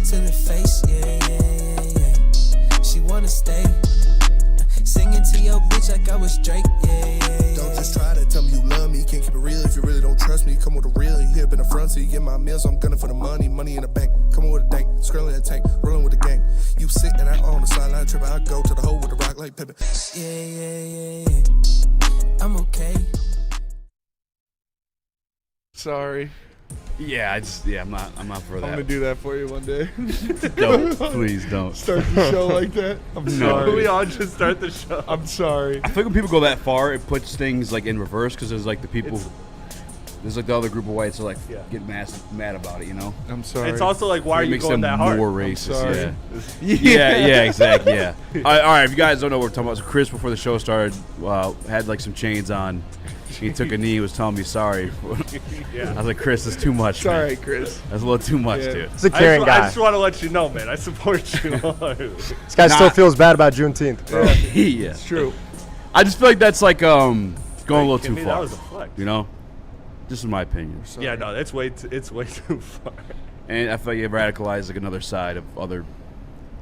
to the face, yeah. She wanna stay. Singing to your bitch like I was Drake, yeah. Don't just try to tell me you love me. Can't keep it real if you really don't trust me. Come with a real, you hip in the front seat. Get my meals, I'm gunning for the money. Money in the bank. Come on with a dank. Scrolling a tank. Rolling with the gang. You sit and I on the sideline tripping. I go to the hole with the rock like Pippin. Yeah. I'm okay. Sorry. Yeah, I'm not for that. I'm gonna do that for you one day. Don't, please don't. Start the show like that. I'm sorry. We all just start the show. I'm sorry. I think when people go that far, it puts things like in reverse because there's like the people. There's like the other group of whites who like get mad about it, you know. I'm sorry. It's also like, why are you going that hard? More racist. Yeah. Yeah, exactly. Yeah. All right. If you guys don't know what we're talking about, so Chris before the show started had like some chains on. He took a knee. He was telling me sorry. I was like, Chris, that's too much. Sorry, man. Chris. That's a little too much, dude. It's a caring guy. I just want to let you know, man. I support you. This guy still feels bad about Juneteenth, bro. Yeah, it's true. I just feel like that's like going a little too far. That was a flex. You know, just in my opinion. Yeah, no, it's way too far. And I feel like you radicalize like another side of other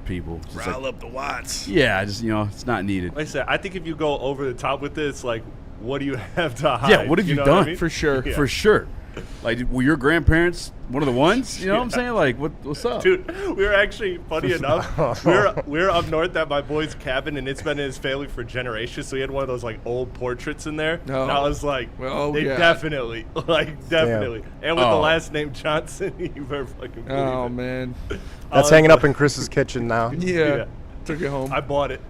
people. Rile up the whites. Yeah, just it's not needed. Like I said, I think if you go over the top with this, like, what do you have to hide? Yeah, what have you done? What I mean? For sure. Yeah. For sure. Like, were your grandparents one of the ones? You know what I'm saying? Like, what's up? Dude, we were actually, funny enough, we're up north at my boy's cabin, and it's been in his family for generations, so he had one of those, like, old portraits in there. No. And I was like, definitely. Damn. And with the last name Johnson, you better fucking believe Oh, it. man. That's hanging up in Chris's kitchen now. Yeah. Took it home. I bought it.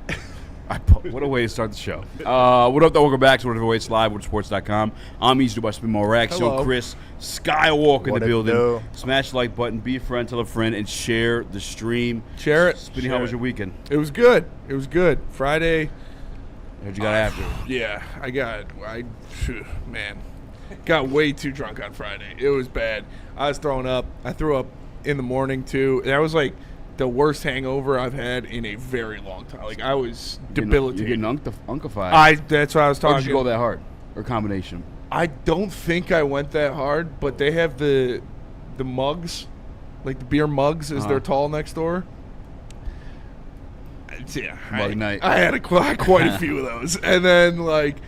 What a way to start the show. What up, though? Welcome back to Whatever Waits Live, Woodsports.com. I'm Easy by Spin Raxter. Hello. Chris Skywalk in What the it building. do? Smash the like button, be a friend, tell a friend, and share the stream. Share it. Spinny, how was your weekend? It was good. Friday. How'd you got after? Yeah, got way too drunk on Friday. It was bad. I was throwing up. I threw up in the morning, too. That was like the worst hangover I've had in a very long time. Like, I was debilitated. You're getting unkified. That's what I was talking Or did you go that hard? Or combination? I don't think I went that hard, but they have the mugs, like the beer mugs is their tall next door. Yeah, Mug night. I had quite a few of those. And then, like,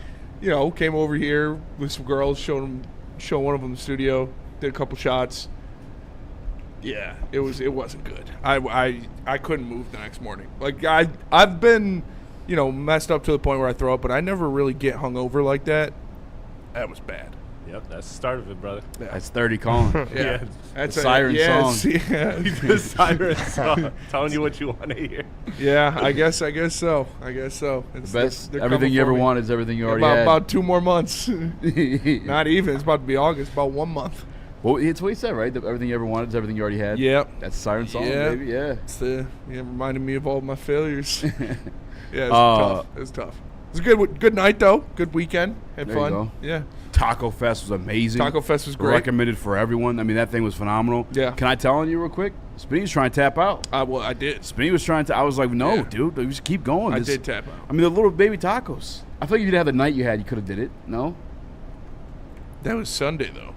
came over here with some girls, showed one of them the studio, did a couple shots. Yeah, it wasn't good. I couldn't move the next morning. Like, I've been, messed up to the point where I throw up, but I never really get hungover like that. That was bad. Yep, that's the start of it, brother. That's 30 calling. Yeah. That's the siren song. Yeah. The siren song, telling you what you want to hear. Yeah, I guess so. It's The best. they're Everything coming you for ever me. wanted is everything you already had. About 2 more months. Not even. It's about to be August. About 1 month. Well, it's what he said, right? Everything you ever wanted is everything you already had. Yep. That's siren song, Yeah. baby. Yeah. It's reminded me of all my failures. Yeah, tough. It was tough. It was a good night, though. Good weekend. Had There you fun. go. Yeah. Taco Fest was amazing. Taco Fest was great. Recommended for everyone. I mean, that thing was phenomenal. Yeah. Can I tell on you real quick? Spinny was trying to tap out. Well, I did. Spinny was trying to. I was like, no, Yeah. dude. We just keep going. I did tap out. I mean, the little baby tacos. I feel like if you'd had the night you had, you could have did it. No? That was Sunday, though.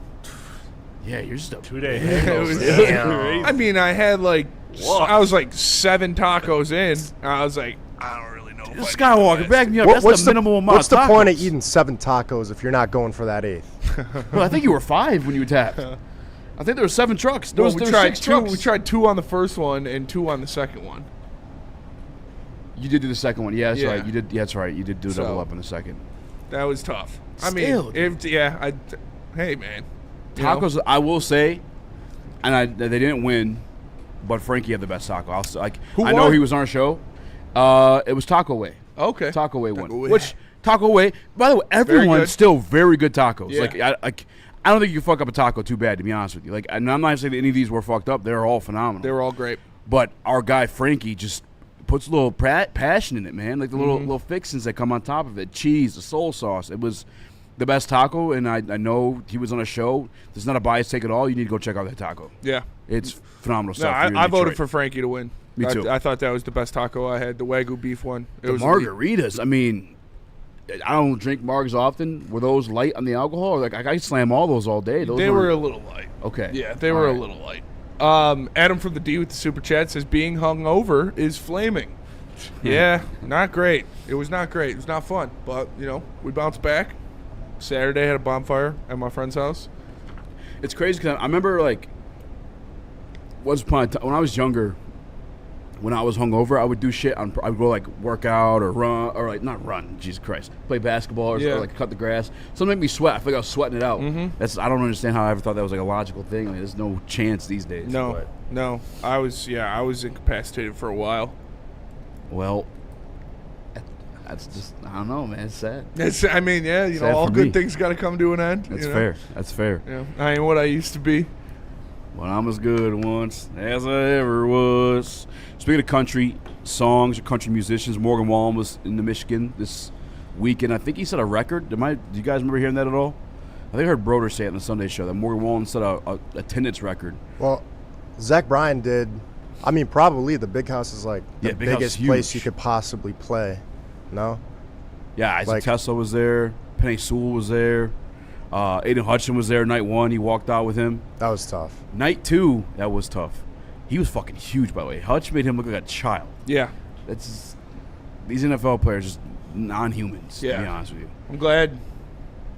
Yeah, you're just a 2-day It was- hangover. I mean, I had Whoa. I was like 7 tacos in. I was like, I don't really know. If I can do Skywalker, this. back me up. That's the minimal amount What's of the tacos. point of eating 7 tacos if you're not going for that 8th? Well, I think you were 5 when you tapped. I think there were 7 trucks. There Well, was we there tried 6 two. trucks. We tried 2 on the first one and 2 on the second one. You did do the second one. Yeah, that's Yeah. right. You did. Yeah, that's right. You did do So- double up in the second. That was tough. Still, I mean, hey man, you know? Tacos, I will say, and they didn't win, but Frankie had the best taco. Who I know won? he was on our show. It was Taco Way. Okay. Taco Way won. Taco Way. Which Taco Way, by the way, everyone's good. still very good tacos. Yeah. I don't think you can fuck up a taco too bad, to be honest with you. Like, and I'm not saying that any of these were fucked up. They're all phenomenal. They were all great. But our guy Frankie just puts a little passion in it, man. Like the little fixings that come on top of it, cheese, the soul sauce. It was the best taco, and I know he was on a show. There's not a bias take at all. You need to go check out that taco. Yeah. It's phenomenal No, stuff. here in I voted Detroit. for Frankie to win. Me too. I thought that was the best taco I had. The Wagyu beef one. It The was margaritas. I mean, I don't drink margs often. Were those light on the alcohol? Like I could slam all those all day. Those They were a little light. okay. Yeah, they were All right. a little light. Adam from the D with the super chat says being hungover is flaming. Yeah, not great. It was not great. It was not fun. But, we bounced back. Saturday, had a bonfire at my friend's house. It's crazy because I remember, once upon a time, when I was younger, when I was hungover, I would do shit. I would go, work out or run, or, not run, Jesus Christ, play basketball or cut the grass. Something make me sweat. I feel like I was sweating it out. Mm-hmm. I don't understand how I ever thought that was, a logical thing. There's no chance these days. No. I was incapacitated for a while. Well, that's just, I don't know, man. It's sad. All good things got to come to an end. That's fair. Yeah, I ain't what I used to be. Well, I'm as good once as I ever was. Speaking of country songs or country musicians, Morgan Wallen was in the Michigan this weekend. I think he set a record. Do you guys remember hearing that at all? I think I heard Broder say it on the Sunday show that Morgan Wallen set a attendance record. Well, Zach Bryan did. Probably the Big House is the biggest place you could possibly play. No? Yeah, Isaac Tesla was there. Penny Sewell was there. Aiden Hutchin was there night 1. He walked out with him. That was tough. Night 2, that was tough. He was fucking huge, by the way. Hutch made him look like a child. Yeah. These NFL players are just non-humans, to be honest with you. I'm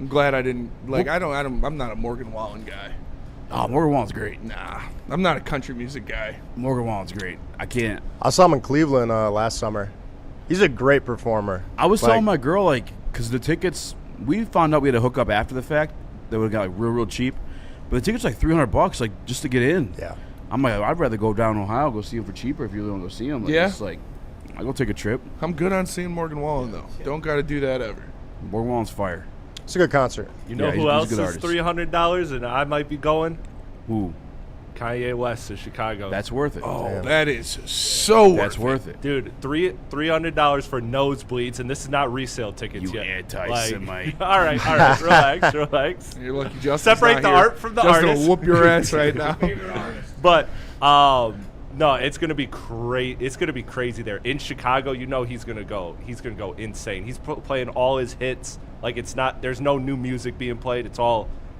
glad I didn't, I'm not a Morgan Wallen guy. Oh, Morgan Wallen's great. Nah, I'm not a country music guy. Morgan Wallen's great. I can't. I saw him in Cleveland last summer. He's a great performer. I was telling my girl, because the tickets, we found out we had to hook up after the fact. They would have got real cheap. But the tickets $300, just to get in. Yeah. I'm I'd rather go down Ohio, go see him for cheaper if you really want to go see him. I'll go take a trip. I'm good on seeing Morgan Wallen, though. Don't got to do that ever. Morgan Wallen's fire. It's a good concert. You know who else is $300 and I might be going? Who? Kanye West to Chicago. That's worth it. Oh, damn. That is so That's worth it. Dude, $300 for nosebleeds, and this is not resale tickets you yet. Anti-Semite. All right, relax. You're lucky Justin's Separate not the here. art from the Justin artist. will whoop your ass right now. But no, it's gonna be It's gonna be crazy there in Chicago. He's gonna go. He's gonna go insane. He's playing all his hits. There's no new music being played.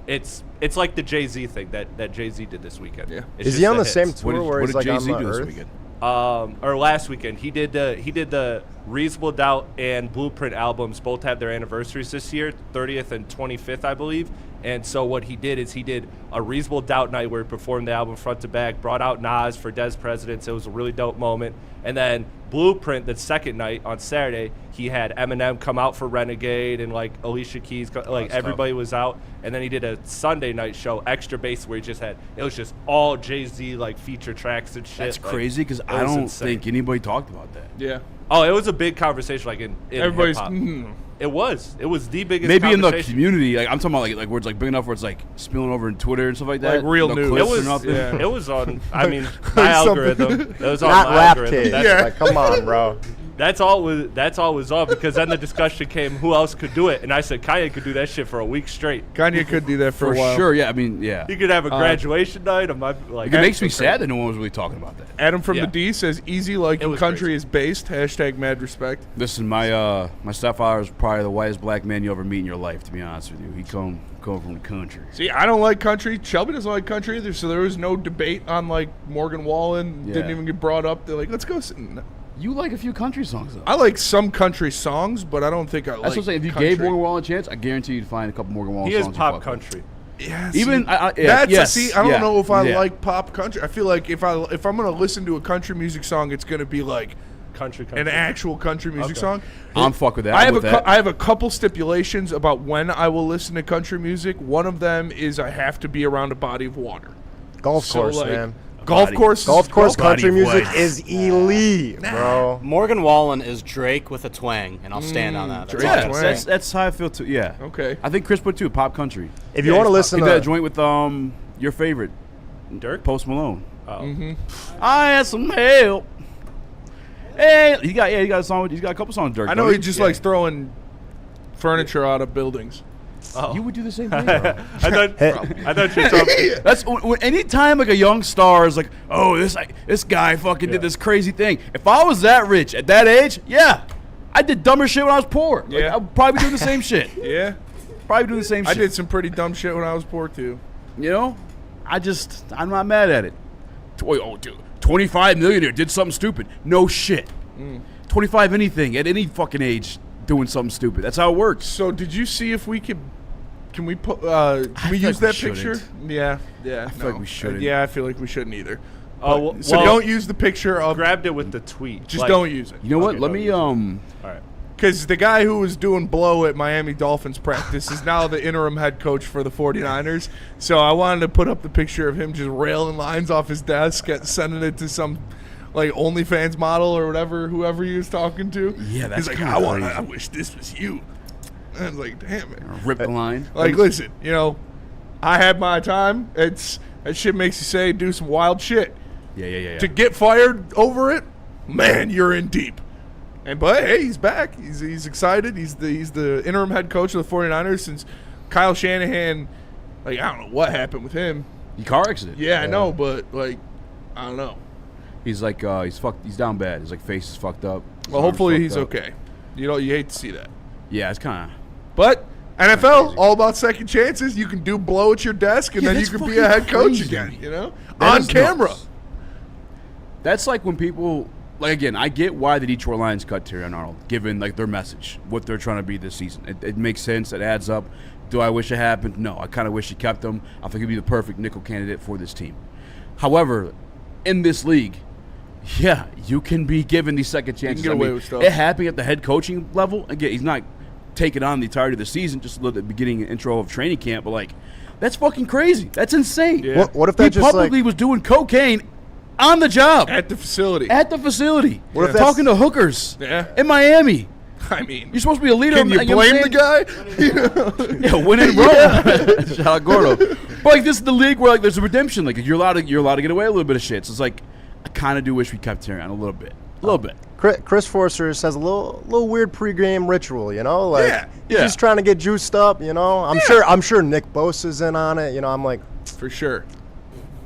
It's like the Jay-Z thing that Jay-Z did this weekend. Yeah. Is he on the same tour where he's what did on Jay-Z the do Earth? this weekend? Or last weekend. He did the Reasonable Doubt and Blueprint albums. Both had their anniversaries this year, 30th and 25th, I believe. And so what he did is he did a Reasonable Doubt night where he performed the album front to back, brought out Nas for Des Presidents. It was a really dope moment. And then Blueprint, the second night on Saturday, he had Eminem come out for Renegade and Alicia Keys, everybody was out. And then he did a Sunday night show, Extra Bass, where it was just all Jay-Z feature tracks and shit. That's crazy because I don't think anybody talked about that. Yeah. Oh, it was a big conversation in Everybody's. hip-hop. It was the biggest. Maybe in the conversation. community, I'm talking about where it's big enough where it's spilling over in Twitter and stuff like that. Real no news. clips It was. or nothing. Yeah. It was on. My algorithm. It was on Not my Rap algorithm. Cage. Come on, bro. That's all was on because then the discussion came, who else could do it? And I said Kanye could do that shit for a week straight. Kanye could do that for a while. Sure, yeah. Yeah. He could have a graduation night. It makes me sad that no one was really talking about that. Adam from the D says, easy like It your was country crazy. is based. # mad respect. Listen, my stepfather is probably the whitest black man you ever meet in your life, to be honest with you. He come from the country. See, I don't like country. Shelby doesn't like country either, so there was no debate on Morgan Wallen. Yeah. Didn't even get brought up. They're let's go. You like a few country songs, though. I like some country songs, but I don't think I like That's what I'm saying. If you country. gave Morgan Wallen a chance, I guarantee you'd find a couple Morgan Wallen He songs. is pop you fuck with. country. Yeah, Even see, I don't know if I yeah. like pop country. I feel like if I'm gonna listen to a country music song, it's gonna be Country. an actual country music song. I'm fuck with that. I have a couple stipulations about when I will listen to country music. One of them is I have to be around a body of water. Golf course, man. Golf course country music voice. is elite, bro. Morgan Wallen is Drake with a twang, and I'll stand on that. Drake. That's all I Yeah, can say. That's how I feel too. Yeah. Okay. I think Chris put too pop country. If you want to listen He to did that joint with your favorite Dirk? Post Malone. Oh. I had some help. Hey, he got a song. He's got a couple songs. With Dirk. I know don't he just likes throwing furniture out of buildings. You would do the same thing. Bro. I thought you were talking. That's anytime a young star is oh, this guy fucking did this crazy thing. If I was that rich at that age, yeah, I did dumber shit when I was poor. Yeah. I'd probably do the same shit. Yeah. Probably do the same shit. I did some pretty dumb shit when I was poor too. I'm not mad at it. dude, 25 millionaire did something stupid. No shit. 25 anything at any fucking age doing something stupid. That's how it works. So did you see if we can we put can we use that picture? Yeah. I feel like we shouldn't. Yeah, I feel like we shouldn't either. Oh, So don't use the picture of. Grabbed it with the tweet. Just don't use it. You know what? Okay, Let me All right. Because the guy who was doing blow at Miami Dolphins practice is now the interim head coach for the 49ers. So I wanted to put up the picture of him just railing lines off his desk and sending it to some like OnlyFans model or whatever, whoever he was talking to. Yeah, that's He's like, kinda crazy. I wish this was you. And I was like, damn it. rip the line. Like, listen, I had my time. That shit makes you say, do some wild shit. Yeah. To get fired over it, man, you're in deep. But hey, he's back. He's excited. He's the interim head coach of the 49ers since Kyle Shanahan. Like, I don't know what happened with him. He car accident. Yeah, I know, but like, I don't know. He's like he's fucked. He's down bad. His like face is fucked up. Well, hopefully he's okay. You hate to see that. Yeah, it's kind of. But NFL, all about second chances. You can do blow at your desk, and then you can be a head coach again. On camera. Nuts. That's like when people. Like, again, I get why the Detroit Lions cut Tyrion Arnold, given like their message, what they're trying to be this season. It makes sense. It adds up. Do I wish it happened? No. I kind of wish he kept him. I think he'd be the perfect nickel candidate for this team. However, in this league, yeah, you can be given these second chances. You can get away with stuff. It happening at the head coaching level. Again, he's not taking on the entirety of the season, just a little at the beginning and intro of training camp, but like, that's fucking crazy. That's insane. Yeah. What if that he just publicly was doing cocaine on the job. At the facility. What if that's- talking to hookers in Miami. I mean, You're supposed to be a leader. can you know what I'm blame the saying? guy? Yeah, win in Rome. Shout out Gordo. But like, this is the league where like there's a redemption. Like you're allowed to get away a little bit of shit. So it's like I kind of do wish we kept Tyrion a little bit. Chris Forster has a little weird pregame ritual, like Yeah. he's just trying to get juiced up, I'm sure Nick Bosa's in on it, I'm like For sure.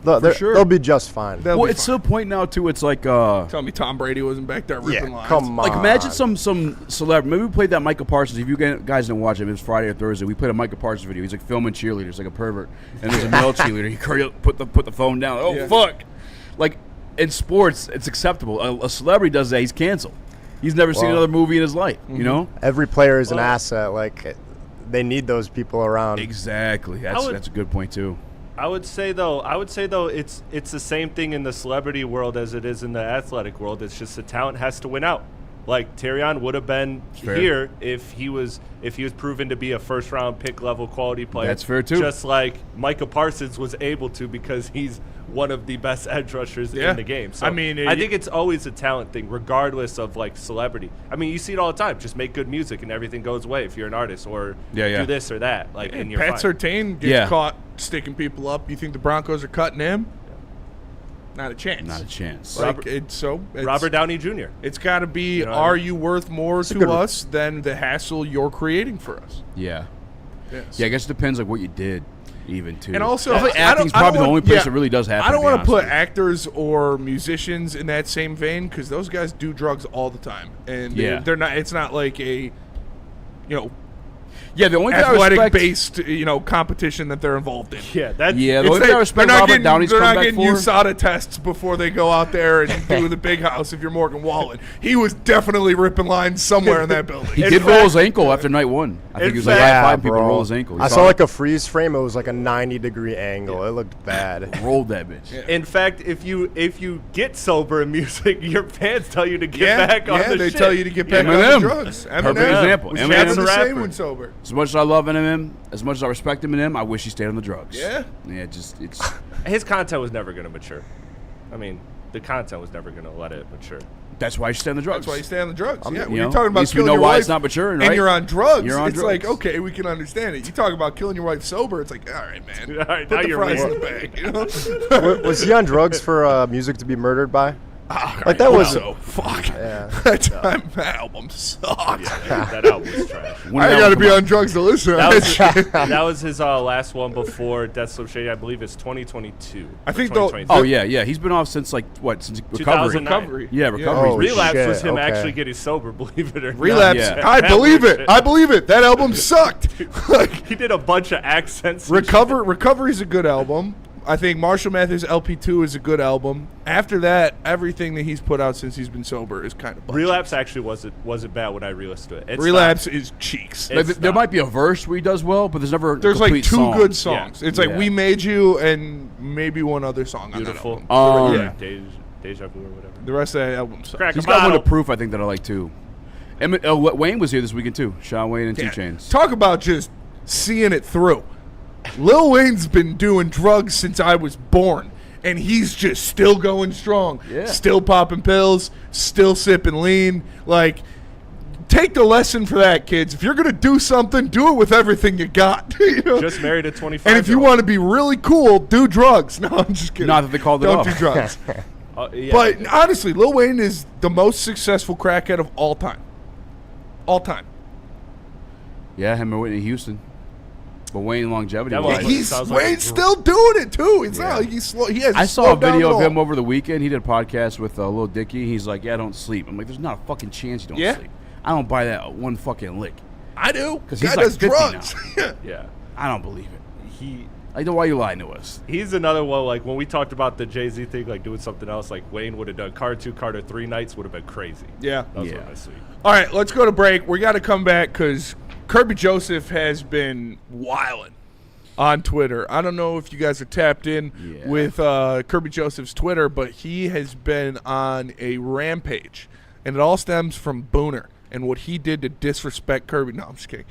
sure. They'll be just fine. They'll Well, be it's fine. to the point now too. It's like Tell me Tom Brady wasn't back there ripping lines. come on. like imagine some celebrity. Maybe we played that Michael Parsons. If you guys didn't watch it, it was Friday or Thursday. We played a Michael Parsons video. He's like filming cheerleaders, like a pervert, and there's a male cheerleader. He put the phone down. Oh fuck! Like in sports, it's acceptable. A celebrity does that, he's canceled. He's never seen another movie in his life. You know. Every player is an asset. Like they need those people around. Exactly. That's a good point too. I would say though, it's the same thing in the celebrity world as it is in the athletic world. It's just the talent has to win out. Like Tyrion would have been here if he was proven to be a first round pick level quality player. That's fair too. Just like Micah Parsons was able to because he's one of the best edge rushers in the game. So I mean, I think it's always a talent thing, regardless of like celebrity. I mean, you see it all the time. Just make good music and everything goes away if you're an artist, or do this or that. Like, and you're Pat fine. Surtain gets caught sticking people up. You think the Broncos are cutting him? Not a chance. Not a chance. Like, Robert Downey Jr. It's got to be, what I are mean? you worth more to us than the hassle you're creating for us? Yeah. Yes. Yeah, I guess it depends like what you did, even too. And also, I feel like I don't- acting's I don't probably the want- only place yeah, it really does happen. I don't want to put actors or musicians in that same vein because those guys do drugs all the time, and they're not. It's not like a, Yeah, the only thing I respect, athletic-based, competition that they're involved in. Yeah, that's Yeah, the only thing I respect Robert Downey's They're not comeback getting for. USADA tests before they go out there and do the big house if you're Morgan Wallen. He was definitely ripping lines somewhere in that building. He did roll his ankle after night one. I think he was like high-fiving people to roll his ankle. He I saw saw it. like a freeze frame. It was like a 90-degree angle. It looked bad. Rolled that bitch. Yeah. In fact, if you get sober in music, your fans tell you to get back on the they shit. tell you to get back on Eminem. the drugs. Perfect example. was Eminem's never a the same rapper. when sober. As much as I love Eminem, as much as I respect Eminem, I wish he stayed on the drugs. Yeah. Yeah, it's His content was never going to mature. I mean, the content was never going to let it mature. that's why you stay on the drugs. That's why you stay on the drugs. Yeah, when you you're know, talking at about least we killing know your why wife it's not maturing, and right? you're on drugs, You're on it's drugs. like, okay, we can understand it. You talk about killing your wife sober, it's like, all right, man. All right, Put now the you're fries in real. the bag, you know? Was he on drugs for music to be murdered by? Like that was- so. Fuck. Yeah. That album sucked. That album was trash. When I that got to was be come on drugs to listen to That that was, shit. that was his last one before Death So Shady. I believe it's 2022. I think or they'll- 2023. Oh yeah. He's been off since since recovery. 2009. Recovery. Yeah, recovery. Oh, Relapse shit, was him okay. actually getting sober, believe it or not. Relapse. Yeah. I That believe was it. I believe it. That album sucked. Like, He did a bunch of accents. and Recovery's a good album. I think Marshall Mathers LP2 is a good album. After that, everything that he's put out since he's been sober is kind of bullshit. Relapse actually wasn't bad when I re-listened to it. Relapse is cheeks. Like, there might be a verse where he does well, but there's never There's a like complete 2 song. good songs. Yeah. It's like Yeah. We Made You and maybe one other song Beautiful. on that album. Yeah. Deja Vu or whatever. The rest of that album sucks. Crack He's a got one bottle. of Proof, I think, that I like too. Wayne was here this weekend too. Sean Wayne and 2 Chainz. Talk about just seeing it through. Lil Wayne's been doing drugs since I was born, and he's just still going strong. Yeah. Still popping pills, still sipping lean. Like, take the lesson for that, kids. If you're going to do something, do it with everything you got. You know? Just married a 25. And if you want to be really cool, do drugs. No, I'm just kidding. Not that they called it Don't off. do drugs. yeah, But honestly, Lil Wayne is the most successful crackhead of all time. All time. Yeah, him and Whitney Houston. But Wayne longevity That wise. was- He's sounds like Wayne's a still doing it too. It's not like he's slow. He has. I saw a video of all. him over the weekend. He did a podcast with Lil Dicky. He's like, "Yeah, I don't sleep." I'm like, "There's not a fucking chance you don't Yeah? sleep. I don't buy that one fucking lick. I do. 'Cause Guy he's like does 50 drugs. yeah. I don't believe it. He I know why you lying to us. He's another one, like, when we talked about the Jay-Z thing, like, doing something else, like, Wayne would have done Carter 2, Carter 3 nights, would have been crazy. Yeah. That was Yeah. one of my sweet. All right, let's go to break. We got to come back because Kerby Joseph has been wilding on Twitter. I don't know if you guys are tapped in with Kerby Joseph's Twitter, but he has been on a rampage, and it all stems from Booner and what he did to disrespect Kerby. No, I'm just kidding.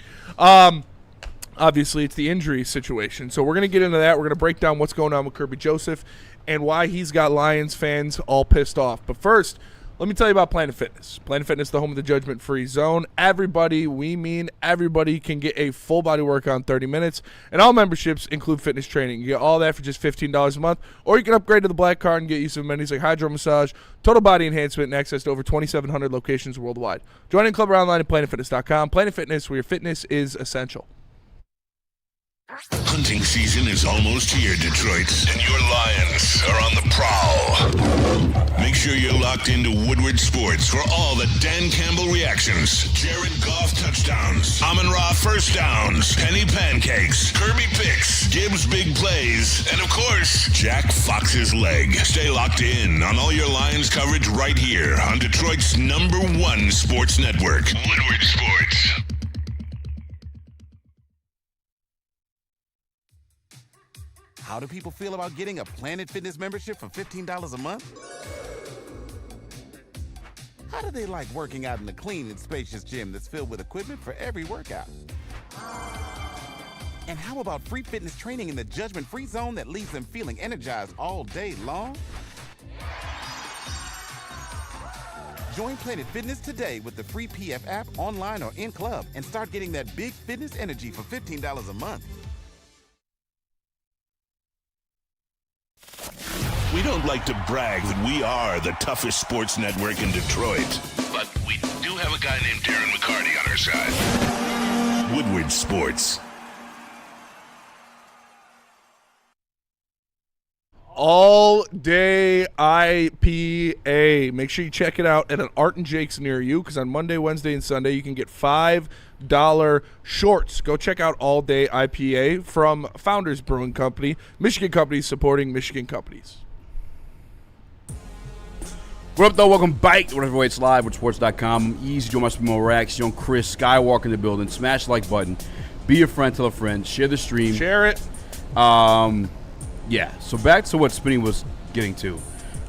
Obviously, it's the injury situation. So we're going to get into that. We're going to break down what's going on with Kerby Joseph and why he's got Lions fans all pissed off. But first, let me tell you about Planet Fitness. Planet Fitness, the home of the judgment-free zone. Everybody, we mean everybody, can get a full body workout in 30 minutes. And all memberships include fitness training. You get all that for just $15 a month. Or you can upgrade to the Black Card and get use of amenities like hydro massage, total body enhancement, and access to over 2,700 locations worldwide. Join in club or online at planetfitness.com. Planet Fitness, where your fitness is essential. Hunting season is almost here, Detroit, and your Lions are on the prowl. Make sure you're locked into Woodward Sports for all the Dan Campbell reactions, Jared Goff touchdowns, Amon-Ra first downs, Penny pancakes, Kerby picks, Gibbs big plays, and of course, Jack Fox's leg. Stay locked in on all your Lions coverage right here on Detroit's #1 sports network, Woodward Sports. How do people feel about getting a Planet Fitness membership for $15 a month? How do they like working out in a clean and spacious gym that's filled with equipment for every workout? And how about free fitness training in the judgment-free zone that leaves them feeling energized all day long? Join Planet Fitness today with the free PF app, online or in club, and start getting that big fitness energy for $15 a month. We don't like to brag that we are the toughest sports network in Detroit, but we do have a guy named Darren McCarty on our side. Woodward Sports. All Day IPA. Make sure you check it out at an Art and Jake's near you, because on Monday, Wednesday, and Sunday you can get $5 shorts. Go check out All Day IPA from Founders Brewing Company. Michigan companies supporting Michigan companies. What up, though? Welcome back to Whatever Waits Live with Sports.com. Easy, Joe Massimo Rax, young Chris Skywalker in the building. Smash the like button. Be a friend, tell a friend. Share the stream. Share it. Yeah, so back to what Spinny was getting to.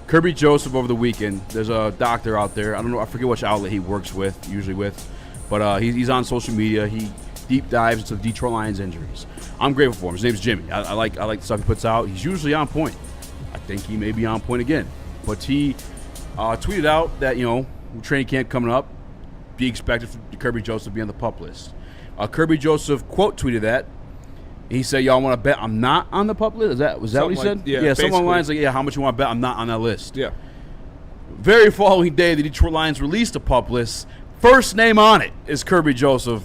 Kerby Joseph over the weekend. There's a doctor out there. I don't know. I forget which outlet he works with, usually with. But he's on social media. He deep dives into the Detroit Lions injuries. I'm grateful for him. His name's Jimmy. I like the stuff he puts out. He's usually on point. I think he may be on point again. But he tweeted out that, training camp coming up, be expected for Kerby Joseph to be on the PUP list. Kerby Joseph quote tweeted that. He said, y'all want to bet I'm not on the PUP list? Was that what he said? Yeah, something along the lines like, how much you want to bet I'm not on that list? Yeah. Very following day, the Detroit Lions released a PUP list. First name on it is Kerby Joseph.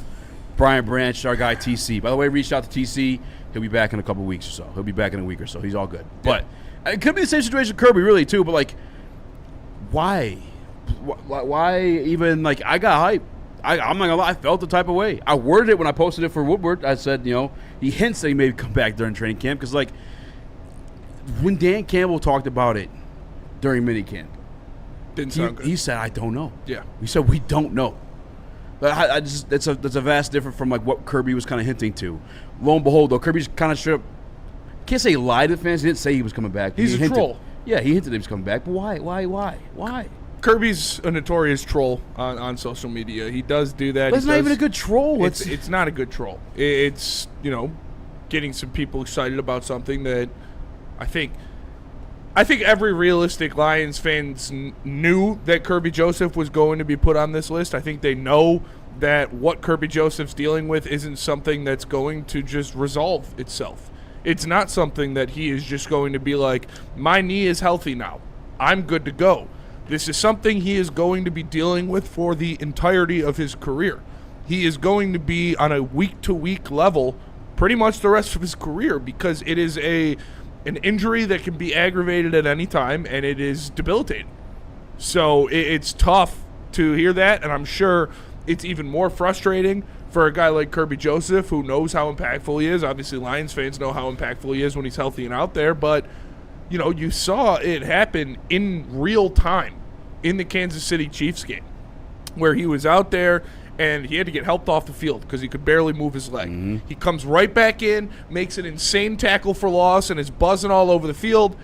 Brian Branch, our guy TC. By the way, reached out to TC. He'll be back in a couple weeks or so. He'll be back in a week or so. He's all good. But it could be the same situation with Kerby, really, too. But, why? Why even, I got hype. I'm not going to lie, I felt the type of way. I worded it when I posted it for Woodward. I said, he hints that he may come back during training camp because, when Dan Campbell talked about it during minicamp, Didn't sound good. he said, "I don't know." Yeah. He said, "We don't know." But that's a vast difference from like what Kerby was kind of hinting to. Lo and behold, though, Kirby's kind of straight up. Can't say he lied to the fans. He didn't say he was coming back. He's a troll. Yeah, he hinted he was coming back. But why? Kirby's a notorious troll on social media. He does do that. But it's not even a good troll. It's not a good troll. It's, getting some people excited about something that I think every realistic Lions fans knew that Kerby Joseph was going to be put on this list. I think they know that what Kerby Joseph's dealing with isn't something that's going to just resolve itself. It's not something that he is just going to be like, my knee is healthy now, I'm good to go. This is something he is going to be dealing with for the entirety of his career. He is going to be on a week-to-week level pretty much the rest of his career because it is an injury that can be aggravated at any time, and it is debilitating. So it's tough to hear that, and I'm sure it's even more frustrating for a guy like Kerby Joseph, who knows how impactful he is. Obviously, Lions fans know how impactful he is when he's healthy and out there, but you saw it happen in real time in the Kansas City Chiefs game where he was out there and he had to get helped off the field because he could barely move his leg. Mm-hmm. He comes right back in, makes an insane tackle for loss, and is buzzing all over the field,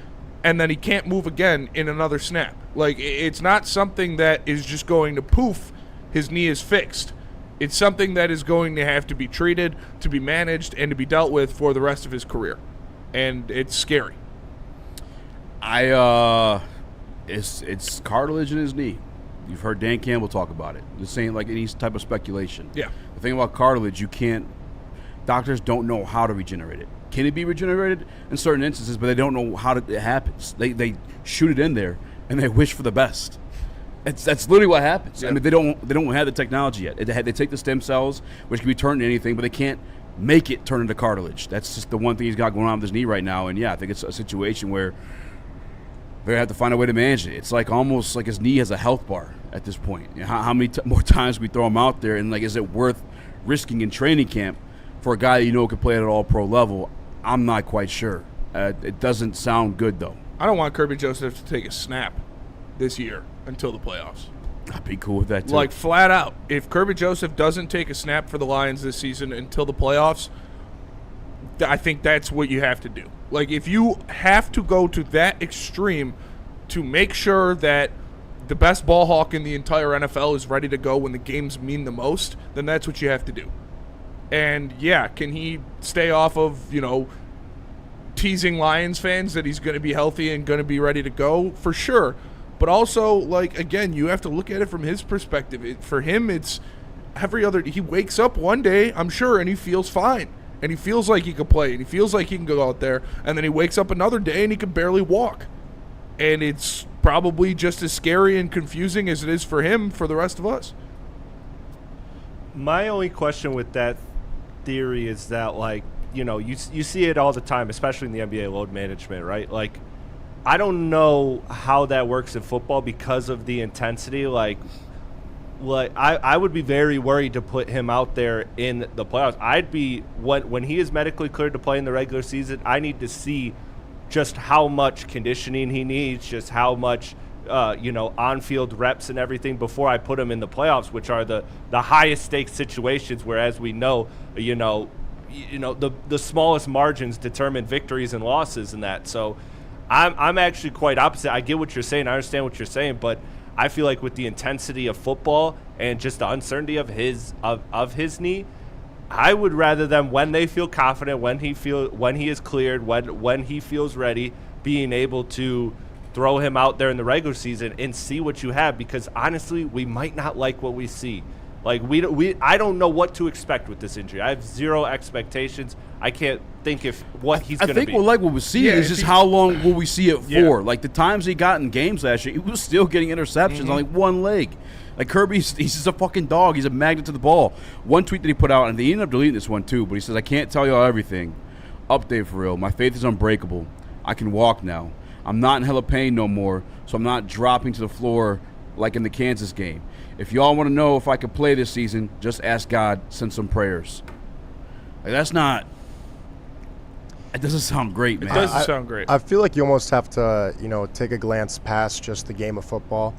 and then he can't move again in another snap. Like, it's not something that is just going to poof, his knee is fixed. It's something that is going to have to be treated, to be managed, and to be dealt with for the rest of his career. And it's scary. It's cartilage in his knee. You've heard Dan Campbell talk about it. This ain't like any type of speculation. Yeah. The thing about cartilage, doctors don't know how to regenerate it. Can it be regenerated in certain instances, but they don't know how it happens. They shoot it in there, and they wish for the best. That's literally what happens. Yeah. I mean, they don't have the technology yet. They take the stem cells, which can be turned into anything, but they can't make it turn into cartilage. That's just the one thing he's got going on with his knee right now. And yeah, I think it's a situation where they have to find a way to manage it. It's like almost like his knee has a health bar at this point. How many more times we throw him out there, and like, is it worth risking in training camp for a guy that could play at an all-pro level? I'm not quite sure. It doesn't sound good though. I don't want Kerby Joseph to take a snap this year until the playoffs. I'd be cool with that too. Like, flat out, if Kerby Joseph doesn't take a snap for the Lions this season until the playoffs, I think that's what you have to do. Like, if you have to go to that extreme to make sure that the best ball hawk in the entire NFL is ready to go when the games mean the most, then that's what you have to do. And, yeah, can he stay off of, teasing Lions fans that he's going to be healthy and going to be ready to go? For sure. But also, like, again, you have to look at it from his perspective. For him, it's he wakes up one day, I'm sure, and he feels fine. And he feels like he could play, and he feels like he can go out there. And then he wakes up another day, and he can barely walk. And it's probably just as scary and confusing as it is for him for the rest of us. My only question with that theory is that, like, you see it all the time, especially in the NBA load management, right? Like, I don't know how that works in football because of the intensity. Like I would be very worried to put him out there in the playoffs. I'd be when he is medically cleared to play in the regular season, I need to see just how much conditioning he needs, just how much on-field reps and everything before I put him in the playoffs, which are the highest stakes situations where, as we know, the smallest margins determine victories and losses in that. So I'm actually quite opposite. I get what you're saying. I understand what you're saying, but I feel like with the intensity of football and just the uncertainty of his knee, I would rather them, when they feel confident, when he is cleared, when he feels ready, being able to throw him out there in the regular season and see what you have, because honestly, we might not like what we see. Like, I don't know what to expect with this injury. I have zero expectations. I can't think what he's going to be. I think we'll like what we see is just how long will we see it for. Yeah. Like, the times he got in games last year, he was still getting interceptions on, like, one leg. Like, Kirby's, he's just a fucking dog. He's a magnet to the ball. One tweet that he put out, and he ended up deleting this one too, but he says, "I can't tell y'all everything. Update for real. My faith is unbreakable. I can walk now. I'm not in hella pain no more, so I'm not dropping to the floor like in the Kansas game. If y'all want to know if I could play this season, just ask God, send some prayers." Like, that's not It doesn't sound great, man. It doesn't sound great. I feel like you almost have to, take a glance past just the game of football.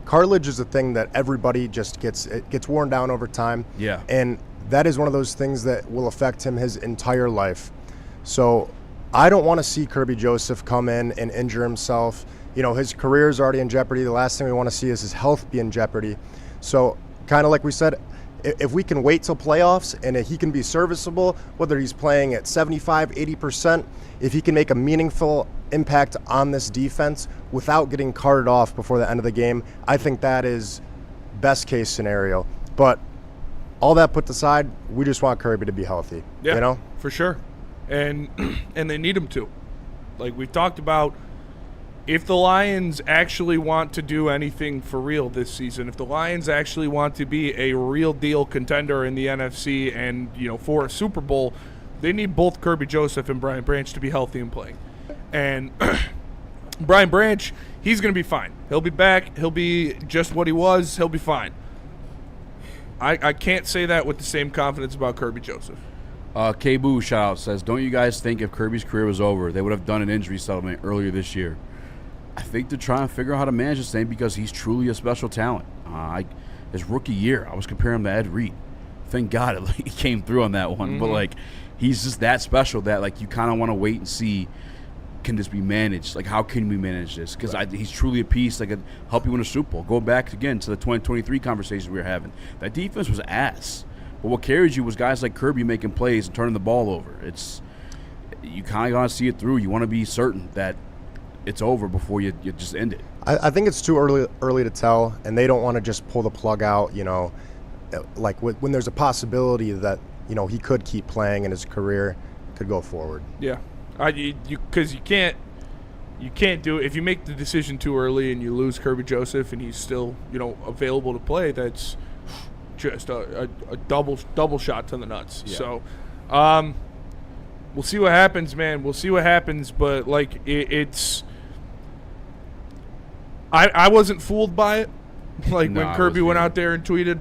Cartilage is a thing that everybody just gets worn down over time. Yeah. And that is one of those things that will affect him his entire life. So I don't want to see Kerby Joseph come in and injure himself. His career is already in jeopardy. The last thing we want to see is his health be in jeopardy. So kind of like we said, if we can wait till playoffs and he can be serviceable, whether he's playing at 75, 80%, if he can make a meaningful impact on this defense without getting carted off before the end of the game, I think that is best case scenario. But all that put aside, we just want Kerby to be healthy. Yeah, for sure. And they need him to. Like we've talked about, if the Lions actually want to do anything for real this season, if the Lions actually want to be a real deal contender in the NFC and, for a Super Bowl, they need both Kerby Joseph and Brian Branch to be healthy and playing. And Brian Branch, he's going to be fine. He'll be back. He'll be just what he was. He'll be fine. I can't say that with the same confidence about Kerby Joseph. K-Boo shout out says, don't you guys think if Kirby's career was over, they would have done an injury settlement earlier this year? I think they're trying to figure out how to manage this thing because he's truly a special talent. His rookie year, I was comparing him to Ed Reed. Thank God he came through on that one. Mm-hmm. But, he's just that special that, you kind of want to wait and see, can this be managed? How can we manage this? Because he's truly a piece that could help you win a Super Bowl. Go back again to the 2023 conversation we were having. That defense was ass. But what carries you was guys like Kerby making plays and turning the ball over. You kind of got to see it through. You want to be certain that it's over before you just end it. I think it's too early to tell, and they don't want to just pull the plug out, when there's a possibility that, he could keep playing and his career could go forward. Yeah. Because you can't do it. If you make the decision too early and you lose Kerby Joseph and he's still, available to play, that's just a double shot to the nuts. Yeah. So we'll see what happens, man. We'll see what happens, but it's I wasn't fooled by it. When Kerby went out there and tweeted,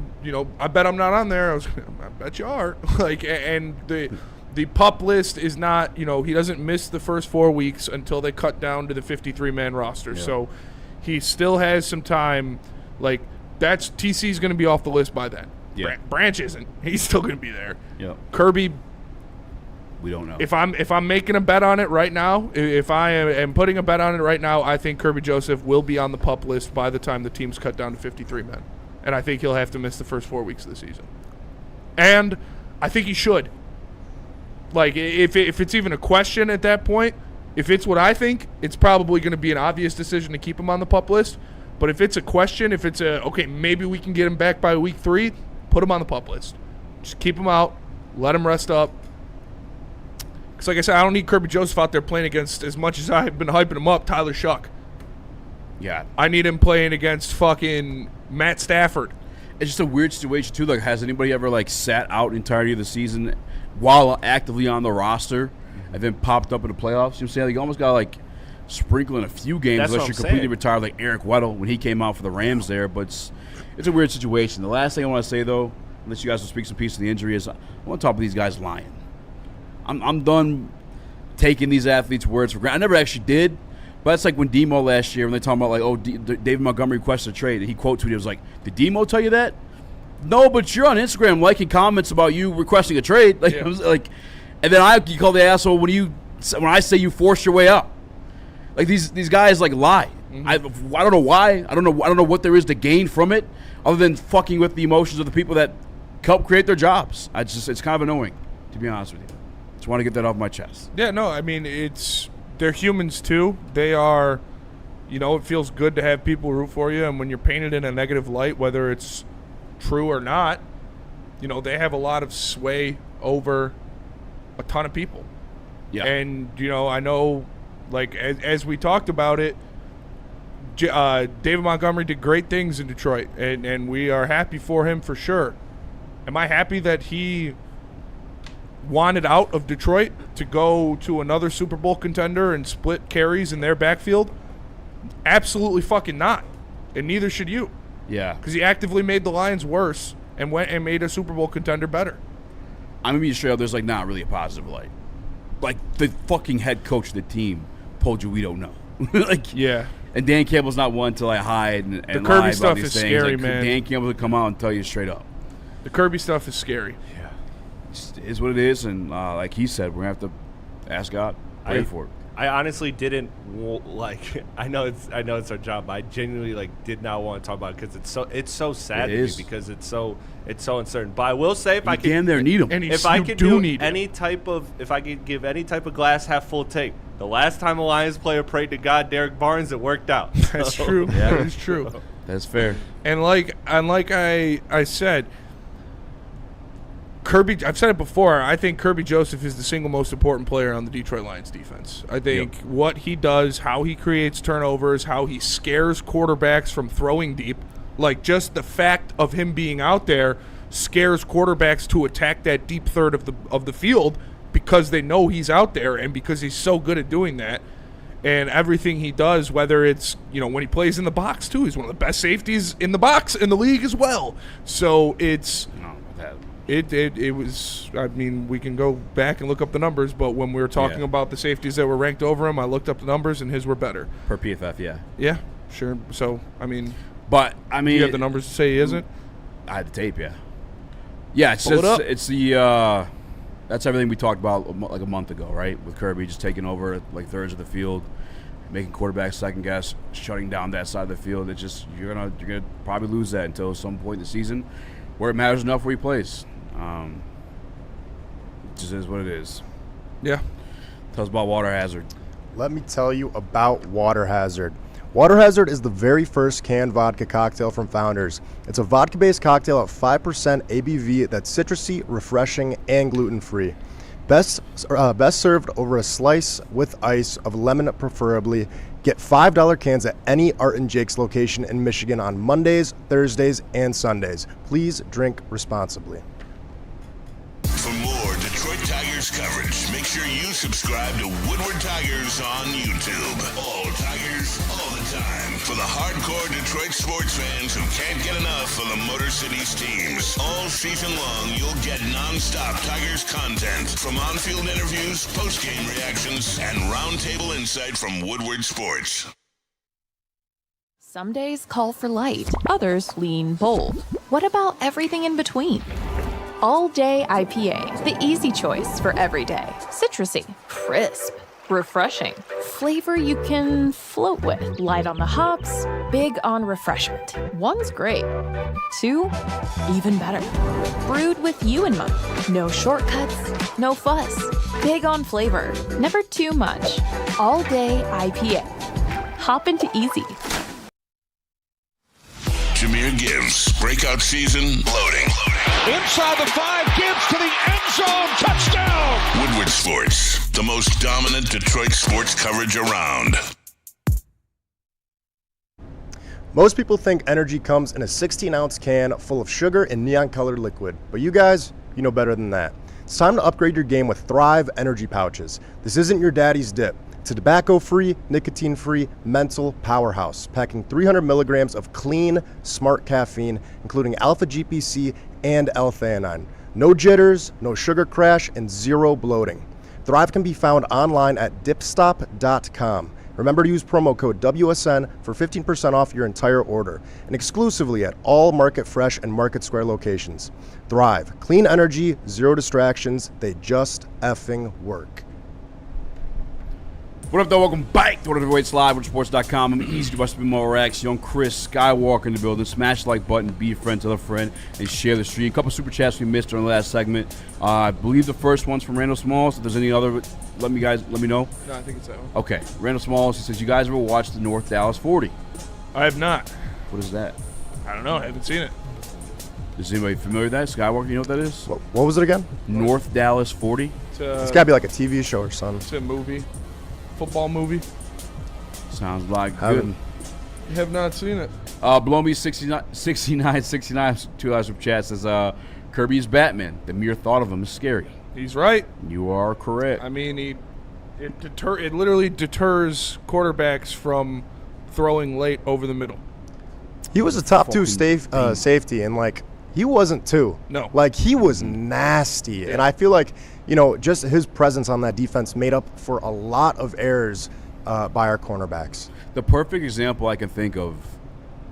I bet I'm not on there. I bet you are. And the PUP list is not, he doesn't miss the first 4 weeks until they cut down to the 53-man roster. Yeah. So he still has some time. TC's going to be off the list by then. Yeah. Branch isn't. He's still going to be there. Yeah. Kerby, we don't know. If I'm making a bet on it right now, if I am putting a bet on it right now, I think Kerby Joseph will be on the PUP list by the time the team's cut down to 53 men. And I think he'll have to miss the first 4 weeks of the season. And I think he should. If it's even a question at that point, if it's what I think, it's probably going to be an obvious decision to keep him on the PUP list. But if it's a question, if it's maybe we can get him back by week 3, put him on the PUP list. Just keep him out. Let him rest up. Because like I said, I don't need Kerby Joseph out there playing against, as much as I've been hyping him up, Tyler Shuck. Yeah. I need him playing against fucking Matt Stafford. It's just a weird situation, too. Has anybody ever, sat out the entirety of the season while actively on the roster and then popped up in the playoffs? You know what I'm saying? You almost got to, sprinkle in a few games unless you're completely retired, like Eric Weddle when he came out for the Rams there. But it's a weird situation. The last thing I want to say, though, unless you guys will speak some piece of the injury, is I want to talk about these guys lying. I'm done taking these athletes' words for granted. I never actually did, but it's like when Demo last year, when they talking about David Montgomery requested a trade, and he quote tweeted, it was like, did Demo tell you that? No, but you're on Instagram liking comments about you requesting a trade. It was and then you call the asshole when I say you forced your way up. These guys lie. Mm-hmm. I don't know why. I don't know what there is to gain from it, other than fucking with the emotions of the people that help create their jobs. It's kind of annoying, to be honest with you. Just want to get that off my chest. Yeah, no, I mean they're humans too. They are, it feels good to have people root for you, and when you're painted in a negative light, whether it's true or not, they have a lot of sway over a ton of people. Yeah, and I know. As we talked about it, David Montgomery did great things in Detroit, and we are happy for him for sure. Am I happy that he wanted out of Detroit to go to another Super Bowl contender and split carries in their backfield? Absolutely fucking not. And neither should you. Yeah. Because he actively made the Lions worse and went and made a Super Bowl contender better. I'm going to be straight up, there's not really a positive light. like the fucking head coach of the team told you we don't know. Like, yeah. And Dan Campbell's not one to like hide and The lie Kerby about stuff these is things. scary, like, man. Dan Campbell will come out and tell you straight up. The Kerby stuff is scary. Yeah, it is what it is, and like he said, we're gonna have to ask God, pray for it. I honestly didn't like. I know it's our job, but I genuinely did not want to talk about it because it's so sad to me because it's so uncertain. But I will say if I could, damn near need him. And if I could do need any type of, if I could give any type of glass half full take, the last time a Lions player prayed to God, Derek Barnes, it worked out. That's true. Yeah. That is true. That's fair. And like I said, Kerby, I've said it before, I think Kerby Joseph is the single most important player on the Detroit Lions defense. I think what he does, how he creates turnovers, how he scares quarterbacks from throwing deep, like just the fact of him being out there scares quarterbacks to attack that deep third of the field because they know he's out there and because he's so good at doing that. And everything he does, whether it's, when he plays in the box too, he's one of the best safeties in the box in the league as well. So it's It was, I mean, we can go back and look up the numbers, but when we were talking about the safeties that were ranked over him, I looked up the numbers, and his were better. Per PFF, yeah. Yeah, sure. So, I mean, do you have the numbers to say he isn't? I had the tape, yeah. Yeah, it's that's everything we talked about like a month ago, right? With Kerby just taking over like thirds of the field, making quarterbacks second guess, shutting down that side of the field. It's just you're gonna probably lose that until some point in the season where it matters enough where he plays. It just is what it is. Yeah. Tell us about Water Hazard. Let me tell you about Water Hazard. Water Hazard is the very first canned vodka cocktail from Founders. It's a vodka-based cocktail at 5% ABV that's citrusy, refreshing, and gluten-free. Best served over a slice with ice of lemon preferably. Get $5 cans at any Art and Jake's location in Michigan on Mondays, Thursdays, and Sundays. Please drink responsibly. For more Detroit Tigers coverage, make sure you subscribe to Woodward Tigers on YouTube. All Tigers, all the time. For the hardcore Detroit sports fans who can't get enough of the Motor City's teams. All season long, you'll get non-stop Tigers content from on-field interviews, post-game reactions, and roundtable insight from Woodward Sports. Some days call for light, others lean bold. What about everything in between? All Day IPA, the easy choice for every day. Citrusy, crisp, refreshing. Flavor you can float with. Light on the hops, big on refreshment. One's great. Two, even better. Brewed with you in mind. No shortcuts, no fuss. Big on flavor, never too much. All Day IPA. Hop into easy. Jameer Gibbs, breakout season, loading. Inside the 5, Gibbs to the end zone, touchdown! Woodward Sports, the most dominant Detroit sports coverage around. Most people think energy comes in a 16-ounce can full of sugar and neon-colored liquid, but you guys, you know better than that. It's time to upgrade your game with Thrive energy pouches. This isn't your daddy's dip. It's a tobacco-free, nicotine-free, mental powerhouse, packing 300 milligrams of clean, smart caffeine, including alpha-GPC and L-theanine. No jitters, no sugar crash, and zero bloating. Thrive can be found online at dipstop.com. Remember to use promo code WSN for 15% off your entire order, and exclusively at all Market Fresh and Market Square locations. Thrive, clean energy, zero distractions, they just effing work. What up, though? Welcome back to What Up Heavyweights Live, WoodSports.com. I'm easy to West More Rax, young Chris Skywalker in the building. Smash the like button, be a friend, tell a friend, and share the stream. A couple super chats we missed during the last segment. I believe the first one's from Randall Smalls. If there's any other, let me know. No, I think it's that one. Okay, Randall Smalls, he says, you guys ever watched the North Dallas 40? I have not. What is that? I don't know. I haven't seen it. Is anybody familiar with that? Skywalker, you know what that is? What was it again? North Dallas 40? It's got to be like a TV show or something. It's a movie. Football movie. Sounds like good. You have not seen it. Blow me 69, 2 hours of chat says, Kirby's Batman. The mere thought of him is scary. He's right. You are correct. I mean, it literally deters quarterbacks from throwing late over the middle. He was a top 2 safety, and he wasn't too. No. Like, he was nasty. Yeah. And I feel like, just his presence on that defense made up for a lot of errors by our cornerbacks. The perfect example I can think of,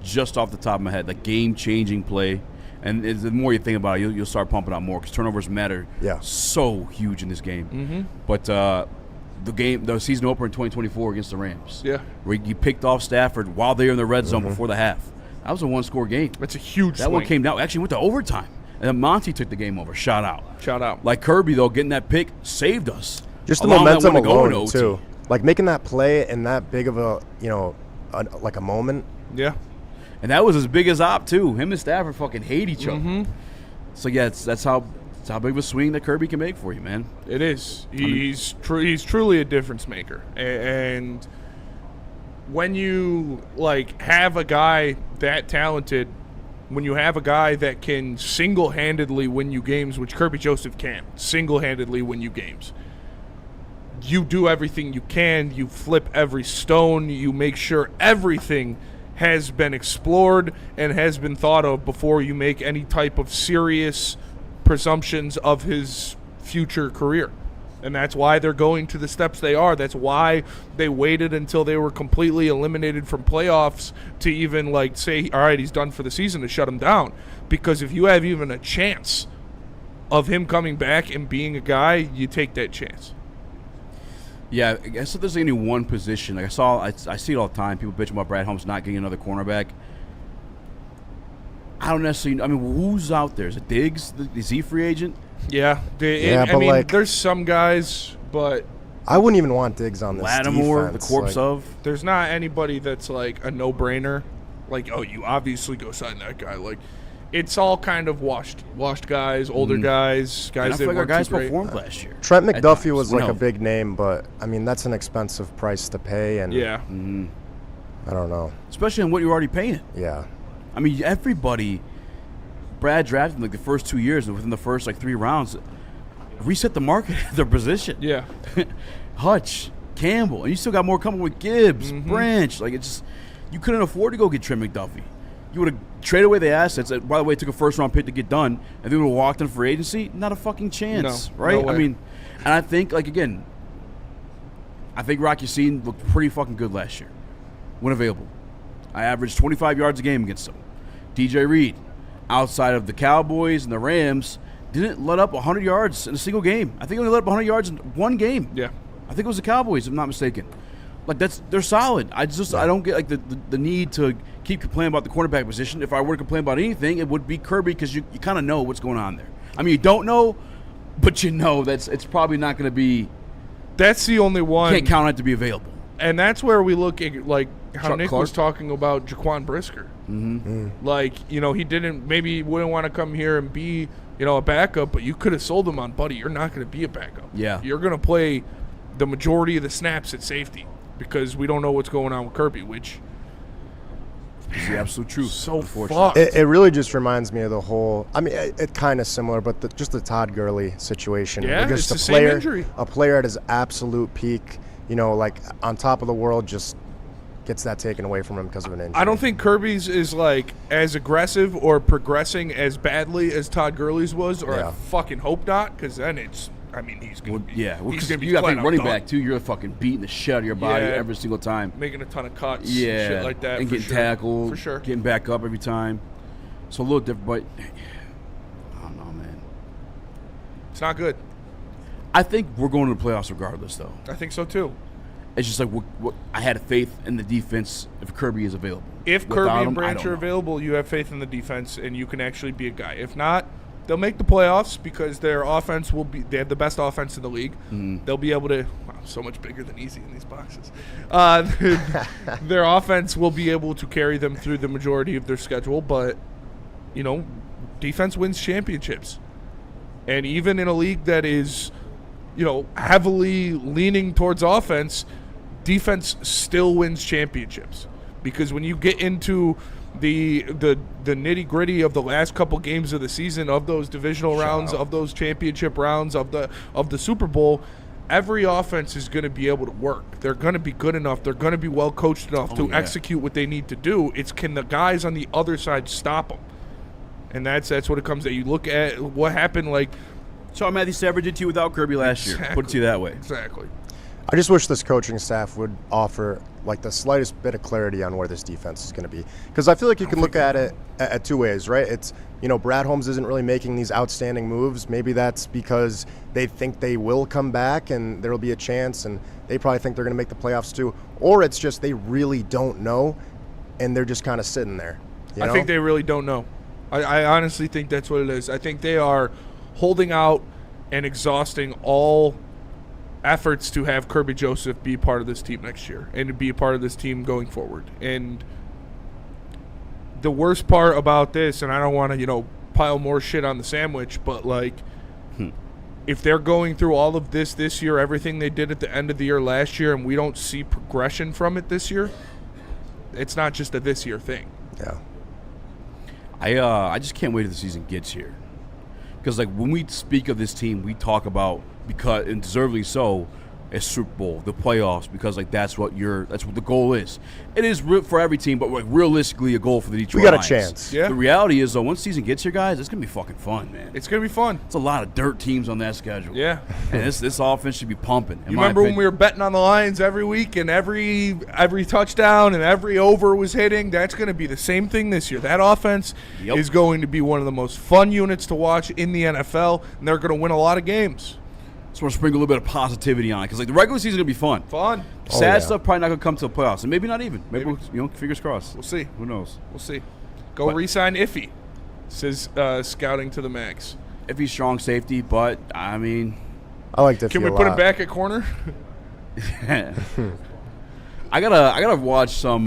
just off the top of my head, the game-changing play, and the more you think about it, you'll start pumping out more because turnovers matter so huge in this game. Mm-hmm. But the season opener in 2024 against the Rams, where you picked off Stafford while they were in the red zone before the half. That was a one-score game. That's a huge That swing. one came down. Actually went to overtime. And then Monty took the game over. Shout out. Like Kerby, though, getting that pick saved us. Just the Allowing that momentum one to go into alone, OT. too. Like, making that play in that big of a, like a moment. Yeah. And that was as big as Op, too. Him and Stafford fucking hate each other. Mm-hmm. So, yeah, that's how big of a swing that Kerby can make for you, man. It is. He's truly a difference maker. And when you, have a guy that talented, when you have a guy that can single-handedly win you games, which Kerby Joseph can, single-handedly win you games, you do everything you can. You flip every stone. You make sure everything has been explored and has been thought of before you make any type of serious presumptions of his future career. And that's why they're going to the steps they are. That's why they waited until they were completely eliminated from playoffs to even say, all right, he's done for the season, to shut him down. Because if you have even a chance of him coming back and being a guy, you take that chance. Yeah, I guess if there's any one position, I see it all the time. People bitch about Brad Holmes not getting another cornerback. I don't necessarily. I mean, who's out there? Is it Diggs? Is he free agent? Yeah. There's some guys, but I wouldn't even want Diggs on this Lattimore, defense. the corpse of. There's not anybody that's a no-brainer. You obviously go sign that guy. It's all kind of washed guys, older guys And I that feel like our weren't guys too great. performed last year. Trent At McDuffie times. was No. a big name, but that's an expensive price to pay, and Yeah. I don't know. Especially in what you're already paying. Yeah. I mean, everybody. Brad drafted the first 2 years, and within the first 3 rounds, reset the market at their position. Yeah. Hutch, Campbell, and you still got more coming with Gibbs, Branch. You couldn't afford to go get Trent McDuffie. You would have traded away the assets. That, by the way, took a first-round pick to get done, and then would have walked in free agency. Not a fucking chance, No, right? no way. I mean, and I think again, I think Rocky Sean looked pretty fucking good last year when available. I averaged 25 yards a game against him. DJ Reed, outside of the Cowboys and the Rams, didn't let up 100 yards in a single game. I think he only let up 100 yards in one game. Yeah. I think it was the Cowboys, if I'm not mistaken. They're solid. I don't get the need to keep complaining about the cornerback position. If I were to complain about anything, it would be Kerby, because you kind of know what's going on there. I mean, you don't know, but you know it's probably not going to be. That's the only one. Can't count on it to be available. And that's where we look at how Chuck Nick Clark. was talking about Jaquan Brisker. He wouldn't want to come here and be a backup, but you could have sold him on, buddy, you're not going to be a backup. Yeah. You're going to play the majority of the snaps at safety because we don't know what's going on with Kerby, which is the absolute truth. So unfortunately. fucked. It really just reminds me of the whole. I mean, it kind of similar, but just the Todd Gurley situation. Yeah, just it's the same injury. A player at his absolute peak, on top of the world, just gets that taken away from him because of an injury. I don't think Kirby's is as aggressive or progressing as badly as Todd Gurley's was, or I fucking hope not, because then he's going to be. Yeah, he's going to be you got to flat think out running done. back too. You're fucking beating the shit out of your body every single time. Making a ton of cuts, Yeah, shit like that, and for getting sure. tackled, For sure. getting back up every time. So a little different, but I don't know, man. It's not good. I think we're going to the playoffs regardless, though. I think so too. It's just what I had faith in the defense if Kerby is available. If Without Kerby him, and I Branch don't are know. available, you have faith in the defense, and you can actually be a guy. If not, they'll make the playoffs because their offense will be. They have the best offense in the league. They'll be able to. Wow, so much bigger than easy in these boxes. Their offense will be able to carry them through the majority of their schedule, but defense wins championships, and even in a league that is, heavily leaning towards offense, defense still wins championships. Because when you get into the nitty-gritty of the last couple games of the season, of those divisional rounds, of those championship rounds, of the Super Bowl, every offense is going to be able to work. They're going to be good enough. They're going to be well coached enough to execute what they need to do. It's can the guys on the other side stop them? And that's what it comes to. You look at what happened, like So Matthew Stafford did to you without Kerby last year. Put it to you that way. Exactly. I just wish this coaching staff would offer like the slightest bit of clarity on where this defense is going to be. Because I feel like you can look at it at two ways, right? It's, Brad Holmes isn't really making these outstanding moves. Maybe that's because they think they will come back and there will be a chance, and they probably think they're going to make the playoffs too. Or it's just they really don't know, and they're just kind of sitting there. I think they really don't know. I honestly think that's what it is. I think they are holding out and exhausting all efforts to have Kerby Joseph be part of this team next year and to be a part of this team going forward. And the worst part about this, and I don't want to, pile more shit on the sandwich, but if they're going through all of this year, everything they did at the end of the year last year, and we don't see progression from it this year, it's not just a this year thing. Yeah. I just can't wait till the season gets here. Because, when we speak of this team, we talk about, because, and deservedly so, a Super Bowl, the playoffs, because, that's what the goal is. It is for every team, but, realistically, a goal for the Detroit We got Lions. a chance. Yeah. The reality is, though, once season gets here, guys, it's going to be fucking fun, man. It's going to be fun. It's a lot of dirt teams on that schedule. Yeah. And this offense should be pumping. You remember when we were betting on the Lions every week and every touchdown and every over was hitting? That's going to be the same thing this year. That offense is going to be one of the most fun units to watch in the NFL, and they're going to win a lot of games. Just want to sprinkle a little bit of positivity on it, because the regular season is going to be fun. Fun. Sad stuff probably not going to come to the playoffs, and maybe not even. Maybe. Fingers crossed. We'll see. Who knows? We'll see. Go re-sign Iffy, says Scouting to the Max. Iffy's strong safety, but, I like Iffy. Can we put him back at corner? I gotta watch some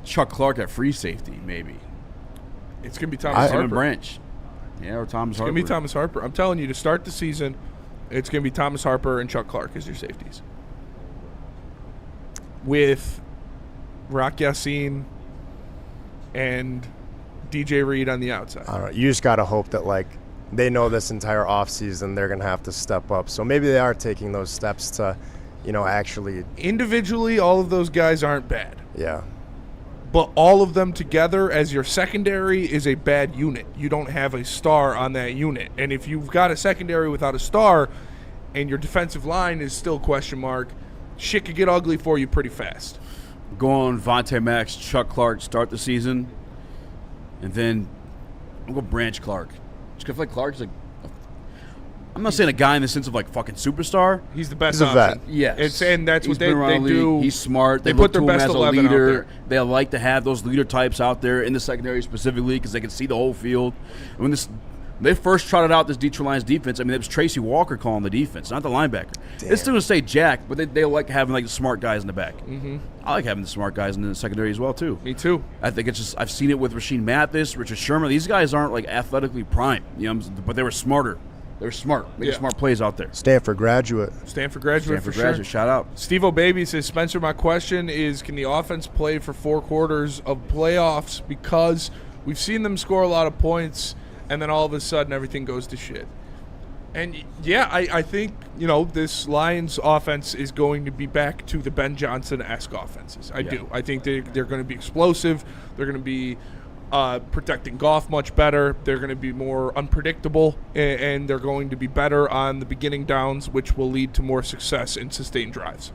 Chuck Clark at free safety, maybe. It's going to be Thomas Harper. Branch. Yeah, or Thomas Harper. It's going to be Thomas Harper. I'm telling you, to start the season, it's going to be Thomas Harper and Chuck Clark as your safeties. With Rock Yassin and DJ Reed on the outside. I don't know. You just got to hope that, they know this entire offseason they're going to have to step up. So maybe they are taking those steps to, actually. Individually, all of those guys aren't bad. Yeah. But all of them together as your secondary is a bad unit. You don't have a star on that unit. And if you've got a secondary without a star and your defensive line is still question mark, shit could get ugly for you pretty fast. Go on Vontae Max, Chuck Clark, start the season. And then I'll go Branch Clark. Just because I feel like Clark's I'm not saying a guy in the sense of fucking superstar. He's the best He's a option. vet. Yes. And that's He's what they been around the do. league. He's smart. They look put their to him best as a 11 out leader. there. They like to have those leader types out there in the secondary specifically because they can see the whole field. When they first trotted out this Detroit Lions defense, it was Tracy Walker calling the defense, not the linebacker. Damn. It's still going to say Jack, but they like having the smart guys in the back. Mm-hmm. I like having the smart guys in the secondary as well too. Me too. I think it's just I've seen it with Rasheed Mathis, Richard Sherman. These guys aren't athletically prime, but they were smarter. They were smart, making smart plays out there. Stanford graduate. Stanford graduate for graduate. sure. Shout out. Steve O'Baby says, Spencer, my question is, can the offense play for 4 quarters of playoffs? Because we've seen them score a lot of points, and then all of a sudden everything goes to shit. And, I think, this Lions offense is going to be back to the Ben Johnson-esque offenses. I do. I think they're going to be explosive. They're going to be protecting Goff much better. They're going to be more unpredictable, and they're going to be better on the beginning downs, which will lead to more success in sustained drives.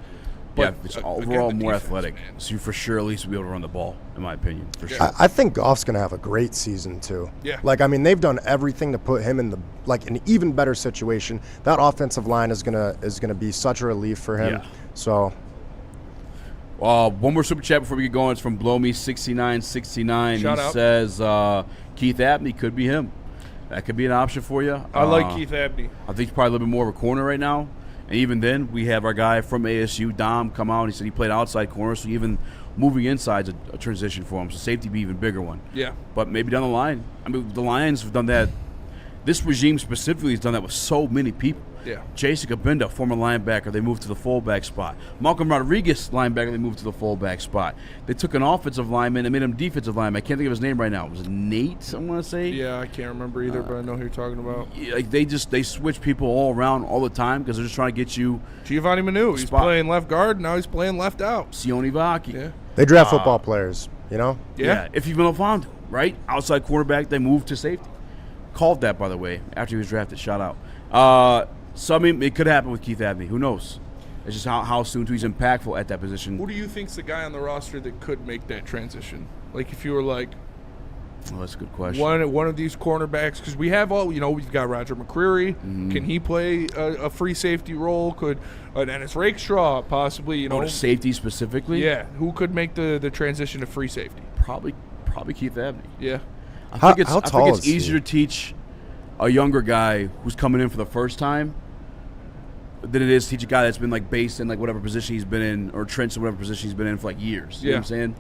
But it's overall again, more defense, athletic. man. So you for sure at least will be able to run the ball, in my opinion, for sure. I think Goff's going to have a great season too. Yeah. They've done everything to put him in an even better situation. That offensive line is gonna be such a relief for him. Yeah. So. One more super chat before we get going. It's from Blow Me6969. Shout He out. says Keith Abney could be him. That could be an option for you. I like Keith Abney. I think he's probably a little bit more of a corner right now. And even then, we have our guy from ASU, Dom, come out. And he said he played outside corner, so even moving inside is a transition for him. So safety be even bigger one. Yeah. But maybe down the line. The Lions have done that. This regime specifically has done that with so many people. Yeah. Jason Kabinda, former linebacker, they moved to the fullback spot. Malcolm Rodriguez, linebacker, they moved to the fullback spot. They took an offensive lineman and made him defensive lineman. I can't think of his name right now. Was it Nate, I want to say? Yeah, I can't remember either, but I know who you're talking about. Yeah, they switch people all around all the time because they're just trying to get you. Giovanni Manu, he's playing left guard, now he's playing left out. Sione Vaki. Yeah. They draft football players, Yeah. If you've been found, right? Outside quarterback, they move to safety. called that, by the way, after he was drafted. Shout out. So, I mean, it could happen with Keith Abney. Who knows? It's just how soon he's impactful at that position. Who do you think's the guy on the roster that could make that transition? Like, if you were like, oh, that's a good question. One of these cornerbacks, because we have all, we've got Roger McCreary. Mm-hmm. Can he play a free safety role? Could Dennis Rakestraw possibly, Oh, safety specifically? Yeah, who could make the transition to free safety? Probably Keith Abney. Yeah. I think it's easier to teach a younger guy who's coming in for the first time than it is to teach a guy that's been like based in like whatever position he's been in, or entrenched in whatever position he's been in for like years. You know what I'm saying?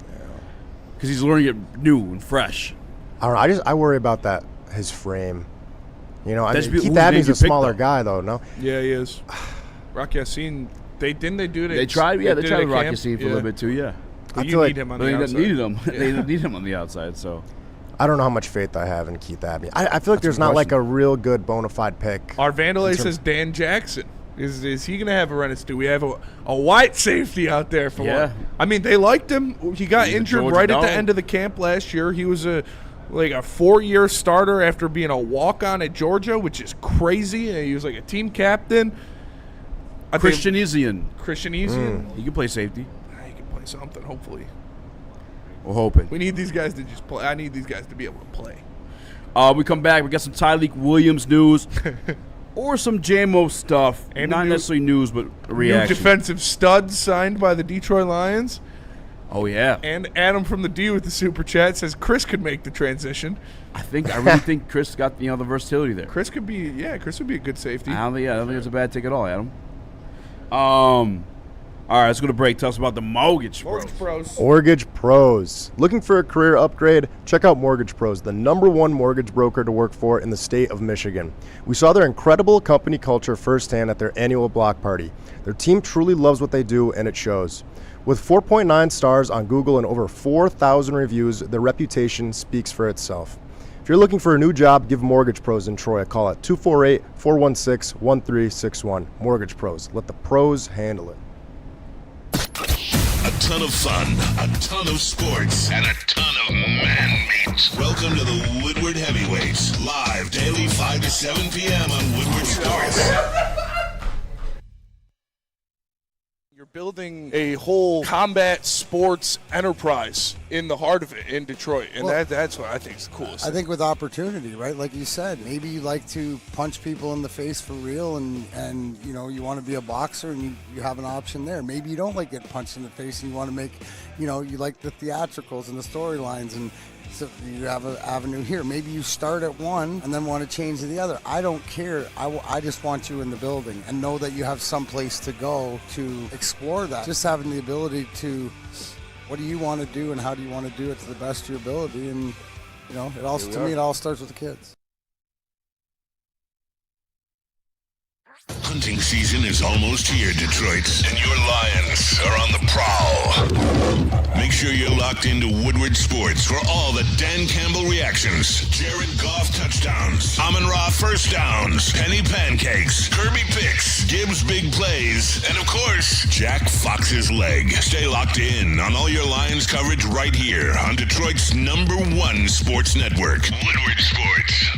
Because he's learning it new and fresh. I don't know. I worry about that, his frame. Keith Abney's a smaller guy, though, no? Yeah, he is. Rock Yassin, they do it. They tried with Rock camp. Yassin for a little bit too, yeah. But you need him on the outside. They need him on the outside, so. I don't know how much faith I have in Keith Abney. I feel like there's not like a real good bona fide pick. Our Vandalay says Dan Jackson. Is he going to have a run? Do we have a white safety out there for one? I mean, they liked him. He got injured right at the end of the camp last year. He was a 4-year starter after being a walk-on at Georgia, which is crazy. And he was like a team captain. Christian Ezian. He can play safety. He can play something, hopefully. We're hoping. We need these guys to just play. I need these guys to be able to play. We come back. We got some Tyliek Williams news. Or some JMO stuff. And not necessarily news, but a reaction. New defensive studs signed by the Detroit Lions. Oh, yeah. And Adam from the D with the Super Chat says Chris could make the transition. I really think Chris got the versatility there. Chris would be a good safety. I don't think it's a bad take at all, Adam. All right, let's go to break. Tell us about the Mortgage Pros. Mortgage Pros. Looking for a career upgrade? Check out Mortgage Pros, the #1 mortgage broker to work for in the state of Michigan. We saw their incredible company culture firsthand at their annual block party. Their team truly loves what they do, and it shows. With 4.9 stars on Google and over 4,000 reviews, their reputation speaks for itself. If you're looking for a new job, give Mortgage Pros in Troy a call at 248-416-1361. Mortgage Pros. Let the pros handle it. A ton of fun, a ton of sports, and a ton of man meat. Welcome to the Woodward Heavyweights, live daily 5 to 7 p.m. on Woodward Sports. You're building a whole combat sports enterprise in the heart of it in Detroit, and that's what I think is the coolest. I think with opportunity, right? Like you said, maybe you like to punch people in the face for real, and you want to be a boxer, and you have an option there. Maybe you don't like getting punched in the face, and you want to make, you like the theatricals and the storylines, and so you have an avenue here. Maybe you start at one and then want to change to the other. I don't care. I just want you in the building and know that you have some place to go to explore that. Just having the ability to, what do you want to do and how do you want to do it to the best of your ability? And, it all starts with the kids. Hunting season is almost here, Detroit, and your Lions are on the prowl. Make sure you're locked into Woodward Sports for all the Dan Campbell reactions, Jared Goff touchdowns, Amon-Ra first downs, Penny pancakes, Kerby picks, Gibbs big plays, and of course, Jack Fox's leg. Stay locked in on all your Lions coverage right here on Detroit's #1 sports network, Woodward Sports.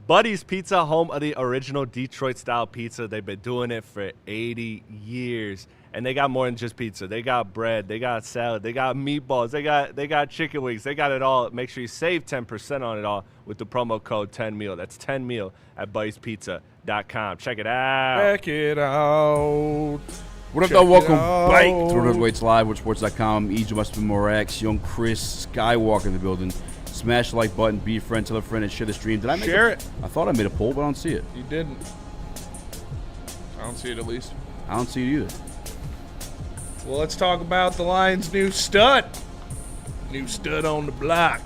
Buddy's Pizza, home of the original Detroit-style pizza. They've been doing it for 80 years, and they got more than just pizza. They got bread, they got salad, they got meatballs, they got chicken wings, they got it all. Make sure you save 10% on it all with the promo code 10meal. That's 10meal at buddyspizza.com. Check it out. Check it out. What up, though? Welcome back to Woodward's Live, WoodSports.com. EJ must be Morax, young Chris Skywalker in the building. Smash the like button, be a friend, tell a friend, and share the stream. Did I share it? I thought I made a poll, but I don't see it. You didn't. I don't see it, at least. I don't see it either. Well, let's talk about the Lions' new stud. New stud on the block.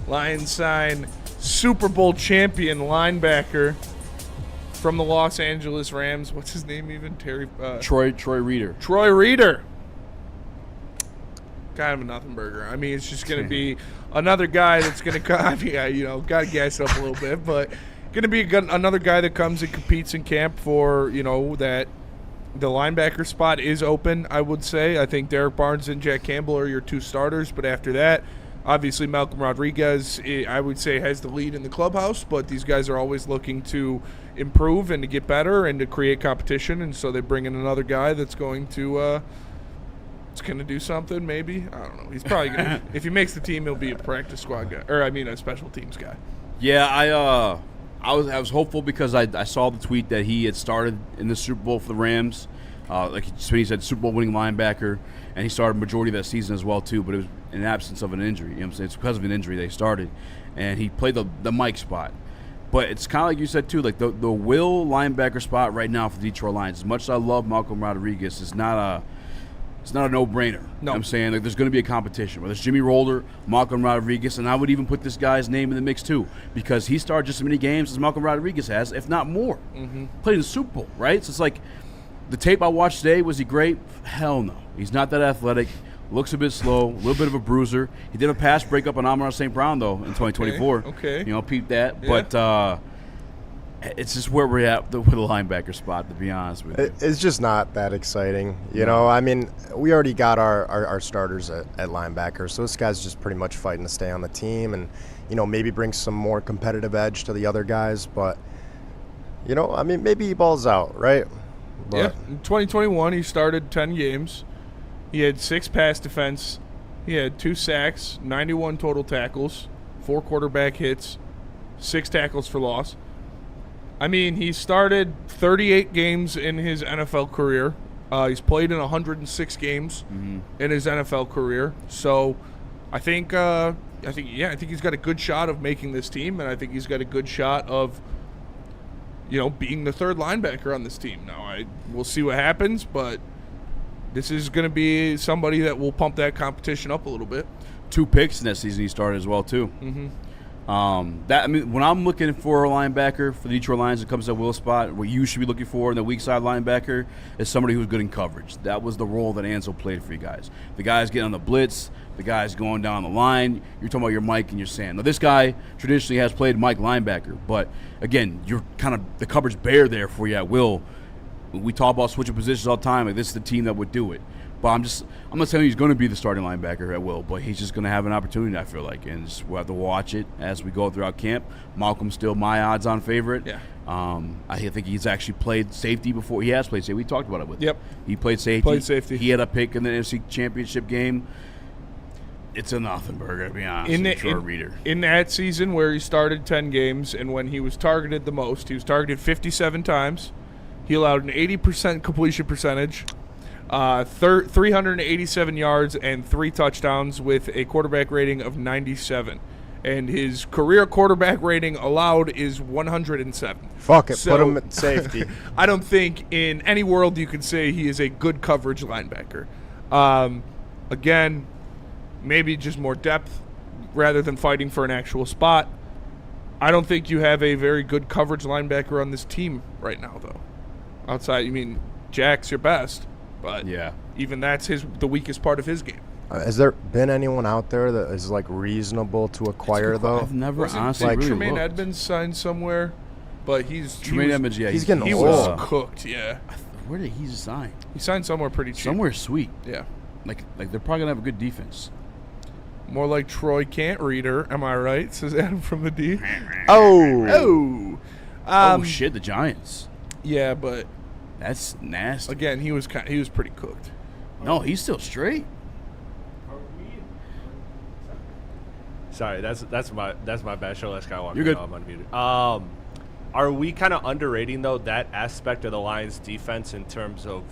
Lions sign Super Bowl champion linebacker from the Los Angeles Rams. What's his name even? Troy Reeder. Troy Reeder. Kind of a nothing burger. I mean, it's just going to be another guy that's going to come. I mean, got to gas up a little bit, but going to be another guy that comes and competes in camp for, that The linebacker spot is open, I would say. I think Derek Barnes and Jack Campbell are your two starters, but after that, obviously Malcolm Rodriguez, I would say, has the lead in the clubhouse, but these guys are always looking to improve and to get better and to create competition, and so they bring in another guy that's going to do something, maybe. I don't know. He's probably going to – if he makes the team, he'll be a practice squad guy – or, I mean, a special teams guy. Yeah, I was hopeful because I saw the tweet that he had started in the Super Bowl for the Rams. He said Super Bowl winning linebacker, and he started majority of that season as well too, but it was in absence of an injury. You know what I'm saying? It's because of an injury they started, and he played the Mike spot. But it's kind of like you said too, like the will linebacker spot right now for the Detroit Lions. As much as I love Malcolm Rodriguez, it's not a no-brainer. No. You know what I'm saying? Like, there's going to be a competition. Whether it's Jimmy Roller, Malcolm Rodriguez, and I would even put this guy's name in the mix too, because he started just as many games as Malcolm Rodriguez has, if not more. Mm-hmm. Played in the Super Bowl, right? So it's like, the tape I watched today, was he great? Hell no. He's not that athletic. Looks a bit slow, a little bit of a bruiser. He did a pass breakup on Amon-Ra St. Brown, though, in 2024. Okay. You know, peep that. Yeah. But it's just where we're at with the linebacker spot, to be honest with you. It's just not that exciting. You know, I mean, we already got our starters at linebacker, so this guy's just pretty much fighting to stay on the team and, you know, maybe bring some more competitive edge to the other guys. But, you know, I mean, maybe he balls out, right? But yeah. In 2021, he started 10 games. He had 6 pass defense. He had 2 sacks, 91 total tackles, 4 quarterback hits, 6 tackles for loss. I mean, he started 38 games in his NFL career. He's played in 106 games in his NFL career. So, I think he's got a good shot of making this team, and I think he's got a good shot of, you know, being the third linebacker on this team. Now, we'll see what happens, but this is going to be somebody that will pump that competition up a little bit. 2 picks in that season he started as well, too. Mm-hmm. When I'm looking for a linebacker for the Detroit Lions, it comes to that will spot. What you should be looking for in the weak side linebacker is somebody who's good in coverage. That was the role that Ansel played for you guys. The guys getting on the blitz, the guys going down the line. You're talking about your Mike and your Sam. Now, this guy traditionally has played Mike linebacker, but again, you're kind of the coverage bear there for you at will. We talk about switching positions all the time. Like, this is the team that would do it. But I'm not saying he's going to be the starting linebacker at will, but he's just going to have an opportunity, I feel like, and we'll have to watch it as we go throughout camp. Malcolm's still my odds-on favorite. Yeah. I think he's actually played safety before. He has played safety. We talked about it with him. Yep. He played safety. He had a pick in the NFC Championship game. It's a nothing burger, to be honest, for a reader. In that season where he started 10 games and when he was targeted the most, he was targeted 57 times. He allowed an 80% completion percentage, 387 yards, and 3 touchdowns with a quarterback rating of 97. And his career quarterback rating allowed is 107. Fuck it, put him at safety. I don't think in any world you could say he is a good coverage linebacker. Again, maybe just more depth rather than fighting for an actual spot. I don't think you have a very good coverage linebacker on this team right now, though. Outside, I mean, Jack's your best, but yeah, even that's the weakest part of his game. Has there been anyone out there that is like reasonable to acquire though? I've never honestly like really Tremaine looked. Edmonds signed somewhere, but he's Edmonds. Yeah, he's getting he old. was cooked. Yeah. Where did he sign? He signed somewhere pretty cheap. Somewhere sweet. Yeah. Like they're probably gonna have a good defense. More like Troy Can't Reader, am I right? Says Adam from the D. Oh shit, the Giants. Yeah, but that's nasty. Again, he was pretty cooked. No, he's still straight. Sorry, that's my bad. Show less Skywalker. You're good. No, I'm unmuted. Are we kind of underrating though that aspect of the Lions' defense in terms of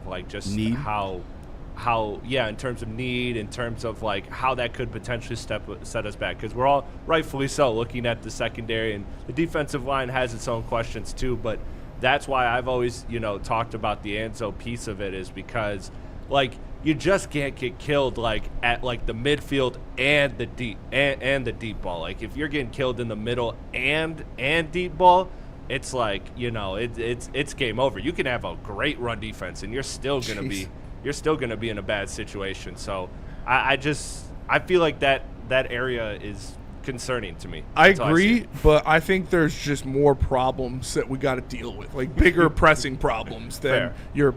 like just need? how in terms of need, in terms of like how that could potentially set us back, because we're all rightfully so looking at the secondary, and the defensive line has its own questions too. But that's why I've always talked about the Anzo piece of it, is because like you just can't get killed like at like the midfield and the deep and the deep ball. Like if you're getting killed in the middle and deep ball, it's like it's game over. You can have a great run defense and you're still gonna be in a bad situation. So I feel like that area is concerning to me. I That's how see agree, it. but I think there's just more problems that we got to deal with, like bigger pressing problems than Fair. your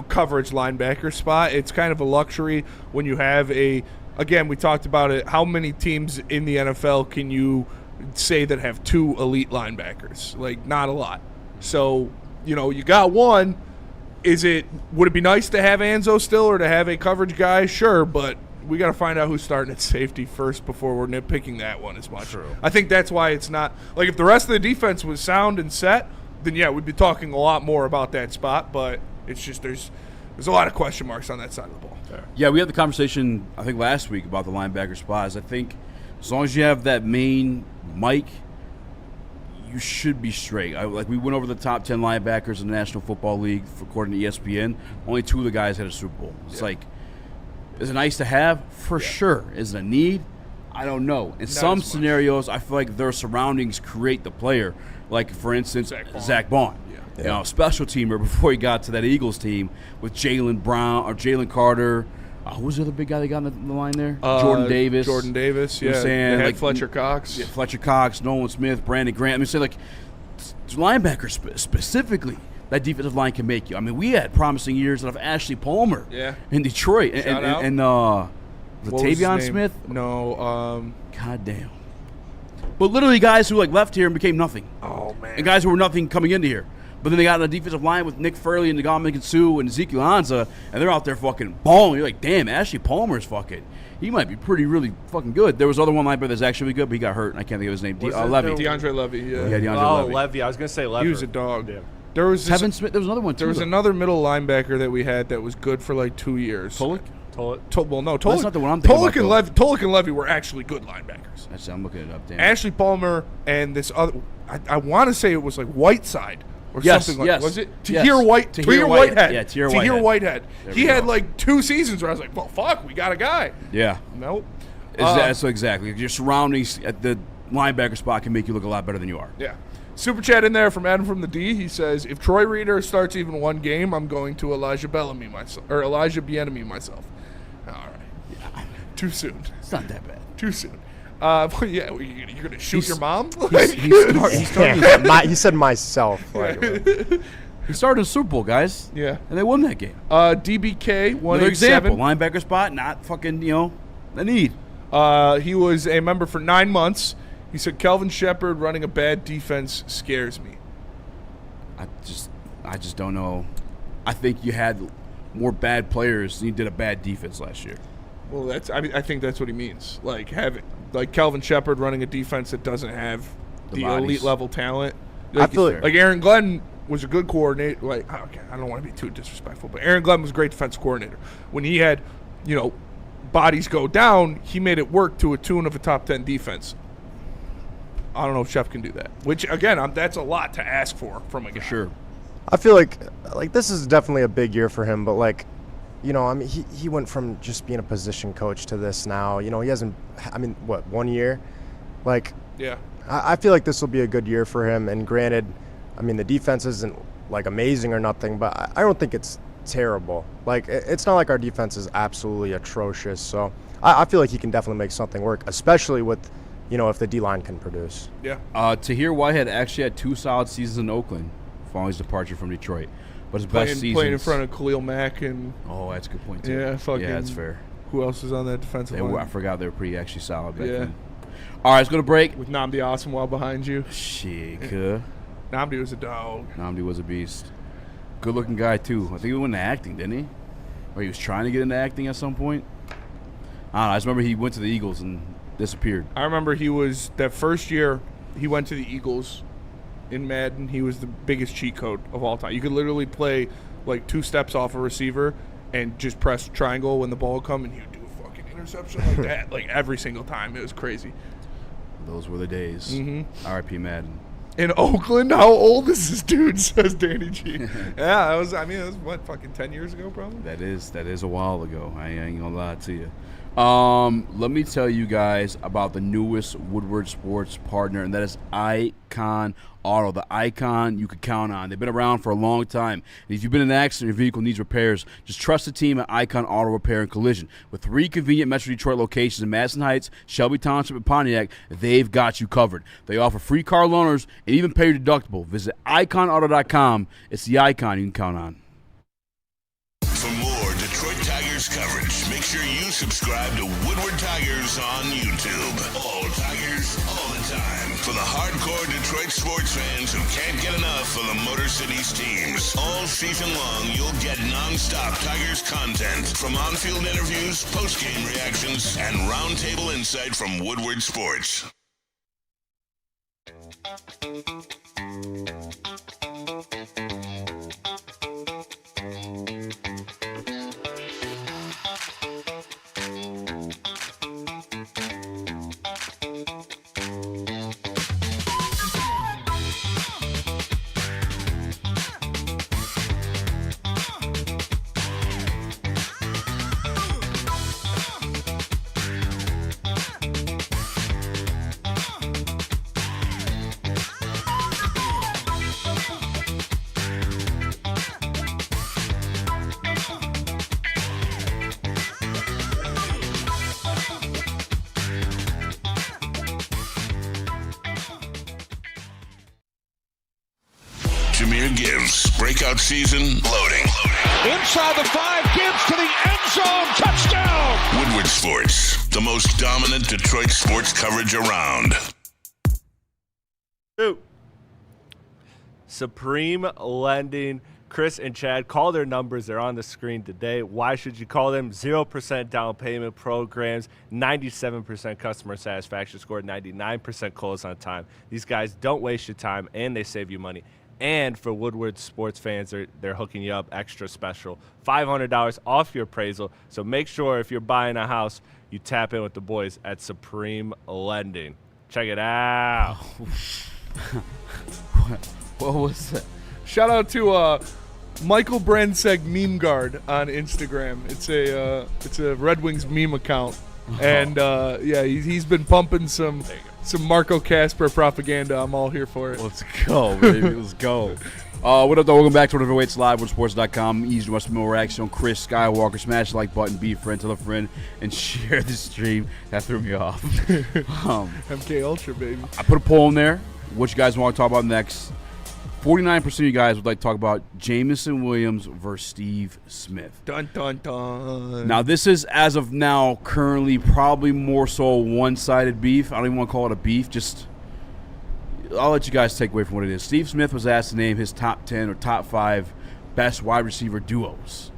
coverage linebacker spot. It's kind of a luxury when you have again, we talked about it, how many teams in the NFL can you say that have 2 elite linebackers? Like, not a lot. So, you got one. Would it be nice to have Anzo still or to have a coverage guy? Sure, but we got to find out who's starting at safety first before we're nitpicking that one as much. True. I think that's why it's not – like if the rest of the defense was sound and set, then, yeah, we'd be talking a lot more about that spot. But it's just there's a lot of question marks on that side of the ball. Yeah, we had the conversation, I think, last week about the linebacker spots. I think as long as you have that main Mike, you should be straight. We went over the top 10 linebackers in the National Football League according to ESPN. Only 2 of the guys had a Super Bowl. It's is it nice to have? For sure. Is it a need? I don't know. In some scenarios, I feel like their surroundings create the player. Like, for instance, Zach Bond. Special teamer before he got to that Eagles team with Jalen Brown or Jalen Carter. Who was the other big guy they got on the line there? Jordan Davis. Jordan Davis, You know what I'm saying? They had Fletcher Cox. Yeah, Fletcher Cox, Nolan Smith, Brandon Grant. Linebackers specifically, that defensive line can make you. I mean, we had promising years of Ashley Palmer in Detroit. And Latavion Smith. No. God damn. But literally guys who left here and became nothing. Oh, man. And guys who were nothing coming into here. But then they got on a defensive line with Nick Furley and Ndamukong Suh and Ezekiel Anza, and they're out there fucking balling. You're like, damn, Ashley Palmer's fucking. He might be really fucking good. There was other one linebacker that's actually good, but he got hurt, and I can't think of his name. Levy. DeAndre Levy, Yeah, DeAndre Levy. Levy. I was going to say Levy. He was a dog. Yeah. There was Kevin Smith. There was another one, too. There was another middle linebacker that we had that was good for 2 years. Tolik? Well, no, That's not the one I'm thinking about. Tolik and Levy were actually good linebackers. Actually, I'm looking it up. Damn. Ashley Palmer and this other, I want to say it was Whiteside. Or something like that. Was it Tahir Whitehead? Yeah, Tahir Whitehead. He go. had 2 seasons where I was like, well, fuck, we got a guy. Yeah. Nope. So exactly. Your surroundings at the linebacker spot can make you look a lot better than you are. Yeah. Super chat in there from Adam from the D. He says, if Troy Reader starts even one game, I'm going to Elijah Bieniemy myself. All right. Yeah. Too soon. It's not that bad. Too soon. You're going to shoot your mom? He said myself. He started a Super Bowl, guys. Yeah. And they won that game. DBK, 187. Another example. Linebacker spot, not fucking, the need. He was a member for 9 months. He said, Kelvin Shepard running a bad defense scares me. I just don't know. I think you had more bad players than you did a bad defense last year. Well, I think that's what he means. Kelvin Shepard running a defense that doesn't have the elite level talent. I feel like Aaron Glenn was a good coordinator. Okay, I don't want to be too disrespectful, but Aaron Glenn was a great defensive coordinator. When he had, bodies go down, he made it work to a tune of a top 10 defense. I don't know if Shep can do that. Which again, that's a lot to ask for from a guy. For sure. I feel like this is definitely a big year for him, but he went from just being a position coach to this now. He hasn't. 1 year? Yeah. I feel like this will be a good year for him. And granted, the defense isn't amazing or nothing, but I don't think it's terrible. It's not like our defense is absolutely atrocious. So I feel like he can definitely make something work, especially with, if the D-line can produce. Yeah. Tahir Whitehead actually had 2 solid seasons in Oakland following his departure from Detroit. But his best seasons playing in front of Khalil Mack and. Oh, that's a good point too. Yeah, that's fair. Who else is on that defensive line? I forgot they were pretty actually solid back then. All right, let's go to break. With Nnamdi Asomugha behind you. Shit, Nnamdi was a dog. Nnamdi was a beast. Good-looking guy too. I think he went into acting, didn't he? Or he was trying to get into acting at some point. I don't know. I just remember he went to the Eagles and disappeared. I remember that first year he went to the Eagles. In Madden, he was the biggest cheat code of all time. You could literally play 2 steps off a receiver and just press triangle when the ball would come, and he would do a fucking interception like that, every single time. It was crazy. Those were the days. Mm-hmm. R.I.P. Madden. In Oakland, how old is this dude? Says Danny G. Yeah, it was 10 years ago, probably. That is a while ago. I ain't gonna lie to you. Let me tell you guys about the newest Woodward Sports partner, and that is Icon Auto. The Icon you can count on. They've been around for a long time. And if you've been in an accident, your vehicle needs repairs, just trust the team at Icon Auto Repair and Collision. With 3 convenient Metro Detroit locations in Madison Heights, Shelby Township, and Pontiac, they've got you covered. They offer free car loaners and even pay your deductible. Visit iconauto.com. It's the Icon you can count on. For more Detroit Tigers coverage, make sure you subscribe to Woodward Tigers on YouTube. All Tigers, all the time. For the hardcore Detroit sports fans who can't get enough of the Motor City's teams. All season long, you'll get non-stop Tigers content from on-field interviews, post-game reactions, and roundtable insight from Woodward Sports. Jameer Gibbs, breakout season, loading. Inside the 5, Gibbs to the end zone, touchdown! Woodward Sports, the most dominant Detroit sports coverage around. Supreme Lending. Chris and Chad, call their numbers. They're on the screen today. Why should you call them? 0% down payment programs, 97% customer satisfaction score, 99% close on time. These guys don't waste your time, and they save you money. And for Woodward sports fans, they're hooking you up extra special, $500 off your appraisal. So make sure if you're buying a house, you tap in with the boys at Supreme Lending. Check it out. What was that? Shout out to Michael Brenseg Meme Guard on Instagram. It's a Red Wings meme account, and yeah, he's been pumping some Marco Casper propaganda. I'm all here for it. Let's go, baby. Let's go. What up, though? Welcome back to Whatever Waits Live, WoodSports.com. Easy to watch more action on Chris Skywalker. Smash the like button, be a friend, tell a friend, and share the stream. That threw me off. MK Ultra, baby. I put a poll in there. What you guys want to talk about next? 49% of you guys would like to talk about Jamison Williams versus Steve Smith. Dun, dun, dun. Now, this is, as of now, currently probably more so one-sided beef. I don't even want to call it a beef. Just, I'll let you guys take away from what it is. Steve Smith was asked to name his top 10 or top 5 best wide receiver duos.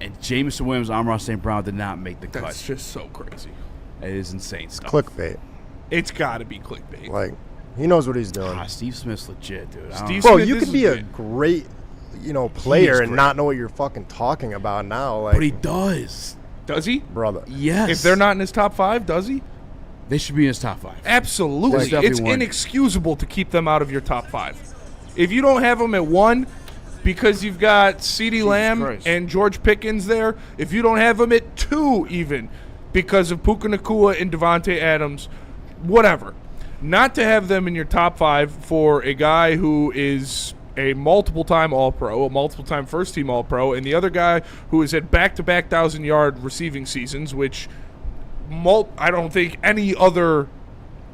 And Jamison Williams and Amon-Ra St. Brown did not make the cut. That's just so crazy. It is insane stuff. Clickbait. It's got to be clickbait. Like, he knows what he's doing. Steve Smith's legit, dude. Bro, you could be a great, player and not know what you're fucking talking about now. Like, but he does. Does he? Brother. Yes. If they're not in his top 5, does he? They should be in his top 5. Absolutely. It's inexcusable to keep them out of your top 5. If you don't have them at 1 because you've got CeeDee Lamb and George Pickens there, if you don't have them at 2 even because of Puka Nacua and Devontae Adams, whatever. Not to have them in your top 5 for a guy who is a multiple-time All-Pro, a multiple-time first-team All-Pro, and the other guy who has had back-to-back 1,000-yard receiving seasons, which I don't think any other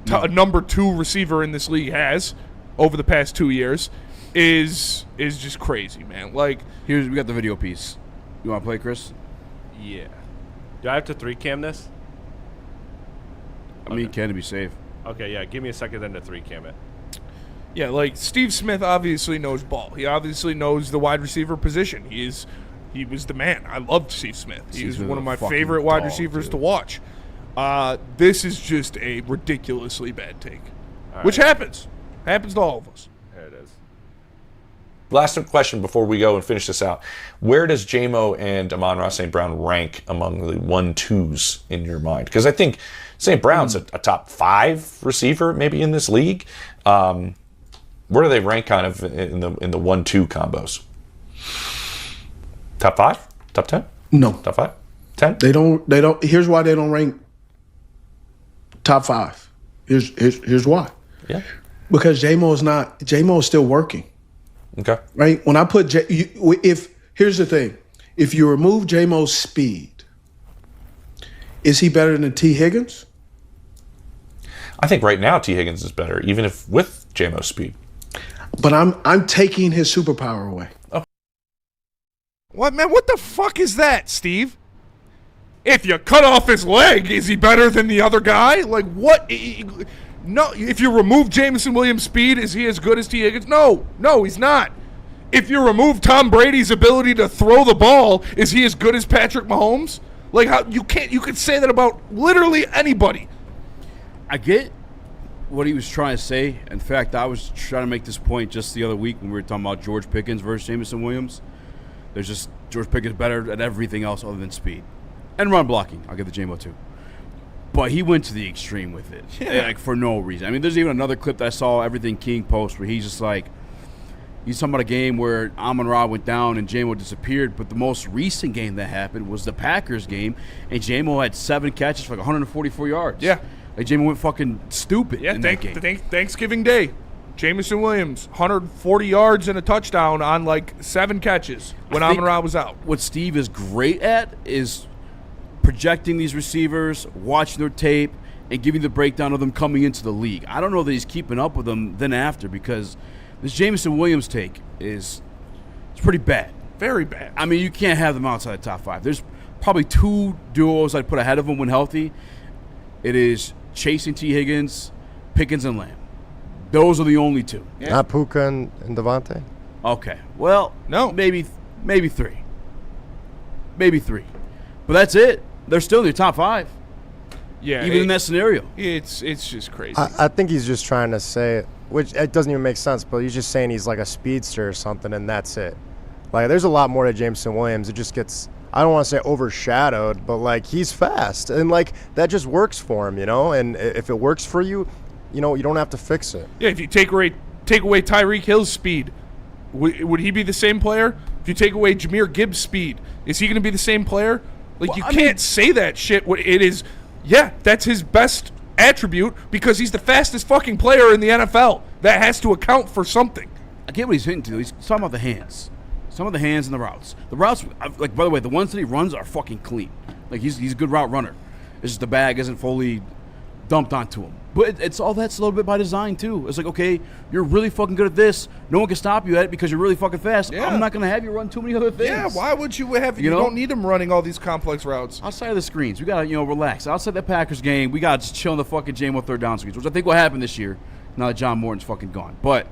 number 2 receiver in this league has over the past 2 years, is just crazy, man. Like, we got the video piece. You want to play, Chris? Yeah. Do I have to 3-cam this? I mean, can it be safe? Okay, yeah. Give me a second then to 3-cam it. Yeah, like Steve Smith obviously knows ball. He obviously knows the wide receiver position. He was the man. I loved Steve Smith. He was one of my favorite wide receivers to watch. This is just a ridiculously bad take, which happens. Happens to all of us. There it is. Last question before we go and finish this out. Where does J-Mo and Amon-Ra St. Brown rank among the 1-2s in your mind? Because I think St. Brown's a top 5 receiver maybe in this league. Where do they rank kind of in the 1-2 combos? Top 5? Top 10? No. Top 5? 10? They don't. Here's why they don't rank top 5. Here's why. Yeah. Because J-Mo is still working. Okay. Right? When I put here's the thing. If you remove J-Mo's speed, is he better than T. Higgins? I think right now T. Higgins is better, even if with J-Mo's speed. But I'm taking his superpower away. Oh. What, man? What the fuck is that, Steve? If you cut off his leg, is he better than the other guy? Like, what? No. If you remove Jameson Williams' speed, is he as good as T. Higgins? No, he's not. If you remove Tom Brady's ability to throw the ball, is he as good as Patrick Mahomes? Like, how you could say that about literally anybody. I get what he was trying to say. In fact, I was trying to make this point just the other week when we were talking about George Pickens versus Jameson Williams. There's just George Pickens better at everything else other than speed. And run blocking. I'll give the J-Mo too. But he went to the extreme with it. Yeah. Like, for no reason. I mean, there's even another clip that I saw, Everything King post, where he's just like, he's talking about a game where Amon-Ra went down and J-Mo disappeared, but the most recent game that happened was the Packers game, and J-Mo had 7 catches for like 144 yards. Yeah. Like, J-Mo went fucking stupid in that game. Thanksgiving Day, Jameson Williams, 140 yards and a touchdown on like 7 catches when Amon-Ra was out. What Steve is great at is projecting these receivers, watching their tape, and giving the breakdown of them coming into the league. I don't know that he's keeping up with them then after, because this Jameson Williams take it's pretty bad. Very bad. I mean, you can't have them outside the top 5. There's probably 2 duos I'd put ahead of them when healthy. It is chasing T. Higgins, Pickens, and Lamb. Those are the only 2. Yeah. Not Puka and Devontae? Okay. Well, no. Maybe 3. Maybe 3. But that's it. They're still in your top 5. Yeah. Even in that scenario. It's just crazy. I think he's just trying to say, which it doesn't even make sense, but he's just saying he's like a speedster or something, and that's it. Like, there's a lot more to Jameson Williams. It just gets, I don't want to say overshadowed, but like, he's fast, and like, that just works for him, you know? And if it works for you, you know, you don't have to fix it. Yeah, if you take away Tyreek Hill's speed, would he be the same player? If you take away Jahmyr Gibbs' speed, is he going to be the same player? Like, you can't say that shit. It is, yeah, that's his best attribute because he's the fastest fucking player in the NFL. That has to account for something. I get what he's hitting to. He's talking about the hands. Some of the hands and the routes. The routes, like, by the way, the ones that he runs are fucking clean. Like, he's a good route runner. It's just the bag isn't fully dumped onto him. But it's all that's a little bit by design, too. It's like, okay, you're really fucking good at this. No one can stop you at it because you're really fucking fast. Yeah. I'm not going to have you run too many other things. Yeah, why would you have, you don't need him running all these complex routes. Outside of the screens, we got to, relax. Outside the Packers game, we got to just chill in the fucking J-Mo third down screens, which I think will happen this year now that John Morton's fucking gone. But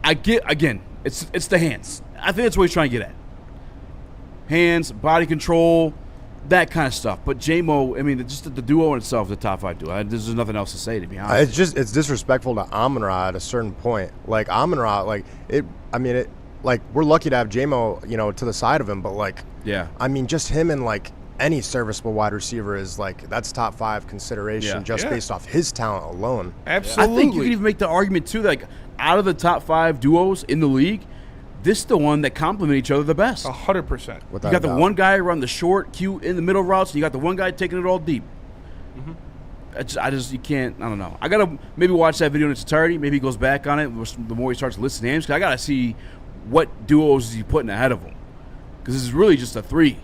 I get, again, it's the hands. I think that's what he's trying to get at. Hands, body control, that kind of stuff. But J-Mo, I mean, just the duo in itself is the top 5 duo. There's nothing else to say, to be honest. It's disrespectful to Amon-Ra at a certain point. Like, Amon-Ra, like, we're lucky to have J-Mo, to the side of him, but, like, yeah. I mean, just him and, like, any serviceable wide receiver is, like, that's top 5 consideration based off his talent alone. Absolutely. I think you can even make the argument, too, that, like, out of the top 5 duos in the league, this is the one that complement each other the best. 100%. You got the one guy around the short, cute, in the middle routes, and you got the one guy taking it all deep. Mm-hmm. You can't, I don't know. I got to maybe watch that video in its entirety. Maybe he goes back on it the more he starts listening to names, because I got to see what duos is he putting ahead of him. Because this is really just a 3.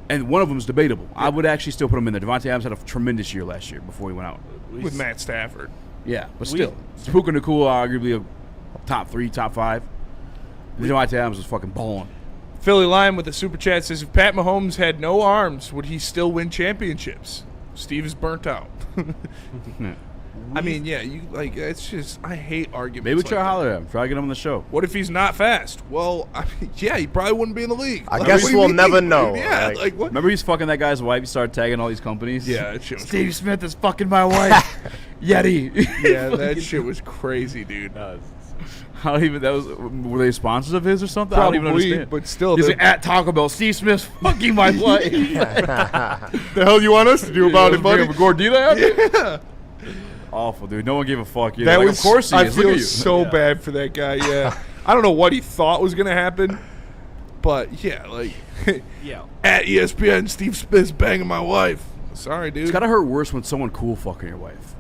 And one of them is debatable. Yeah. I would actually still put him in there. Devontae Adams had a tremendous year last year before he went out. With Matt Stafford. Yeah, but still. Puka Nacua, arguably a top 3, top 5. Devontae Adams was fucking balling. Philly Lion with the super chat says, if Pat Mahomes had no arms, would he still win championships? Steve is burnt out. I mean, yeah, it's just, I hate arguments. Maybe try to holler at him. Try to get him on the show. What if he's not fast? Well, I mean, yeah, he probably wouldn't be in the league. I guess we'll never know. Yeah, what? Remember he's fucking that guy's wife? He started tagging all these companies? Yeah, that shit was Steve Smith is fucking my wife. Yeti. Yeah, that shit was crazy, dude. How even were they sponsors of his or something? Probably, I don't even understand. But still, he's like, at Taco Bell, Steve Smith's fucking my wife. The hell you want us to do about it, buddy? Gordita? Yeah. Awful, dude. No one gave a fuck. That of course he is. I feel so bad for that guy. Yeah. I don't know what he thought was gonna happen, But yeah, like Yeah. at ESPN, Steve Smith's banging my wife. Sorry, dude. It's gotta hurt worse when someone cool fucking your wife.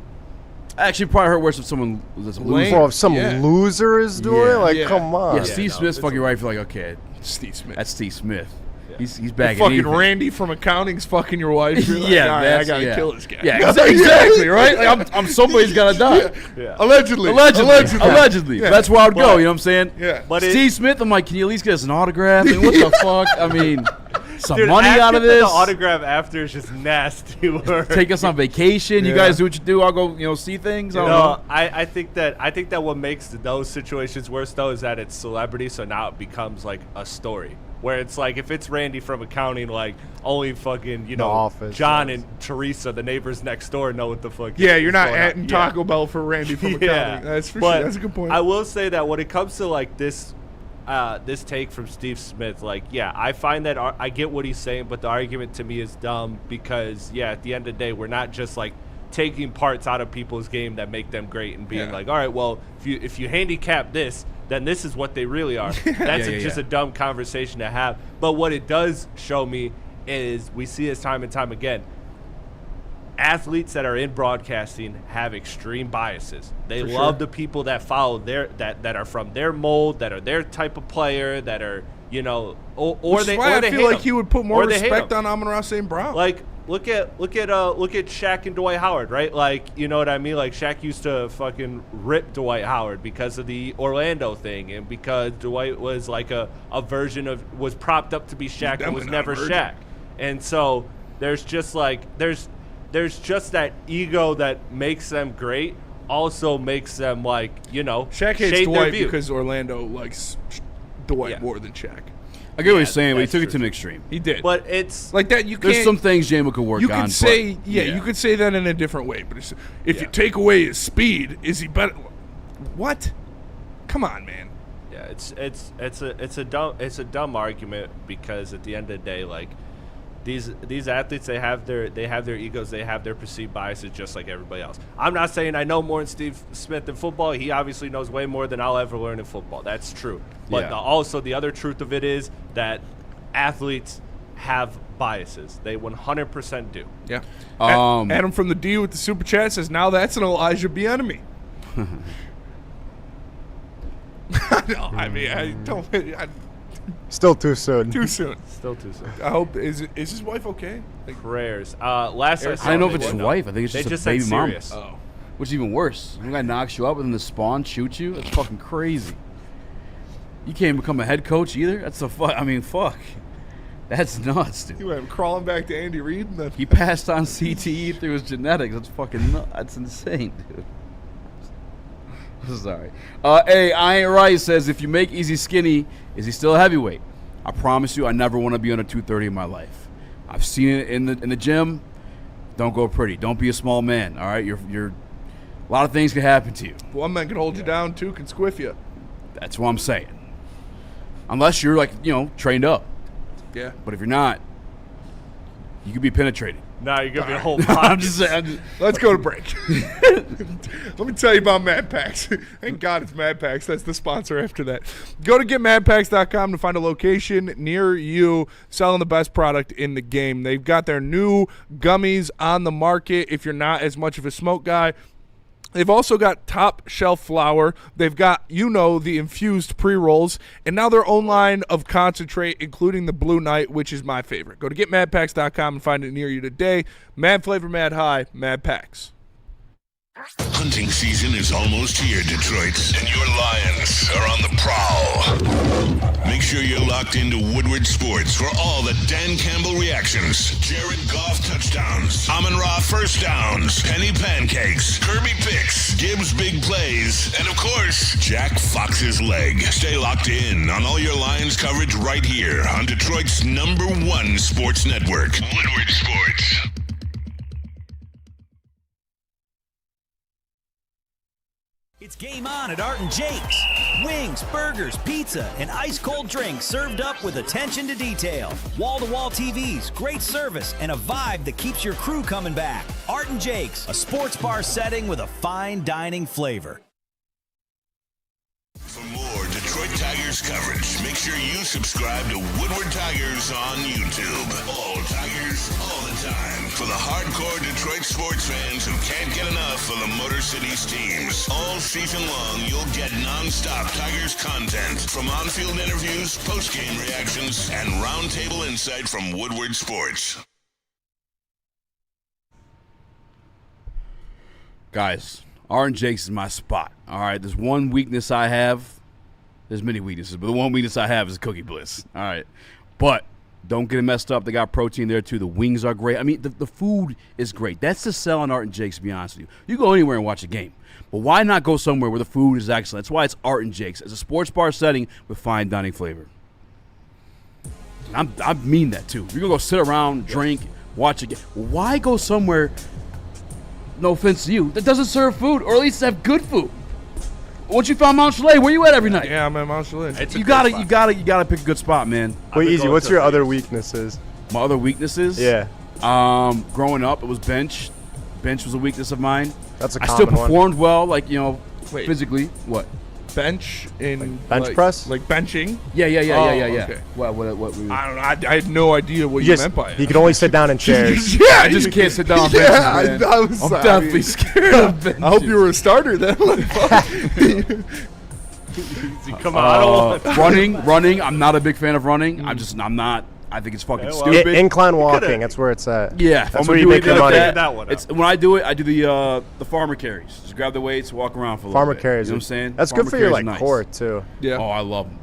Actually, probably hurt worse if someone that's a loser. Well, if some loser is doing it, like, come on. Yeah, Steve Smith's fucking your wife. You're like, okay, Steve Smith. That's Steve Smith. Yeah. He's bagging fucking anything. Randy from accounting's fucking your wife. You're like, Yeah, "All right, I gotta kill this guy. Yeah, exactly, right? Like, I'm somebody's gotta die. Yeah. Allegedly. Yeah. That's where I would go. You know what I'm saying? Yeah. But Steve Smith, I'm like, can you at least get us an autograph? I mean, what the fuck? I mean, some Dude, money out of asking for this. The autograph after is just nasty work. Take us on vacation. You guys do what you do. I'll go, see things. I don't know. I think that what makes those situations worse though is that it's celebrity, so now it becomes like a story. Where it's like if it's Randy from accounting, like only fucking Office, John and Teresa, the neighbors next door, know what the fuck. Yeah, you're not going at on. Taco Bell for Randy from accounting. That's for sure. That's a good point. I will say that when it comes to like this take from Steve Smith, like, yeah, I find that I get what he's saying, but the argument to me is dumb because, yeah, at the end of the day, we're not just like taking parts out of people's game that make them great and being like, all right, well, if you handicap this, then this is what they really are. That's just a dumb conversation to have. But what it does show me is we see this time and time again. Athletes that are in broadcasting have extreme biases. They love the people that follow that are from their mold, that are their type of player, that are or they. Why or they I feel hate like them. he would put more Or they hate respect them. on Amon-Ra St. Brown. Like look at Shaq and Dwight Howard, right? Like, you know what I mean? Like Shaq used to fucking rip Dwight Howard because of the Orlando thing, and because Dwight was like a version of was propped up to be Shaq and was never Shaq, and so there's just just that ego that makes them great, also makes them like, Shaq hates shade their Dwight view. because Orlando likes Dwight more than Shaq. I get what you're saying, but he took it to an extreme. He did. But it's like that. There's some things J-Mo could work on. You could say, but, you could say that in a different way. But if you take away his speed, is he better? What? Come on, man. Yeah, it's a dumb argument because at the end of the day, like these athletes, they have their egos, they have their perceived biases just like everybody else. I'm not saying I know more than Steve Smith in football. He obviously knows way more than I'll ever learn in football. That's true. But also the other truth of it is that athletes have biases. They 100% do. Yeah. Adam from the D with the super chat says, now that's an Elijah Bieniemy. No, I mean, I don't. Still too soon. Too soon. Still too soon. I hope is his wife okay? Like, prayers. Last I don't know if it's his wife. I think it's they just a baby said mom. serious. Oh. Which is even worse. Some guy knocks you up and then the spawn shoots you. That's fucking crazy. You can't become a head coach either. That's fuck. That's nuts, dude. You went crawling back to Andy Reid. He passed on CTE through his genetics. That's fucking nuts. That's insane, dude. Sorry. Hey, Iron Rice says, if you make Easy skinny, is he still a heavyweight? I promise you, I never want to be under 230 in my life. I've seen it in the gym. Don't go pretty. Don't be a small man. All right, you're a lot of things can happen to you. One man can hold you down, two can squiff you. That's what I'm saying. Unless you're trained up. Yeah. But if you're not, you could be penetrated. Nah, you're gonna be a whole. I'm just saying. Let's go to break. Let me tell you about Mad Packs. Thank God it's Mad Packs. That's the sponsor after that. Go to getmadpacks.com to find a location near you selling the best product in the game. They've got their new gummies on the market if you're not as much of a smoke guy. They've also got top shelf flour. They've got, the infused pre-rolls. And now their own line of concentrate, including the Blue Night, which is my favorite. Go to getmadpacks.com and find it near you today. Mad flavor, mad high, Mad Packs. Hunting season is almost here, Detroit, and your Lions are on the prowl. Make sure you're locked into Woodward Sports for all the Dan Campbell reactions. Jared Goff touchdowns, Amon-Ra first downs, Penny pancakes, Kerby picks, Gibbs big plays, and of course, Jack Fox's leg. Stay locked in on all your Lions coverage right here on Detroit's #1 sports network, Woodward Sports. It's game on at Art & Jake's. Wings, burgers, pizza, and ice-cold drinks served up with attention to detail. Wall-to-wall TVs, great service, and a vibe that keeps your crew coming back. Art & Jake's, a sports bar setting with a fine dining flavor. For more Detroit Detroit Tigers coverage. Make sure you subscribe to Woodward Tigers on YouTube. All Tigers, all the time. For the hardcore Detroit sports fans who can't get enough of the Motor City's teams. All season long, you'll get non-stop Tigers content from on-field interviews, post-game reactions, and roundtable insight from Woodward Sports. Guys, Art and Jake's is my spot. All right, there's one weakness I have. There's many weaknesses, but the one weakness I have is Cookie Bliss. All right, but don't get it messed up. They got protein there, too. The wings are great. I mean, the food is great. That's the sell on Art and Jake's, to be honest with you. You go anywhere and watch a game. But why not go somewhere where the food is excellent? That's why it's Art and Jake's. It's a sports bar setting with fine dining flavor. I mean that, too. You're going to go sit around, drink, watch a game. Why go somewhere, no offense to you, that doesn't serve food or at least have good food? Once you found Mount Chalet, where you at every night? Yeah, I'm at Mount Chalet. You gotta pick a good spot, man. Wait, Easy, what's your other weaknesses? My other weaknesses? Yeah. Growing up, it was bench. Bench was a weakness of mine. That's a I common still one. performed well, like, Wait. physically. What? Bench in bench press? Like benching? Yeah. Okay. What I don't know. I had no idea what you meant by it. He can only sit down in chairs. Yeah, I just can't sit down on benches, man. I'm definitely scared of benches. I hope you were a starter then. Come on, I don't want running. I'm not a big fan of running. I'm not. I think it's fucking stupid. Incline walking, that's where it's at. Yeah, that's where you make your money. When I do it, I do the farmer carries. Just grab the weights, walk around for a little Farmer bit. carries. You know what I'm saying? That's farmer good for your carries are nice. core too. Yeah. Oh, I love them,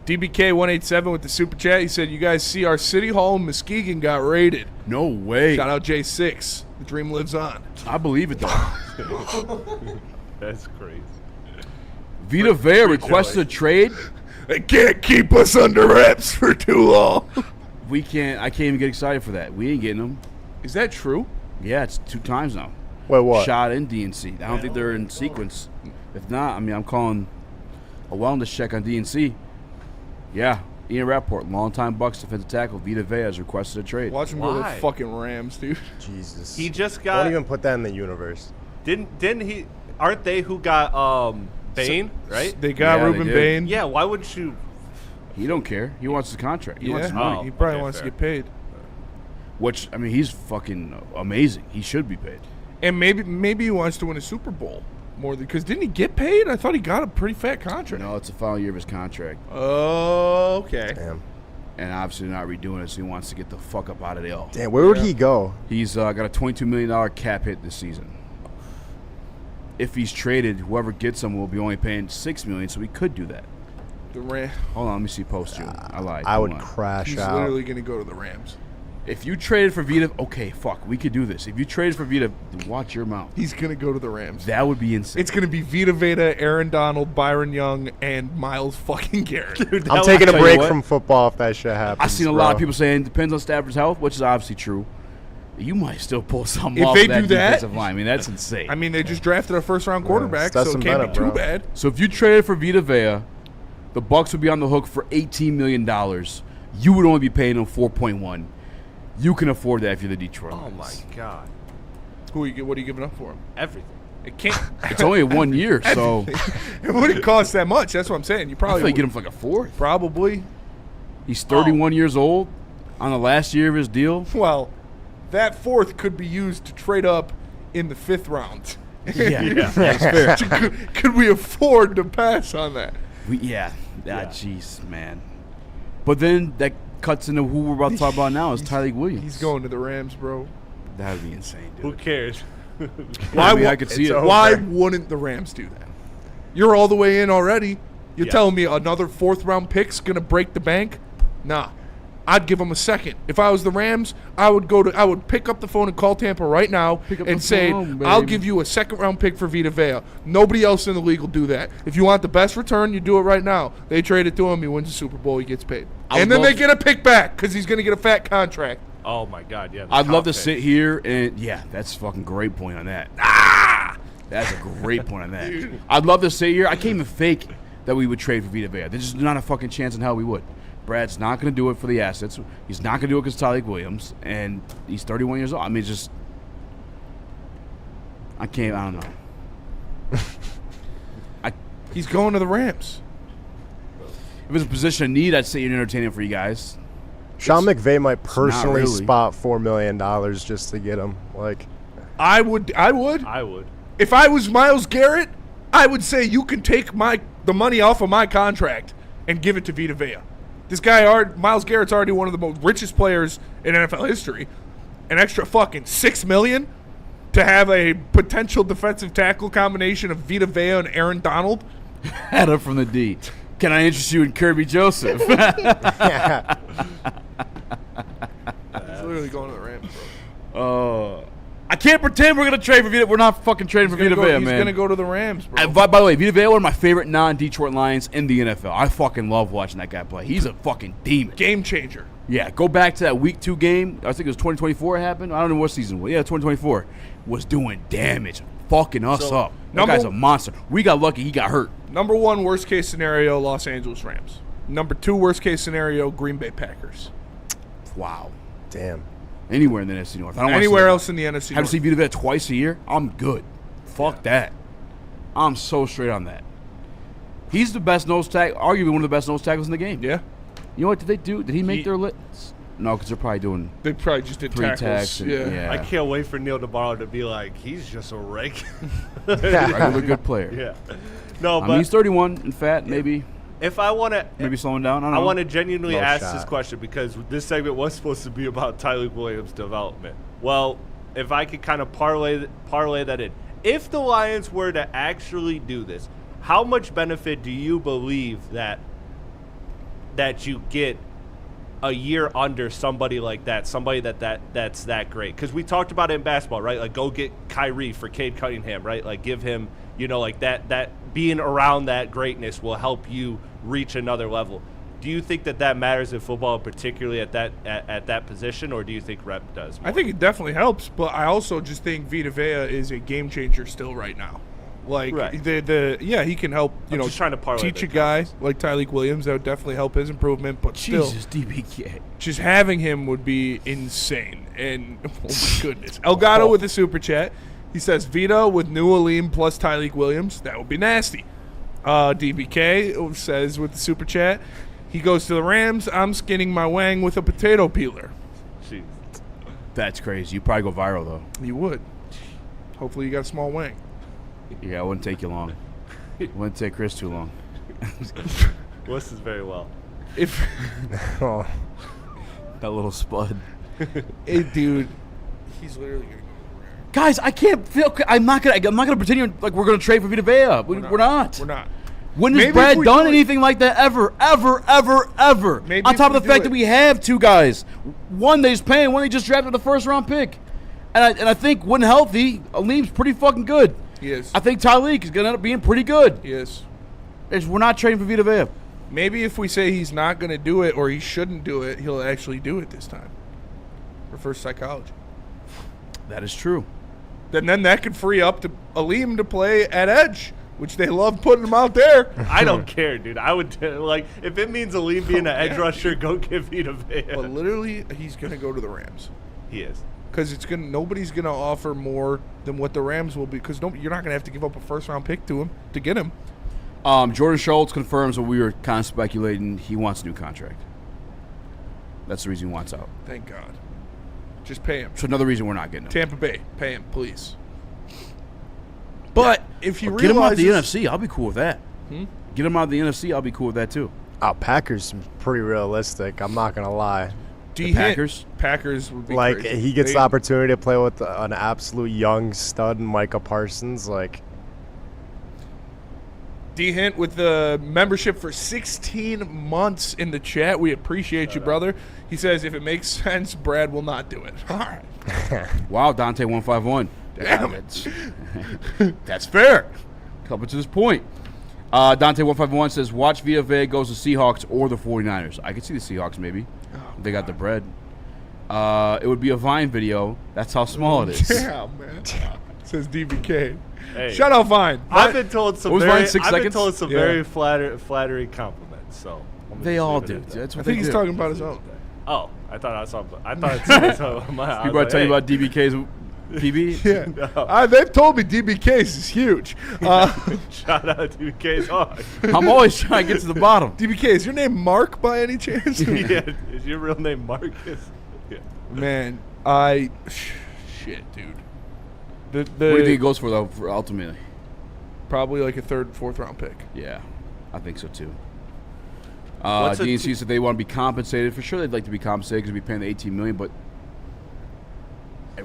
dude. DBK187 with the super chat. He said, "You guys see our City Hall in Muskegon got raided." No way. Shout out J6. The dream lives on. I believe it though. That's crazy. Vita Vea requested a trade. They can't keep us under wraps for too long. I can't even get excited for that. We ain't getting them. Is that true? Yeah, it's 2 times now. Wait, what? Shot in DNC. I don't think they're in sequence. If not, I mean, I'm calling a wellness check on DNC. Yeah, Ian Rappaport, longtime Bucks defensive tackle, Vita Vea has requested a trade. Watch him go to the fucking Rams, dude. Jesus. He just got. Don't even put that in the universe. Didn't he? Aren't they who got Bain? Right? They got Ruben Bain. Yeah. Why wouldn't you? He don't care. He wants the contract. He wants the Yeah, money. he probably wants to get paid. Which, I mean, he's fucking amazing. He should be paid. And maybe he wants to win a Super Bowl more than because didn't he get paid? I thought he got a pretty fat contract. No, it's the final year of his contract. Oh, okay. Damn. And obviously not redoing it, so he wants to get the fuck up out of the L. Damn, where would he go? He's got a $22 million cap hit this season. If he's traded, whoever gets him will be only paying $6 million, so he could do that. The Rams. Hold on, let me see post June. I lied. I would Hold on. crash He's out. literally going to go to the Rams. If you traded for Vita, okay, fuck, we could do this. If you traded for Vita, watch your mouth. He's going to go to the Rams. That would be insane. It's going to be Vita Vea, Aaron Donald, Byron Young, and Miles fucking Garrett. Dude, I'm taking a break from football if that shit happens. I've seen a lot of people saying depends on Stafford's health, which is obviously true. You might still pull something If off they of that do that- defensive line. I mean, that's insane. I mean, they just drafted a first-round quarterback, so it Stetson can't Bennett, be too bro. bad. So if you traded for Vita Vea, the Bucks would be on the hook for $18 million. You would only be paying them $4.1. You can afford that if you're the Detroit Oh Lions. my God. What are you giving up for him? Everything. It can't. It's only 1 year, so It wouldn't cost that much. That's what I'm saying. You I probably feel like get would- him for like a fourth. Probably. He's 31 years old on the last year of his deal. Well, that fourth could be used to trade up in the 5th round. Yeah, that's fair. Could we afford to pass on that? Jeez, man. But then that cuts into who we're about to talk about now is Tyliek Williams. He's going to the Rams, bro. That would be insane, dude. Who cares? I could see it. Why wouldn't the Rams do that? You're all the way in already. You're telling me another 4th-round pick's going to break the bank? Nah. I'd give them a second. If I was the Rams, I would pick up the phone and call Tampa right now and say, I'll give you a 2nd-round pick for Vita Vea. Nobody else in the league will do that. If you want the best return, you do it right now. They trade it to him. He wins the Super Bowl. He gets paid. And then they get a pick back because he's going to get a fat contract. Oh my God, yeah. I'd love to sit here and that's a fucking great point on that. That's a great point on that. I'd love to sit here. I can't even fake that we would trade for Vita Vea. There's just not a fucking chance in hell we would. Brad's not going to do it for the assets. He's not going to do it because Tyliek Williams, and he's 31 years old. I mean, it's just I don't know. He's going to the Rams. If it's a position of need, I'd say you're entertaining for you guys. Sean McVay might personally really. spot $4 million just to get him. Like, I would. I would. If I was Myles Garrett, I would say you can take the money off of my contract and give it to Vita Vea. This guy, Myles Garrett's already one of the most richest players in NFL history. An extra fucking $6 million to have a potential defensive tackle combination of Vita Vea and Aaron Donald. Head up from the D. Can I interest you in Kerby Joseph? He's literally going to the Rams, bro. I can't pretend we're going to trade for Vita. We're not fucking trading for Vita Vea, man. He's going to go to the Rams, bro. By the way, Vita Vea, one of my favorite non-Detroit Lions in the NFL. I fucking love watching that guy play. He's a fucking demon. Game changer. Yeah, go back to that Week 2 game. I think it was 2024 it happened. I don't know what season it was. Yeah, 2024. Was doing damage. Fucking us up. That guy's a monster. We got lucky he got hurt. Number 1 worst case scenario, Los Angeles Rams. Number 2 worst case scenario, Green Bay Packers. Wow. Damn. Anywhere in the NFC North. I don't Anywhere else in the NFC North. Have to see Vita Vea twice a year? I'm good. Fuck that. I'm so straight on that. He's the best nose tackle, arguably one of the best nose tackles in the game. Yeah. You know what did they do? Did he make their list? No, because they're probably doing. They probably just did tackles. Yeah. I can't wait for Neil tomorrow to be like, he's just a regular good player. Yeah. No, I but mean, he's 31 and fat, maybe. If I want to, maybe slowing down. I want to genuinely ask this question because this segment was supposed to be about Tyliek Williams' development. Well, if I could kind of parlay that in, if the Lions were to actually do this, how much benefit do you believe that you get a year under somebody like that, somebody that's that great? Because we talked about it in basketball, right? Like, go get Kyrie for Cade Cunningham, right? Like, give him, like that being around that greatness will help you reach another level. Do you think that matters in football, particularly at that position, or do you think rep does more? I think it definitely helps, but I also just think Vita Vea is a game changer still right now. Like, right. He can help, just trying to teach a guy like Tyleik Williams. That would definitely help his improvement, but Jesus, DBK. Just having him would be insane. And, oh my goodness. Elgato with a super chat. He says, Vita with new Aleem plus Tyleik Williams. That would be nasty. DBK says with the super chat, he goes to the Rams. I'm skinning my wang with a potato peeler. Jeez. That's crazy. You'd probably go viral, though. You would. Hopefully you got a small wang. Yeah, it wouldn't take you long. It wouldn't take Chris too long. Listens very well. That little spud. Hey, dude. He's literally going to go. Guys, I can't feel. I'm not gonna pretend like we're gonna trade for Vita Vea. We're not. We're not. When has Brad done anything like that ever? Maybe on top of the fact that we have two guys, one that he's paying, one they just drafted the first-round pick, and I think when healthy, Aleem's pretty fucking good. He is. I think Tyleek is gonna end up being pretty good. He is. We're not trading for Vita Vea. Maybe if we say he's not gonna do it or he shouldn't do it, he'll actually do it this time. Reverse psychology. That is true. Then that could free up to Aleem to play at edge, which they love putting him out there. I don't care, dude. I would if it means Aleem being an edge rusher, go give Vita Vea. But literally, he's gonna go to the Rams. He is. Because nobody's gonna offer more than what the Rams will be. Because you're not gonna have to give up a first-round pick to him to get him. Jordan Schultz confirms what we were kind of speculating. He wants a new contract. That's the reason he wants out. Thank God. Just pay him. So another reason we're not getting him. Tampa Bay, pay him, please. But if he get him out of the NFC, I'll be cool with that. Hmm? Get him out of the NFC, I'll be cool with that too. Packers pretty realistic. I'm not gonna lie. Packers would be like crazy. He gets the opportunity to play with an absolute young stud, Micah Parsons. Like D Hint with the membership for 16 months in the chat. We appreciate you, brother. He says if it makes sense, Brad will not do it. All right. Wow, Dante 151. Damn it. That's fair. Coming to this point. Dante 151 says watch Vita Vea goes to Seahawks or the 49ers. I could see the Seahawks maybe. They got the bread. It would be a Vine video. That's how small it is. Yeah, man. Says DBK. Hey, shut up, Vine. I've been told some very flattering compliments. So they all do. That's what I think he's talking about his own. Oh, I thought it was People are telling you about DBK's PB? Yeah. No. They've told me DBK's is huge. Shout out to DBK's hog. I'm always trying to get to the bottom. DBK, is your name Mark by any chance? Yeah, is your real name Marcus? Yeah. Man, shit, dude. What do you think he goes for, though, for ultimately? Probably like a 3rd, 4th round pick. Yeah, I think so, too. What's a DNC said they want to be compensated. For sure they'd like to be compensated because we're paying the $18 million, but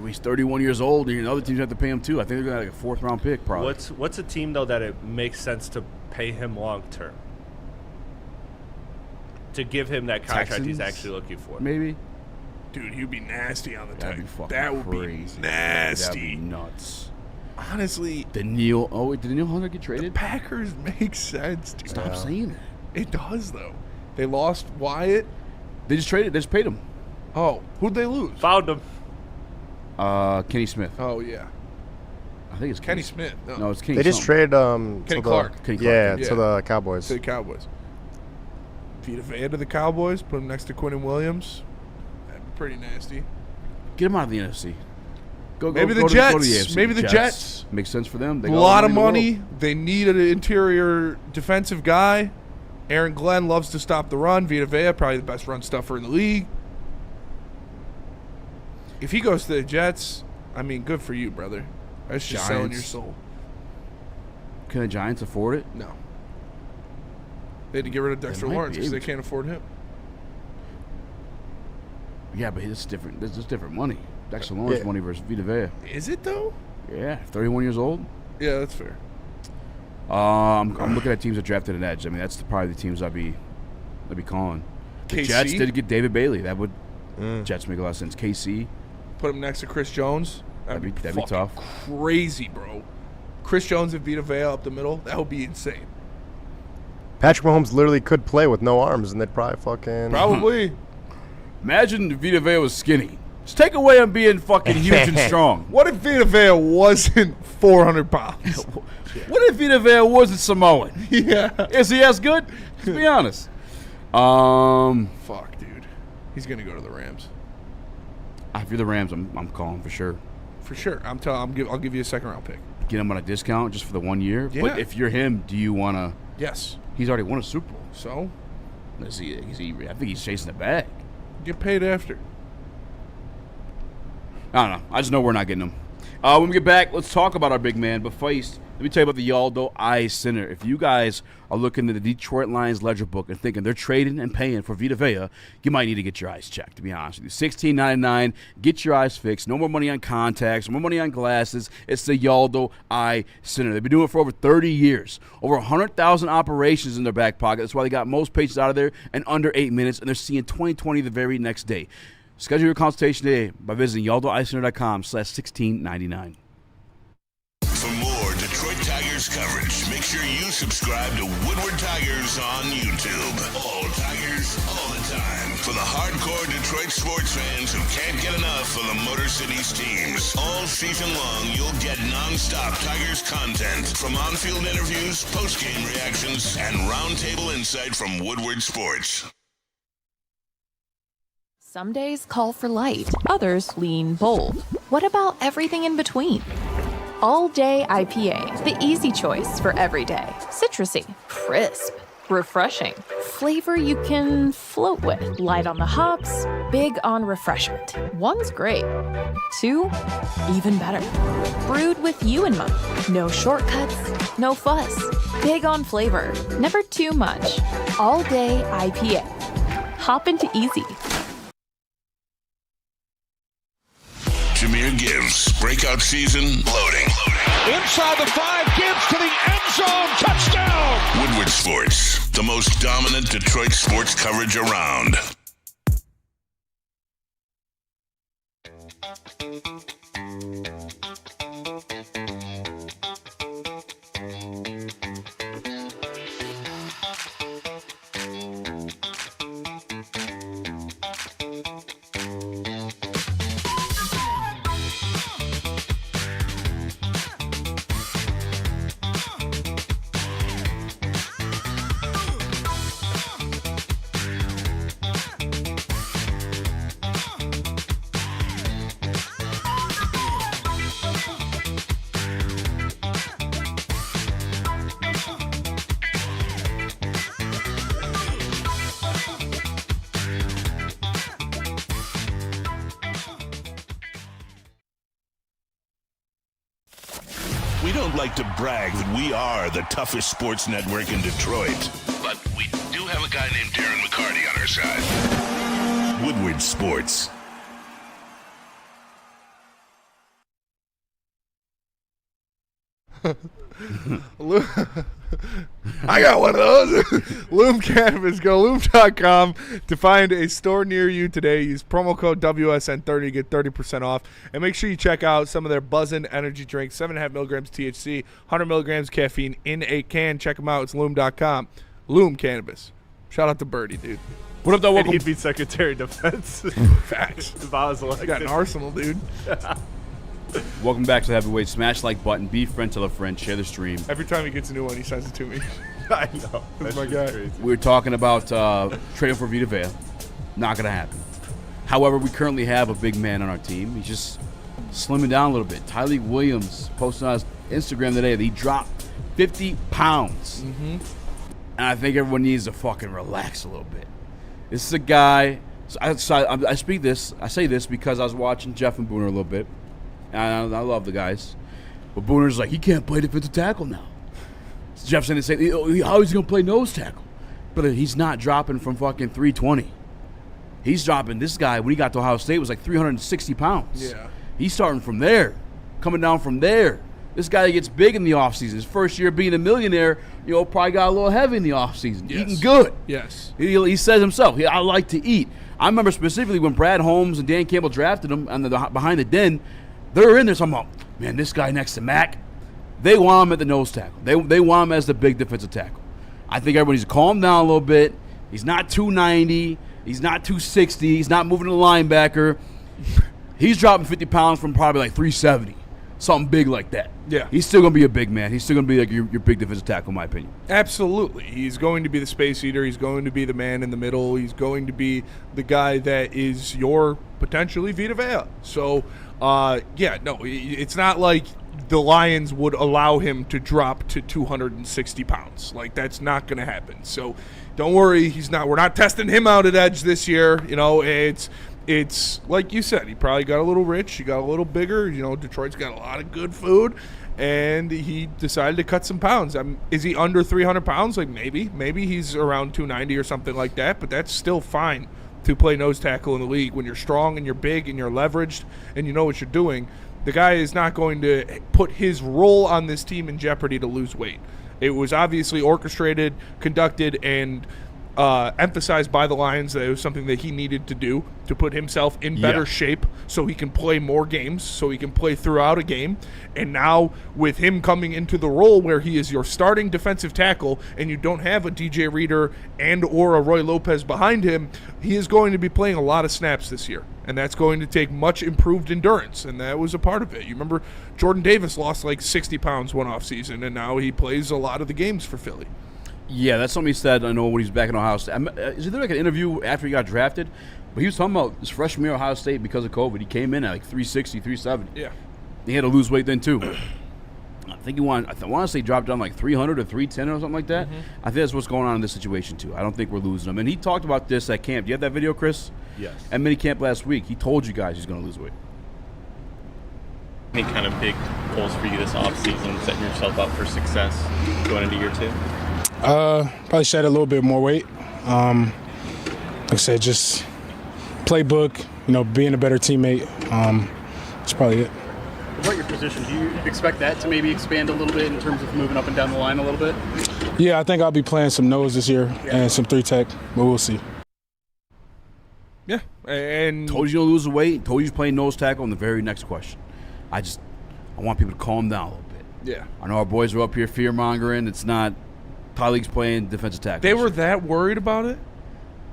he's 31 years old, and other teams have to pay him, too. I think they're going to have like a 4th round pick, probably. What's a team, though, that it makes sense to pay him long term? To give him that contract he's Texans? actually looking for. Maybe. Dude, he'd be nasty on the That'd tag. be fucking That would crazy. be nasty. That'd be nuts. Honestly, Did Neil Hunter get the traded? Packers make sense, dude. Stop saying that. It does, though. They lost Wyatt. They just traded. They just paid him. Oh, who'd they lose? Found him. Kenny Smith. Oh, yeah. I think it's Kenny Smith. No, it's Kenny. They just traded Kenny Clark. Kenny Clark. Yeah, to the Cowboys. To the Cowboys. Vita Vea to the Cowboys. Put him next to Quinnen Williams. That'd be pretty nasty. Get him out of the NFC. Maybe the go Jets. To the AFC. Maybe the Jets. Makes sense for them. They A got all lot the of money in the money. world. They need an interior defensive guy. Aaron Glenn loves to stop the run. Vita Vea, probably the best run stuffer in the league. If he goes to the Jets, I mean, good for you, brother. That's just selling your Giants. soul. Can the Giants afford it? No. They had to get rid of Dexter might Lawrence be because they able to. can't afford him. Yeah, but it's different. There's just different money. Dexter Lawrence money versus Vita Vea. Is it, though? Yeah, 31 years old. Yeah, that's fair. I'm looking at teams that drafted an edge. I mean, that's probably the teams I'd be calling. The KC? Jets did get David Bailey. That would Jets make a lot of sense. KC. Put him next to Chris Jones. That'd be fucking tough. Crazy, bro. Chris Jones and Vita Vea up the middle. That would be insane. Patrick Mahomes literally could play with no arms, and they'd probably fucking... Probably. Imagine if Vita Vea was skinny. Just take away him being fucking huge and strong. What if Vita Vea wasn't 400 pounds? What if Vita Vea wasn't Samoan? Yeah. Is he as good? Let's be honest. Fuck, dude. He's going to go to the Rams. If you're the Rams, I'm calling for sure. For sure. I'll give you a 2nd round pick. Get him on a discount just for the 1 year. Yeah. But if you're him, do you want to? Yes. He's already won a Super Bowl. So? I think he's chasing the bag. Get paid after. I don't know. I just know we're not getting him. When we get back, let's talk about our big man. But first, let me tell you about the Yaldo Eye Center. If you guys are looking at the Detroit Lions ledger book and thinking they're trading and paying for Vita Vea, you might need to get your eyes checked, to be honest with you. $16.99. Get your eyes fixed. No more money on contacts. No more money on glasses. It's the Yaldo Eye Center. They've been doing it for over 30 years. Over 100,000 operations in their back pocket. That's why they got most patients out of there in under 8 minutes, and they're seeing 20/20 the very next day. Schedule your consultation today by visiting yaldoeyecenter.com/1699. For more Detroit Tigers coverage, make sure you subscribe to Woodward Tigers on YouTube. All Tigers, all the time. For the hardcore Detroit sports fans who can't get enough of the Motor City's teams. All season long, you'll get non-stop Tigers content from on-field interviews, post-game reactions, and roundtable insight from Woodward Sports. Some days call for light, others lean bold. What about everything in between? All Day IPA, the easy choice for every day. Citrusy, crisp, refreshing. Flavor you can float with. Light on the hops, big on refreshment. One's great. 2, even better. Brewed with you in mind. No shortcuts, no fuss. Big on flavor, never too much. All Day IPA. Hop into easy. Jameer Gibbs, breakout season, loading. Inside the 5, Gibbs to the end zone, touchdown! Woodward Sports, the most dominant Detroit sports coverage around. We don't like to brag that we are the toughest sports network in Detroit, but we do have a guy named Darren McCarty on our side. Woodward Sports. I got one of those. Loom Cannabis. Go loom.com to find a store near you today. Use promo code WSN30 to get 30% off. And make sure you check out some of their Buzzin' energy drinks. 7.5 milligrams THC, 100 milligrams caffeine in a can. Check them out. It's loom.com. Loom Cannabis. Shout out to Birdie, dude. What up, though? And he'd be Secretary of Defense. Facts. If I was elected. Got an arsenal, dude. Welcome back to the Heavyweight. Smash like button. Be friend, tell a friend. Share the stream. Every time he gets a new one, he sends it to me. I know. That's my guy. Crazy. We were talking about trading for Vita Vea. Not going to happen. However, we currently have a big man on our team. He's just slimming down a little bit. Tyliek Williams posted on his Instagram today that he dropped 50 pounds. Mm-hmm. And I think everyone needs to fucking relax a little bit. This is a guy. I say this because I was watching Jeff and Booner a little bit. And I love the guys. But Booner's like, he can't play defensive tackle now. So Jeff's saying the same thing. How is he going to play nose tackle? But he's not dropping from fucking 320. He's dropping. This guy, when he got to Ohio State, was like 360 pounds. Yeah. He's starting from there, coming down from there. This guy gets big in the offseason. His first year being a millionaire, probably got a little heavy in the offseason. Yes. Eating good. Yes. He says himself, I like to eat. I remember specifically when Brad Holmes and Dan Campbell drafted him on the behind the den, they were in there talking about, man, this guy next to Mac, they want him at the nose tackle. They want him as the big defensive tackle. I think everybody's calmed down a little bit. He's not 290. He's not 260. He's not moving to the linebacker. He's dropping 50 pounds from probably like 370. Something big like that. Yeah. He's still going to be a big man. He's still going to be like your big defensive tackle, in my opinion. Absolutely. He's going to be the space eater. He's going to be the man in the middle. He's going to be the guy that is your potentially Vita Vea. So, it's not like the Lions would allow him to drop to 260 pounds. Like, that's not going to happen. So, don't worry. We're not testing him out at edge this year. It's like you said, he probably got a little rich. He got a little bigger. Detroit's got a lot of good food, and he decided to cut some pounds. Is he under 300 pounds? Like, maybe he's around 290 or something like that, but that's still fine to play nose tackle in the league. When you're strong and you're big and you're leveraged and you know what you're doing, the guy is not going to put his role on this team in jeopardy to lose weight. It was obviously orchestrated, conducted, and emphasized by the Lions that it was something that he needed to do to put himself in better shape so he can play more games, so he can play throughout a game. And now with him coming into the role where he is your starting defensive tackle and you don't have a DJ Reader and or a Roy Lopez behind him, he is going to be playing a lot of snaps this year. And that's going to take much improved endurance, and that was a part of it. You remember Jordan Davis lost like 60 pounds one offseason, and now he plays a lot of the games for Philly. Yeah, that's something he said. I know when he's back in Ohio State. Is there like an interview after he got drafted? But he was talking about his freshman year at Ohio State because of COVID. He came in at like 360, 370. Yeah. He had to lose weight then too. I want to say he dropped down like 300 or 310 or something like that. Mm-hmm. I think that's what's going on in this situation too. I don't think we're losing him. And he talked about this at camp. Do you have that video, Chris? Yes. At mini camp last week, he told you guys he's going to lose weight. Any kind of big goals for you this offseason, setting yourself up for success going into year two? Probably shed a little bit more weight. Like I said, just playbook, being a better teammate. That's probably it. What about your position? Do you expect that to maybe expand a little bit in terms of moving up and down the line a little bit? Yeah, I think I'll be playing some nose this year and some 3-tech, but we'll see. Yeah, and told you to lose the weight. Told you playing nose tackle. In the very next question, I want people to calm down a little bit. Yeah, I know our boys are up here fear mongering. It's not. Tyleek's playing defensive tackle. They were that worried about it?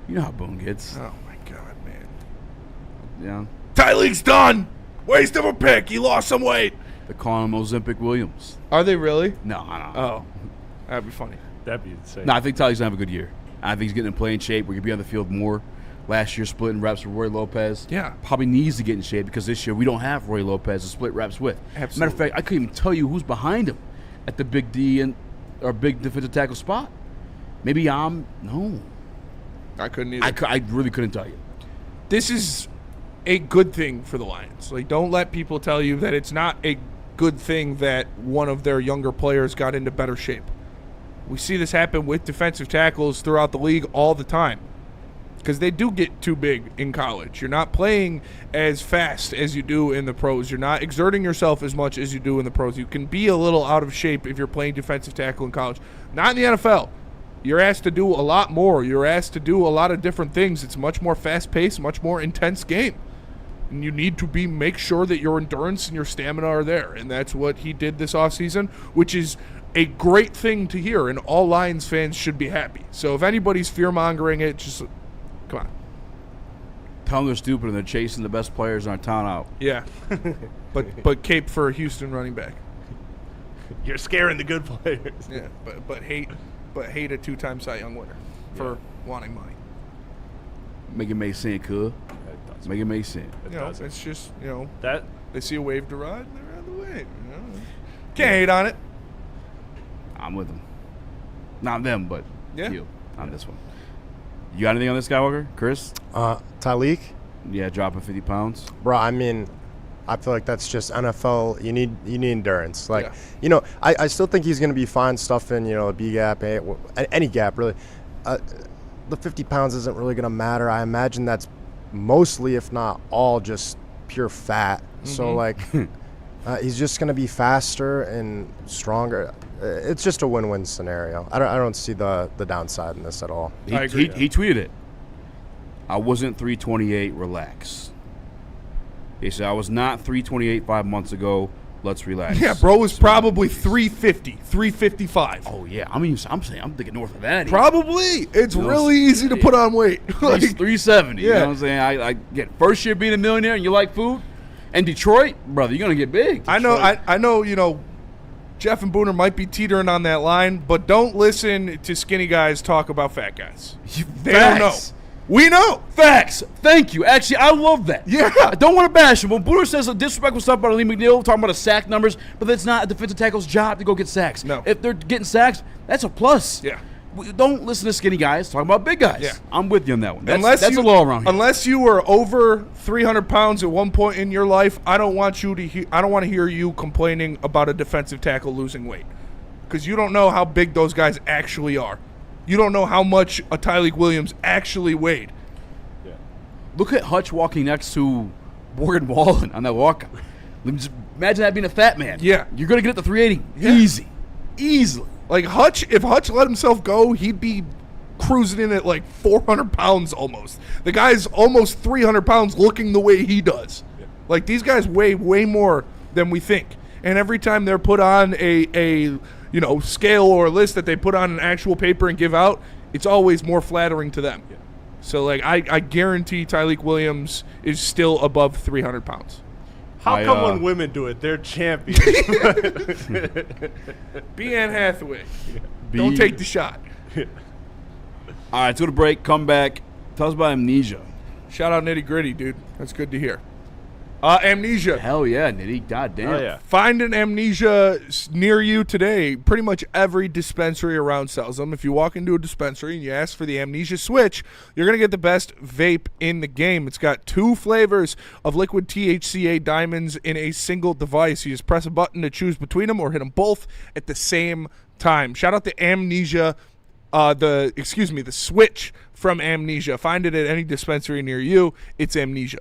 You know how Boone gets. Oh my God, man. Yeah. Tyleek's done. Waste of a pick. He lost some weight. They're calling him Ozempic Williams. Are they really? No, I don't. Oh, that'd be funny. That'd be insane. No, I think Tyleek's gonna have a good year. I think he's getting in playing shape. We're gonna be on the field more. Last year, splitting reps with Roy Lopez. Yeah. Probably needs to get in shape because this year we don't have Roy Lopez to split reps with. Absolutely. Matter of fact, I couldn't even tell you who's behind him at the big D or big defensive tackle spot. Maybe no. I couldn't either. I really couldn't tell you. This is a good thing for the Lions. Like, don't let people tell you that it's not a good thing that one of their younger players got into better shape. We see this happen with defensive tackles throughout the league all the time because they do get too big in college. You're not playing as fast as you do in the pros. You're not exerting yourself as much as you do in the pros. You can be a little out of shape if you're playing defensive tackle in college. Not in the NFL. You're asked to do a lot more. You're asked to do a lot of different things. It's much more fast-paced, much more intense game. And you need to make sure that your endurance and your stamina are there. And that's what he did this offseason, which is a great thing to hear, and all Lions fans should be happy. So if anybody's fear-mongering it, just come on. Tell them they're stupid and they're chasing the best players in our town out. Yeah. but cape for a Houston running back. You're scaring the good players. Yeah, but hate a 2-time Cy Young winner for wanting money. Make it make sense, cool. Make it make sense. It's just, that they see a wave to ride, they ride the wave. Can't hate on it. I'm with them. Not them, but Yeah. you on this one. You got anything on this, Skywalker? Chris? Tyliek? Yeah, dropping 50 pounds. Bro, I mean, I feel like that's just NFL. You need endurance. Like, Yeah. I still think he's going to be fine stuff in, the B gap, any gap, really. The 50 pounds isn't really going to matter. I imagine that's mostly, if not all, just pure fat. So, like, he's just going to be faster and stronger. It's just a win-win scenario. I don't see the downside in this at all. He tweeted it. I wasn't 328, relax. He said, I was not 328 5 months ago. Let's relax. Yeah, bro was probably 350, 355. Oh, yeah. I'm thinking north of that. Probably. It's really easy to put on weight. Like 370. Yeah. You know what I'm saying? I get first year being a millionaire and you like food. And Detroit, brother, you're going to get big. Detroit. I know, Jeff and Booner might be teetering on that line, but don't listen to skinny guys talk about fat guys. They don't know. We know. Facts. Thank you. Actually, I love that. Yeah. I don't want to bash him. When Booner says a disrespectful stuff about Lee McNeil, talking about the sack numbers, but it's not a defensive tackle's job to go get sacks. No. If they're getting sacks, that's a plus. Yeah. Don't listen to skinny guys talking about big guys. Yeah. I'm with you on that one. That's a law around here. Unless you were over 300 pounds at one point in your life, I don't want to hear you complaining about a defensive tackle losing weight, because you don't know how big those guys actually are. You don't know how much a Tyliek Williams actually weighed. Look at Hutch walking next to Morgan Wallen on that walkout. Just imagine that being a fat man. Yeah. You're going to get it to 380. Yeah. Easily. Like if Hutch let himself go, he'd be cruising in at like 400 pounds almost. The guy's almost 300 pounds looking the way he does. Yeah. Like, these guys weigh way more than we think. And every time they're put on a scale or a list that they put on an actual paper and give out, it's always more flattering to them. Yeah. So, like, I guarantee Tyliek Williams is still above 300 pounds. How come when women do it, they're champions? B. Ann Hathaway. Don't take the shot. All right, let's go to break. Come back. Tell us about amnesia. Shout out Nitty Gritty, dude. That's good to hear. Amnesia. Hell yeah, Nitty. God damn. Oh, yeah. Find an Amnesia near you today. Pretty much every dispensary around sells them. If you walk into a dispensary and you ask for the Amnesia Switch, you're going to get the best vape in the game. It's got 2 flavors of liquid THCA diamonds in a single device. You just press a button to choose between them or hit them both at the same time. Shout out to Amnesia, the Switch from Amnesia. Find it at any dispensary near you. It's Amnesia.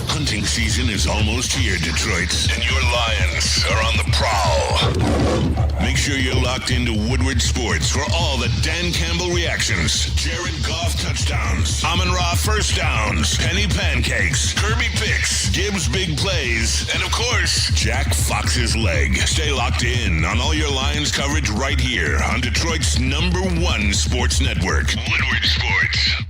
Hunting season is almost here, Detroit, and your Lions are on the prowl. Make sure you're locked into Woodward Sports for all the Dan Campbell reactions. Jared Goff touchdowns, Amon-Ra first downs, Penny pancakes, Kerby picks, Gibbs big plays, and of course, Jack Fox's leg. Stay locked in on all your Lions coverage right here on Detroit's #1 sports network, Woodward Sports.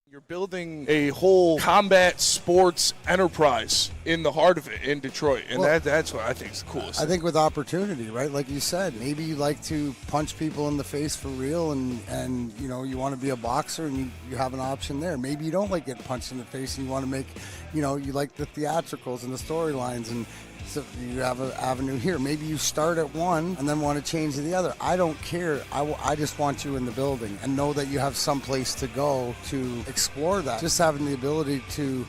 You're building a whole combat sports enterprise in the heart of it in Detroit, and that's what I think is the coolest. I think with opportunity, right? Like you said, maybe you like to punch people in the face for real, and you want to be a boxer, and you have an option there. Maybe you don't like getting punched in the face, and you want to make, you like the theatricals and the storylines, and so you have an avenue here. Maybe you start at one and then want to change to the other. I don't care. I just want you in the building and know that you have some place to go to explore that. Just having the ability to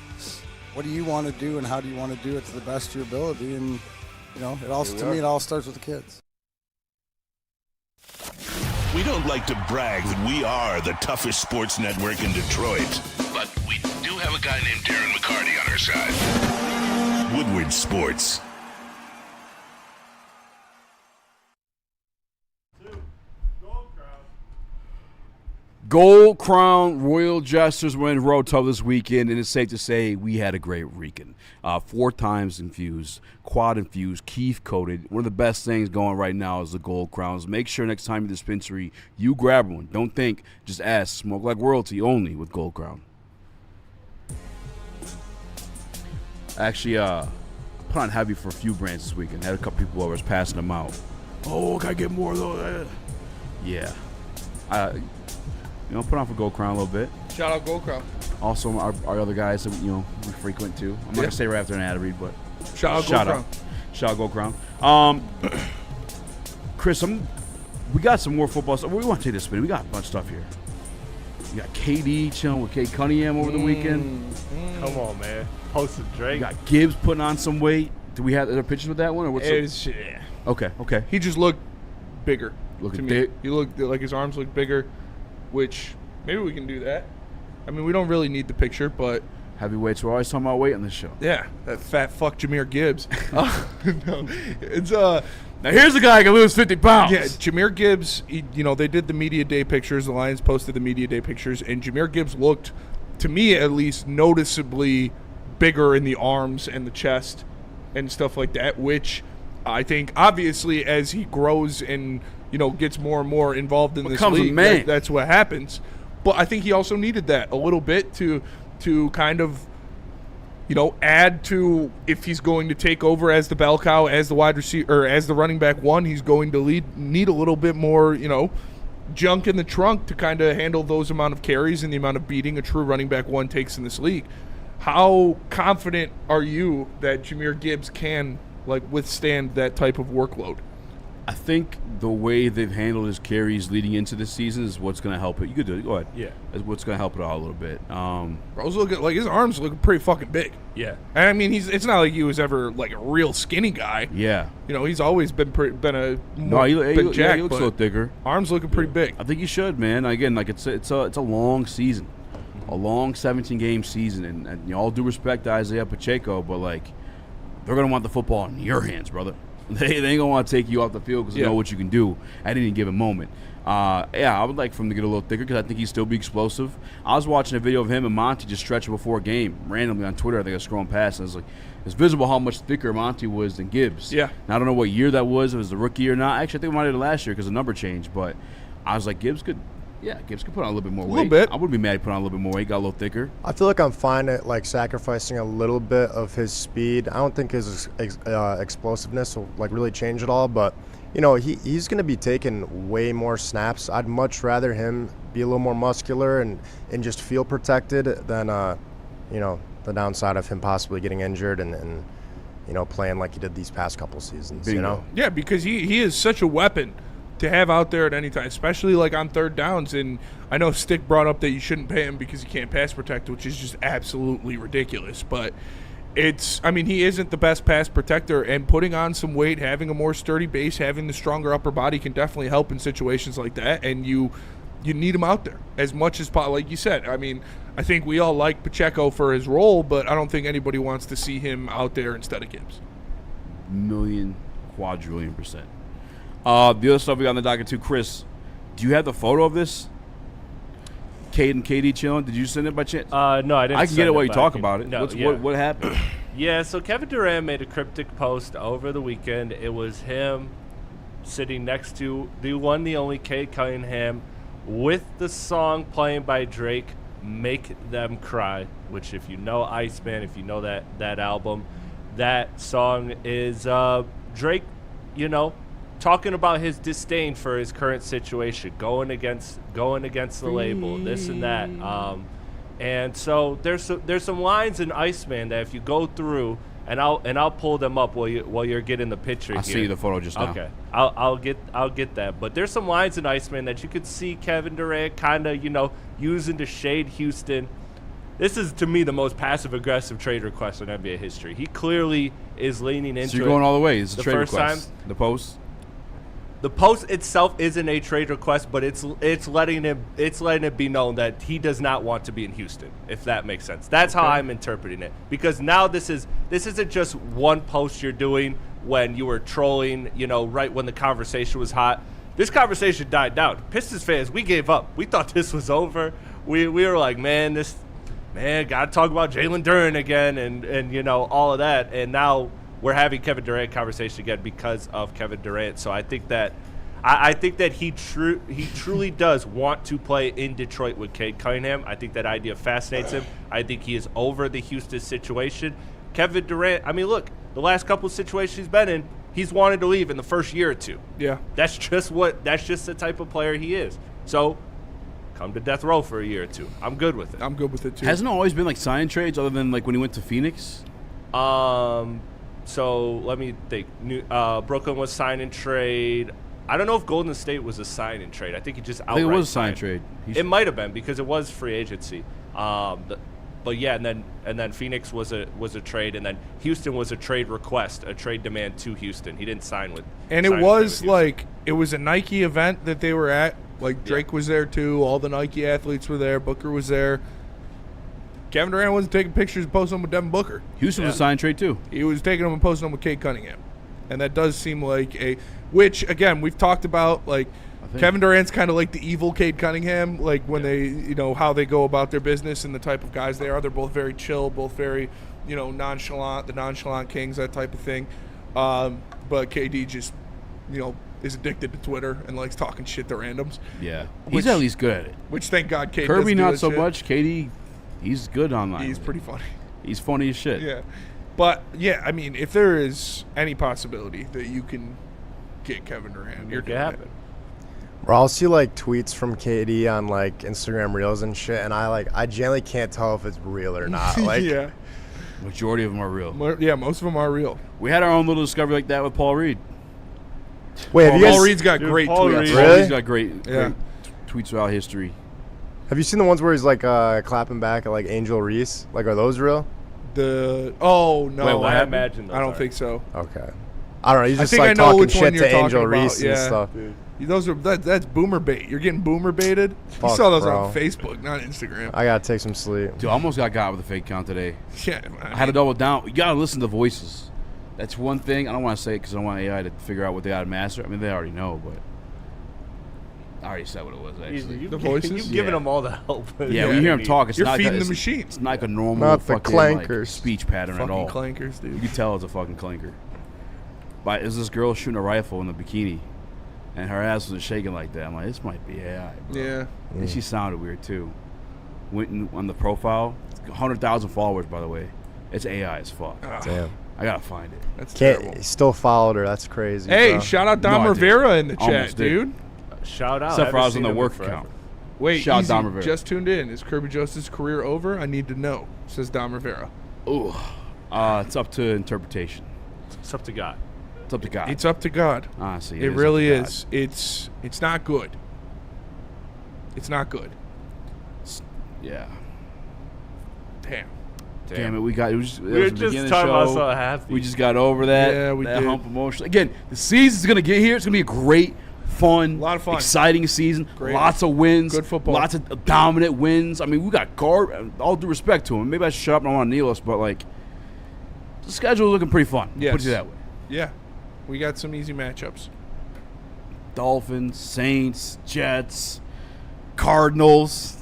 what do you want to do and how do you want to do it to the best of your ability? And, you know, it all starts with the kids. We don't like to brag that we are the toughest sports network in Detroit, but we do have a guy named Darren McCarty on our side. Woodward Sports. Gold Crown Royal Jesters were in Roto this weekend, and it's safe to say we had a great weekend. 4 times infused, quad infused, Keef coated. One of the best things going right now is the Gold Crowns. Make sure next time in the dispensary you grab one. Don't think, just ask. Smoke like royalty only with Gold Crown. Actually, put on heavy for a few brands this weekend. Had a couple people over, I was passing them out. Oh, can I get more of those? Yeah. Put on for Gold Crown a little bit. Shout out Gold Crown. Also, our other guys that we frequent too. I'm not gonna say right after an ad read, but shout out Gold Crown. Shout out Gold Crown. Chris, we got some more football stuff. We want to take this spin. We got a bunch of stuff here. We got KD chilling with Cade Cunningham over the weekend. Come on, man. Posted Drake. We got Gibbs putting on some weight. Do we have other pictures with that one, or what's yeah. Okay. He just looked bigger. Looking big. He looked like his arms looked bigger, which maybe we can do that. I mean, we don't really need the picture, but heavyweights, we're always talking about weight on this show. Yeah, that fat fuck Jahmyr Gibbs. No, it's now here's a guy who can lose 50 pounds. Yeah, Jahmyr Gibbs. They did the media day pictures. The Lions posted the media day pictures, and Jahmyr Gibbs looked, to me at least, noticeably bigger in the arms and the chest and stuff like that. Which I think, obviously, as he grows and gets more and more involved in this league, that's what happens. But I think he also needed that a little bit to kind of, add to, if he's going to take over as the bell cow, as the wide receiver, or as the running back one, he's going to need a little bit more, junk in the trunk to kind of handle those amount of carries and the amount of beating a true running back one takes in this league. How confident are you that Jahmyr Gibbs can withstand that type of workload? I think the way they've handled his carries leading into this season is what's going to help it. You could do it. Go ahead. Yeah. Is what's going to help it out a little bit. Bro's looking his arms look pretty fucking big. Yeah. And I mean, it's not like he was ever a real skinny guy. Yeah. He's always been jacked. He looks a little thicker. Arms looking pretty big. I think he should, man. Again, it's a long season, a long 17-game season, and all due respect to Isaiah Pacheco, but they're going to want the football in your hands, brother. They ain't going to want to take you off the field because they know what you can do at any given moment. I would like for him to get a little thicker because I think he'd still be explosive. I was watching a video of him and Monty just stretching before a game randomly on Twitter. I think I was scrolling past, and I was like, it's visible how much thicker Monty was than Gibbs. Yeah. Now, I don't know what year that was. If it was the rookie or not. Actually, I think it might have been last year because the number changed. But I was like, Gibbs could put on a little bit more weight. A little bit. I wouldn't be mad if he put on a little bit more weight, got a little thicker. I feel like I'm fine at sacrificing a little bit of his speed. I don't think his explosiveness will really change at all, but he's going to be taking way more snaps. I'd much rather him be a little more muscular and just feel protected than the downside of him possibly getting injured and playing like he did these past couple seasons. Yeah, because he is such a weapon to have out there at any time, especially on third downs. And I know Stick brought up that you shouldn't pay him because he can't pass protect, which is just absolutely ridiculous. But he isn't the best pass protector, and putting on some weight, having a more sturdy base, having the stronger upper body can definitely help in situations like that. And you need him out there as much as possible. Like you said, I think we all like Pacheco for his role, but I don't think anybody wants to see him out there instead of Gibbs. Million, quadrillion %. The other stuff we got on the docket too, Chris, do you have the photo of this? Cade and KD chilling? Did you send it by chance? No, I didn't. I can get it while you talk can, about it. No, What happened? Yeah, so Kevin Durant made a cryptic post over the weekend. It was him sitting next to the one, the only Cade Cunningham, with the song playing by Drake, "Make Them Cry," which, if you know Iceman, if you know that album, that song is Drake, talking about his disdain for his current situation, going against the label, this and that. And so there's some lines in Iceman that if you go through, and I'll pull them up while you're getting the picture. I see the photo just now. Okay, I'll get that. But there's some lines in Iceman that you could see Kevin Durant kind of using to shade Houston. This is to me the most passive-aggressive trade request in NBA history. He clearly is leaning into. So you're going all the way. It's a trade first request. time. The post. The post itself isn't a trade request, but it's letting it be known that he does not want to be in Houston, if that makes sense. That's how I'm interpreting it. Because now this isn't just one post you're doing when you were trolling, right when the conversation was hot. This conversation died down. Pistons fans, we gave up. We thought this was over. We were like, man, gotta talk about Jalen Duren again and all of that. And now we're having Kevin Durant conversation again because of Kevin Durant. So I think that he truly does want to play in Detroit with Cade Cunningham. I think that idea fascinates him. I think he is over the Houston situation. Kevin Durant, I mean, look, the last couple of situations he's been in, he's wanted to leave in the first year or two. Yeah. That's just the type of player he is. So come to death row for a year or two. I'm good with it. I'm good with it too. Hasn't it always been like sign trades other than like when he went to Phoenix? So let me think. Brooklyn was sign and trade. I don't know if Golden State was a sign and trade. I think he just outright I think it was a sign signed. trade. It might have been because it was free agency. But yeah, and then Phoenix was a trade, and then Houston was a trade request, a trade demand to Houston. He didn't sign with. And it was like it was a Nike event that they were at. Like Drake was there too. All the Nike athletes were there. Booker was there. Kevin Durant wasn't taking pictures and posting them with Devin Booker. Houston was a sign trade too. He was taking them and posting them with Cade Cunningham. And that does seem like which, again, we've talked about, like, Kevin Durant's kind of like the evil Cade Cunningham, like when they, how they go about their business and the type of guys they are. They're both very chill, both very, nonchalant, the nonchalant kings, that type of thing. But KD just, is addicted to Twitter and likes talking shit to randoms. Yeah. He's at least good at it. Which, thank God, KD Kerby doesn't do not that so shit. much. KD, he's good online. He's pretty funny. He's funny as shit. Yeah. But, yeah, I mean, if there is any possibility that you can get Kevin Durant, you're going to happen. Or I'll see like tweets from KD on like Instagram Reels and shit, and I generally can't tell if it's real or not. Like, yeah. Majority of them are real. Yeah, most of them are real. We had our own little discovery like that with Paul Reed. Wait, Paul Reed's got great tweets. Really? He's got great tweets throughout history. Have you seen the ones where he's like clapping back at like Angel Reese? Like, are those real? No. Wait, I imagine those I don't think so. Okay. I don't know. He's just I like think I know talking which one shit you're to talking Angel about. Reese Yeah. and stuff. That's boomer bait. You're getting boomer baited. You Fuck, saw those bro. on Facebook, not Instagram. I gotta take some sleep. Dude, I almost got with a fake count today. Yeah, I had to double down. You gotta listen to voices. That's one thing. I don't want to say it because I don't want AI to figure out what they got to master. I mean, they already know, but I already said what it was. Actually, The voices? You've given them all the help. Yeah, when you hear them talk, it's You're not feeding like, the machine. It's not like a normal Not the fucking like, clankers. speech pattern Fucking at all. clankers, dude. You can tell it's a fucking clanker. But is this girl shooting a rifle in a bikini, and her ass was shaking like that? I'm like, this might be AI, bro. Yeah. And she sounded weird too. Went on the profile, 100,000 followers, by the way. It's AI as fuck. Damn. I gotta find it. That's terrible. Still followed her. That's crazy. Hey, bro. shout out Dom No, I didn't. Rivera in the chat, Almost did. dude. Shout out. Except for I was on Haven't the seen work him in forever. account. Wait, Shout out easy. Dom Rivera. Just tuned in. Is Kerby Joseph's career over? I need to know, says Dom Rivera. Ooh. It's up to interpretation. It's up to God. It's up to God. It's up to God. Honestly, it is really up to is. It's not good. It's not good. Yeah. Damn. It, we got. It was We were the just beginning of the talking about show. so happy. We just got over that. Yeah, we that did. hump emotion. Again, the season's gonna get here. It's gonna be a great, fun, A lot of fun. exciting season. Great. Lots of wins. Good football. Lots of dominant wins. I mean, we got guard. All due respect to him. Maybe I should shut up. I don't want to kneel us, but like, the schedule's looking pretty fun. Yes. Put it that way. Yeah. We got some easy matchups. Dolphins, Saints, Jets, Cardinals.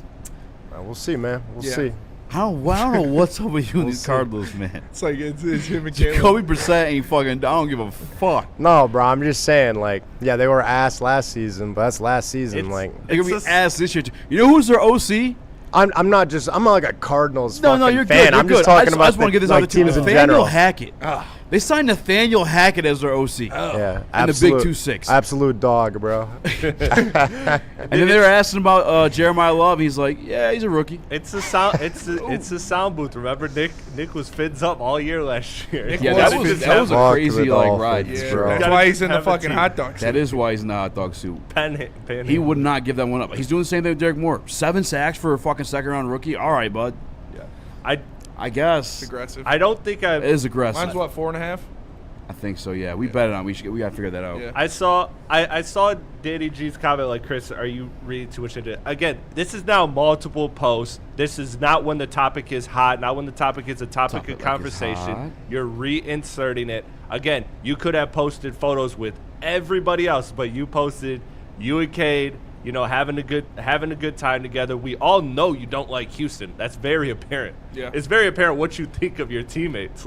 We'll see, man. We'll Yeah. see. I don't know what's up with you and We'll these see. Cardinals, man. It's like it's him and Caleb. Jacoby Brissett ain't fucking. I don't give a fuck. No, bro. I'm just saying, like, yeah, they were ass last season, but that's last season. It's- Like, They're gonna be ass this year. Too. You know who's their OC? I'm not like a Cardinals No, fucking you're fan. good. You're I'm good. just talking I about just want to get this out like, the team. teams in Nathaniel general. Hackett. They signed Nathaniel Hackett as their OC. Yeah, And the Big 2-6. Absolute dog, bro. And then they were asking about Jeremiah Love. He's like, yeah, he's a rookie. It's a sound. It's a sound booth. Remember, Nick was fins up all year last year. Nick Yeah, was that was fit a Fuck crazy the like Dolphins, ride. Yeah, bro. that's Gotta why he's in the have a fucking team. hot dog suit. That is why he's in a hot dog suit. Pan He would not give that one up. He's doing the same thing with Derek Moore. 7 sacks for a fucking second round rookie. All right, bud. I guess. It's aggressive. I don't think It is aggressive. Mine's what, 4.5? I think so. Yeah, we bet it on. We got to figure that out. Yeah. I saw Danny G's comment like, Chris, are you reading too much into it? Again, this is now multiple posts. This is not when the topic is hot, not when the topic is a topic of conversation. You're reinserting it. Again, you could have posted photos with everybody else, but you posted you and Cade, you know, having a good time together. We all know you don't like Houston. That's very apparent. Yeah. It's very apparent what you think of your teammates.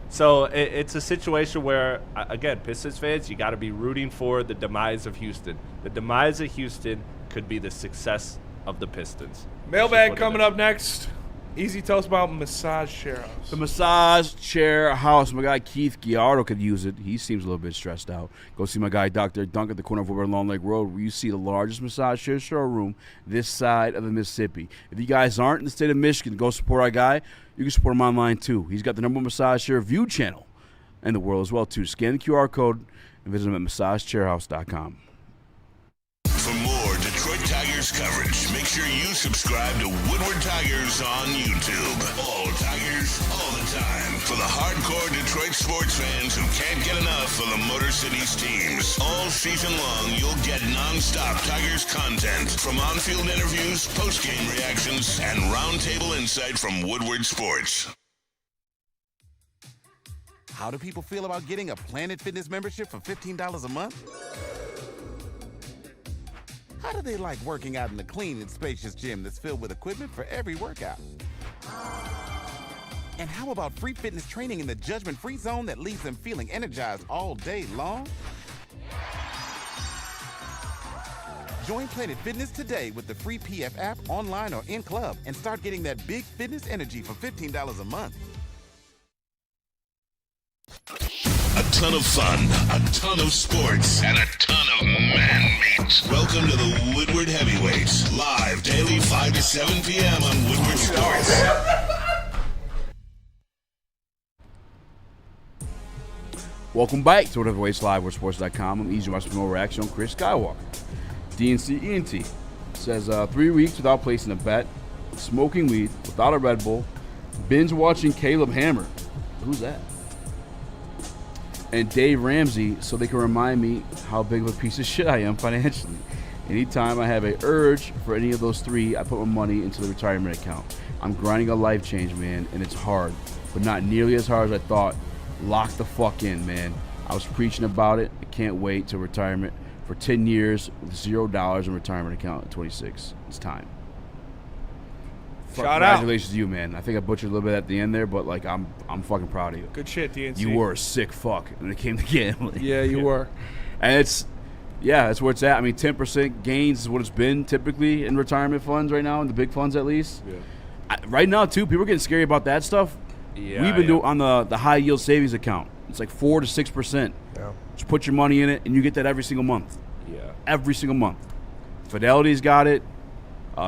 So it's a situation where, again, Pistons fans, you got to be rooting for the demise of Houston. The demise of Houston could be the success of the Pistons. Mailbag coming up next. Easy, tell us about Massage Chair House. The Massage Chair House. My guy Keith Giardo could use it. He seems a little bit stressed out. Go see my guy Dr. Dunk at the corner of Woodward and Long Lake Road, where you see the largest massage chair showroom this side of the Mississippi. If you guys aren't in the state of Michigan, go support our guy. You can support him online too. He's got the #1 massage chair view channel in the world as well too. Scan the QR code and visit him at massagechairhouse.com. For more Detroit Tigers coverage, make sure you subscribe to Woodward Tigers on YouTube. All Tigers, all the time. For the hardcore Detroit sports fans who can't get enough of the Motor City's teams. All season long, you'll get non-stop Tigers content from on-field interviews, post-game reactions, and roundtable insight from Woodward Sports. How do people feel about getting a Planet Fitness membership for $15 a month? How do they like working out in a clean and spacious gym that's filled with equipment for every workout? And how about free fitness training in the judgment-free zone that leaves them feeling energized all day long? Join Planet Fitness today with the free PF app, online or in club, and start getting that big fitness energy for $15 a month. A ton of fun, a ton of sports, and a ton of man meat. Welcome to the Woodward Heavyweights, live daily 5 to 7 p.m. on Woodward Sports. Welcome back to Woodward Heavyweights Live, WoodWardSports.com. I'm Easy Entrepreneur Reaction, Chris Skywalker. DNC ENT says 3 weeks without placing a bet, smoking weed without a Red Bull, binge watching Caleb Hammer. Who's that? And Dave Ramsey, so they can remind me how big of a piece of shit I am financially. Anytime I have an urge for any of those three, I put my money into the retirement account. I'm grinding a life change, man, and it's hard, but not nearly as hard as I thought. Lock the fuck in, man. I was preaching about it. I can't wait to retirement for 10 years with $0 in retirement account at 26. It's time. Shout out. Congratulations to you, man. I think I butchered a little bit at the end there, but like I'm fucking proud of you. Good shit, DNC. You were a sick fuck when it came to gambling. Yeah, you were. And that's where it's at. I mean, 10% gains is what it's been typically in retirement funds right now, in the big funds at least. Yeah. Right now, too, people are getting scary about that stuff. Yeah, We've been doing on the high yield savings account. It's like 4 to 6%. Yeah. Just put your money in it, and you get that every single month. Yeah. Every single month. Fidelity's got it.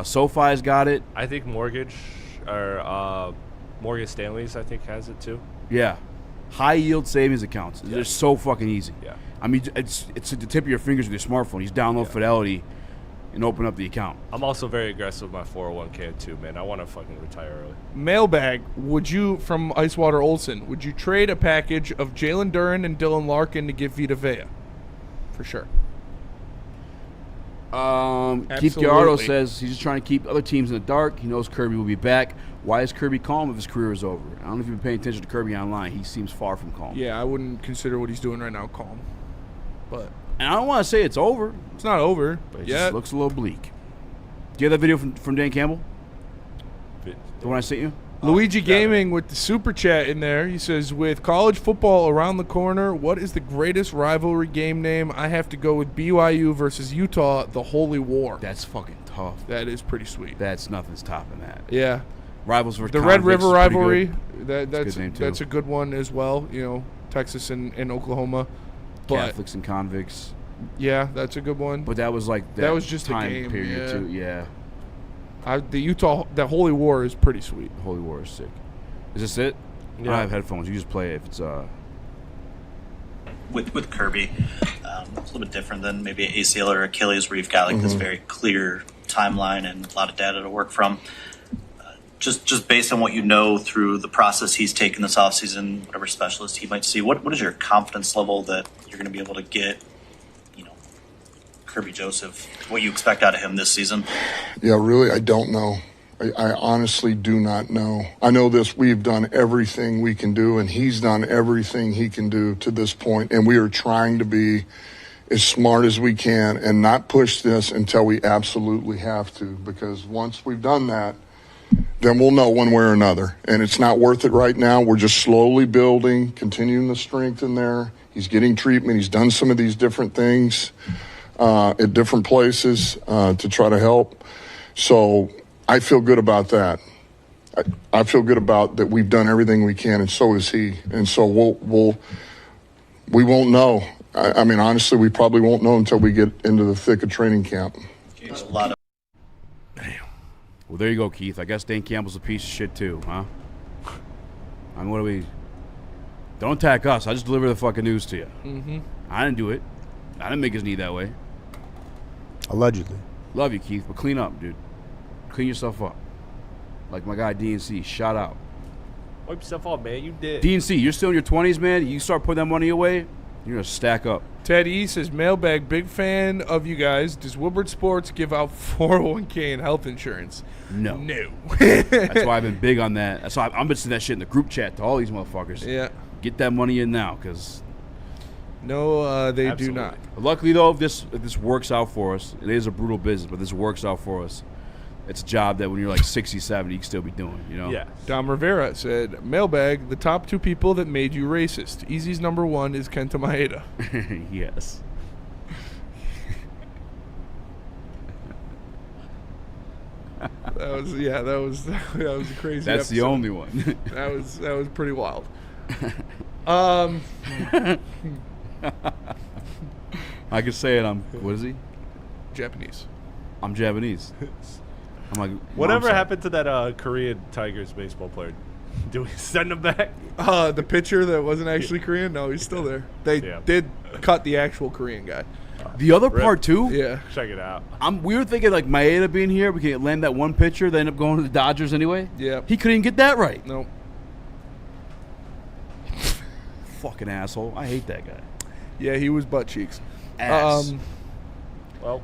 SoFi's got it. I think Morgan Stanley's, I think, has it too. Yeah. High yield savings accounts. They're so fucking easy. Yeah. I mean, it's at the tip of your fingers with your smartphone. You just download Fidelity and open up the account. I'm also very aggressive with my 401k too, man. I want to fucking retire early. Mailbag, from Icewater Olson, would you trade a package of Jalen Duren and Dylan Larkin to give Vita Vea? For sure. Keith Giardo says he's just trying to keep other teams in the dark. He knows Kerby will be back. Why is Kerby calm if his career is over? I don't know if you've been paying attention to Kerby online. He seems far from calm. Yeah, I wouldn't consider what he's doing right now calm. But and I don't want to say it's over. It's not over. But it just looks a little bleak. Do you have that video from Dan Campbell? The one I sent you? Luigi Gaming with the super chat in there. He says, with college football around the corner, what is the greatest rivalry game name? I have to go with BYU versus Utah, the Holy War. That's fucking tough. That is pretty sweet. Nothing's topping that. Yeah. Rivals versus the Red River rivalry. That's a good one as well. You know, Texas and Oklahoma. Catholics and convicts. Yeah, that's a good one. But that was like that was just time a game period too. Yeah. The Holy War is pretty sweet. The Holy War is sick. Is this it? Yeah. I have headphones. You just play it if it's With Kerby, it's a little bit different than maybe an ACL or Achilles, where you've got like this very clear timeline and a lot of data to work from. just based on what you know through the process he's taken this offseason, whatever specialist he might see, what is your confidence level that you're going to be able to get, Kerby Joseph, what you expect out of him this season? Yeah, really, I don't know. I honestly do not know. I know this, we've done everything we can do, and he's done everything he can do to this point, and we are trying to be as smart as we can and not push this until we absolutely have to, because once we've done that, then we'll know one way or another. And it's not worth it right now. We're just slowly building, continuing the strength in there. He's getting treatment. He's done some of these different things at different places to try to help. So I feel good about that. I feel good about that we've done everything we can, and so is he. And so we won't know. I mean, honestly, we probably won't know until we get into the thick of training camp. There's a lot of. Well, there you go, Keith. I guess Dan Campbell's a piece of shit too, huh? I mean, what do we... Don't attack us. I just deliver the fucking news to you. Mm-hmm. I didn't do it. I didn't make his knee that way. Allegedly. Love you, Keith, but clean up, dude. Clean yourself up. Like my guy DNC. Shout out. Wipe yourself off, man. You did. DNC, you're still in your 20s, man. You start putting that money away, you're going to stack up. Ted E says, mailbag, big fan of you guys. Does Woodward Sports give out 401k and health insurance? No. No. That's why I've been big on that. That's why I've been saying that shit in the group chat to all these motherfuckers. Yeah. Get that money in now, because... No, they do not. Luckily, though, if this works out for us, it is a brutal business, but this works out for us. It's a job that when you're like 60, 70, you can still be doing, you know? Yeah. Dom Rivera said, mailbag, the top 2 people that made you racist. Easy's number 1 is Kenta Maeda. Yes. That was a crazy That's episode. the only one. that was pretty wild. I could say it. What is he? Japanese. I'm Japanese. I'm like, whatever happened to that Korean Tigers baseball player? Do we send him back? The pitcher that wasn't actually Korean? No, he's still there. They did cut the actual Korean guy. The other part too. Yeah, check it out. We were thinking like Maeda being here, we could land that one pitcher. They end up going to the Dodgers anyway. Yeah, he couldn't even get that right. Nope. Fucking asshole! I hate that guy. Yeah, he was butt cheeks. Ass. Well,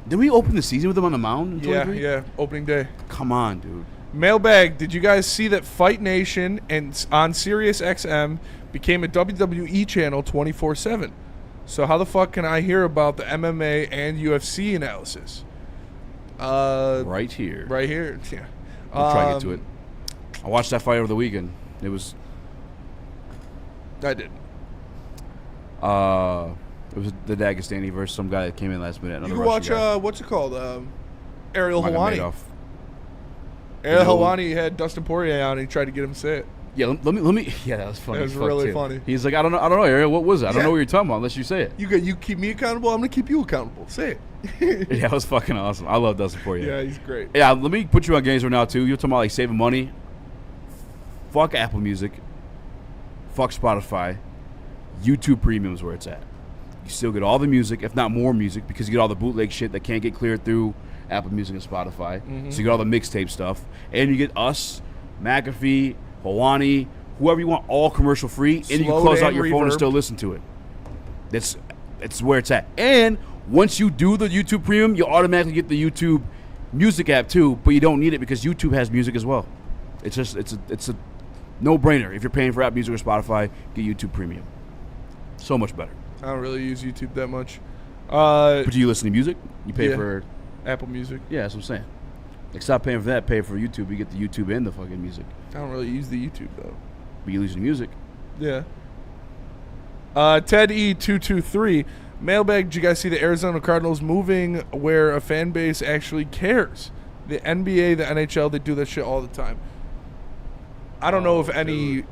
did we open the season with him on the mound? In 23? Yeah, opening day. Come on, dude. Mailbag, did you guys see that Fight Nation and on Sirius XM became a WWE channel 24/7? So how the fuck can I hear about the MMA and UFC analysis? Right here. Right here. Yeah. I'll try to get to it. I watched that fight over the weekend. It was. I did. It was the Dagestani versus some guy that came in last minute. You can watch what's it called? Ariel Helwani. Ariel Helwani had Dustin Poirier on and he tried to get him to say it. Yeah, let me. Yeah, that was funny. That was really funny. He's like, I don't know, Ariel. What was it? I don't know what you're talking about unless you say it. You keep me accountable. I'm gonna keep you accountable. Say it. Yeah, it was fucking awesome. I love Dustin Poirier. Yeah, he's great. Yeah, let me put you on games right now too. You're talking about like saving money. Fuck Apple Music. Fuck Spotify. YouTube Premium is where it's at. You still get all the music, if not more music, because you get all the bootleg shit that can't get cleared through Apple Music and Spotify. Mm-hmm. So you get all the mixtape stuff. And you get us, McAfee, Hawani, whoever you want, all commercial free. And you can close out your phone and still listen to it. That's where it's at. And once you do the YouTube Premium, you automatically get the YouTube Music app too, but you don't need it because YouTube has music as well. It's a no-brainer. If you're paying for Apple Music or Spotify, get YouTube Premium. So much better. I don't really use YouTube that much. But do you listen to music? You pay for Apple Music. Yeah, that's what I'm saying. Like, stop paying for that. Pay for YouTube. You get the YouTube and the fucking music. I don't really use the YouTube though. But you listen to music. Yeah. Ted E223 mailbag. Did you guys see the Arizona Cardinals moving where a fan base actually cares? The NBA, the NHL, they do that shit all the time. I don't know if any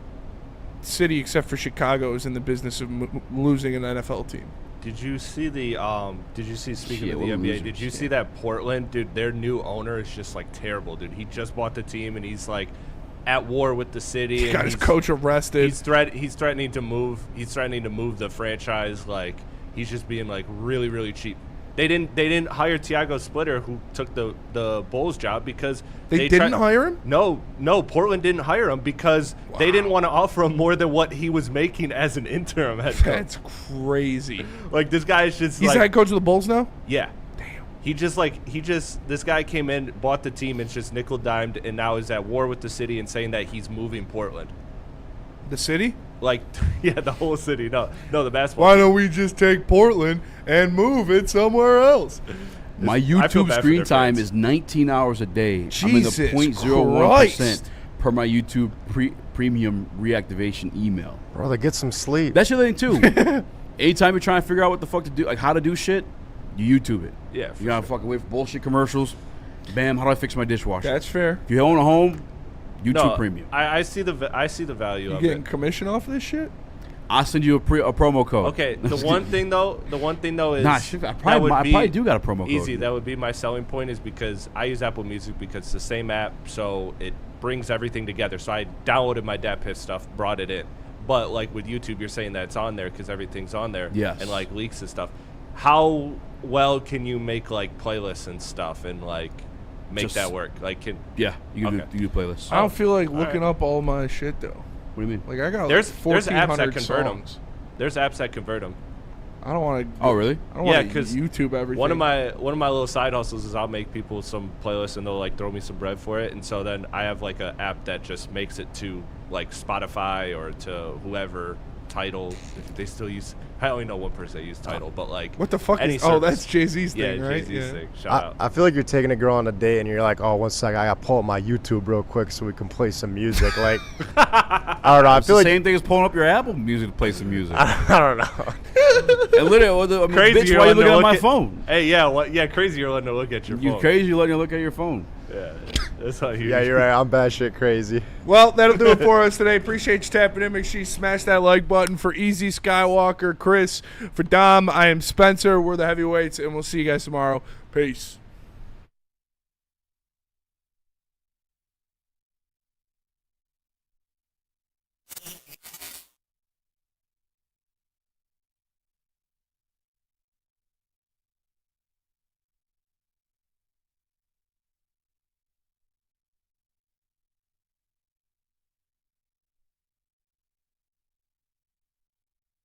city except for Chicago is in the business of losing an NFL team. Did you see speaking of the NBA, did you see that Portland, dude, their new owner is just like terrible, dude. He just bought the team and he's like at war with the city. He got his coach arrested. He's threatening to move the franchise. Like, he's just being like really, really cheap. They didn't hire Thiago Splitter, who took the Bulls job, because they didn't hire him. No, Portland didn't hire him because they didn't want to offer him more than what he was making as an interim head coach. That's crazy. Like, this guy is just he's like, head coach of the Bulls now. Yeah. This guy came in, bought the team, and just nickel-dimed, and now is at war with the city and saying that he's moving Portland. The city? Like, yeah, the whole city. No, the basketball. Why don't we just take Portland and move it somewhere else? My YouTube screen time is 19 hours a day. Jesus I'm in the 0.01% per my YouTube premium reactivation email. Brother, get some sleep. That's your thing, too. Anytime you're trying to figure out what the fuck to do, like how to do shit, you YouTube it. Yeah, you gotta fucking wait for bullshit commercials. Bam, how do I fix my dishwasher? That's fair. If you own a home, YouTube Premium. I see the value of it. You getting commission off of this shit? I'll send you a promo code. Okay, the one thing though is I probably do got a promo code. Easy. That would be my selling point, is because I use Apple Music because it's the same app, so it brings everything together. So I downloaded my Dat Piff stuff, brought it in. But like with YouTube, you're saying that it's on there because everything's on there. Yes. And like leaks and stuff. How well can you make like playlists and stuff and like make that work? Like, you do playlists. I don't feel like looking up all my shit though. What do you mean? Like, I got there's apps that convert them. There's apps that convert them. I don't want to. Oh, really? I don't want to YouTube everything. One of my little side hustles is I'll make people some playlists and they'll like throw me some bread for it, and so then I have like an app that just makes it to like Spotify or to whoever. Tidal, if they still use. I only know one person that uses Tidal, but like what the fuck? That's Jay-Z's thing, right? Jay-Z's thing. Shout out. I feel like you're taking a girl on a date and you're like, oh, 1 second, I gotta pull up my YouTube real quick so we can play some music. Like, I don't know. I feel the like same thing as pulling up your Apple Music to play some music. I don't know. And literally, crazy. Bitch, why are you looking at my phone? Hey, yeah, crazy. You're letting her look at your phone. You crazy? You're letting her look at your phone. Yeah, that's how you. Yeah, you're right. I'm batshit crazy. Well, that'll do it for us today. Appreciate you tapping in. Make sure you smash that like button for Easy Skywalker, Chris, for Dom. I am Spencer. We're the Heavyweights, and we'll see you guys tomorrow. Peace.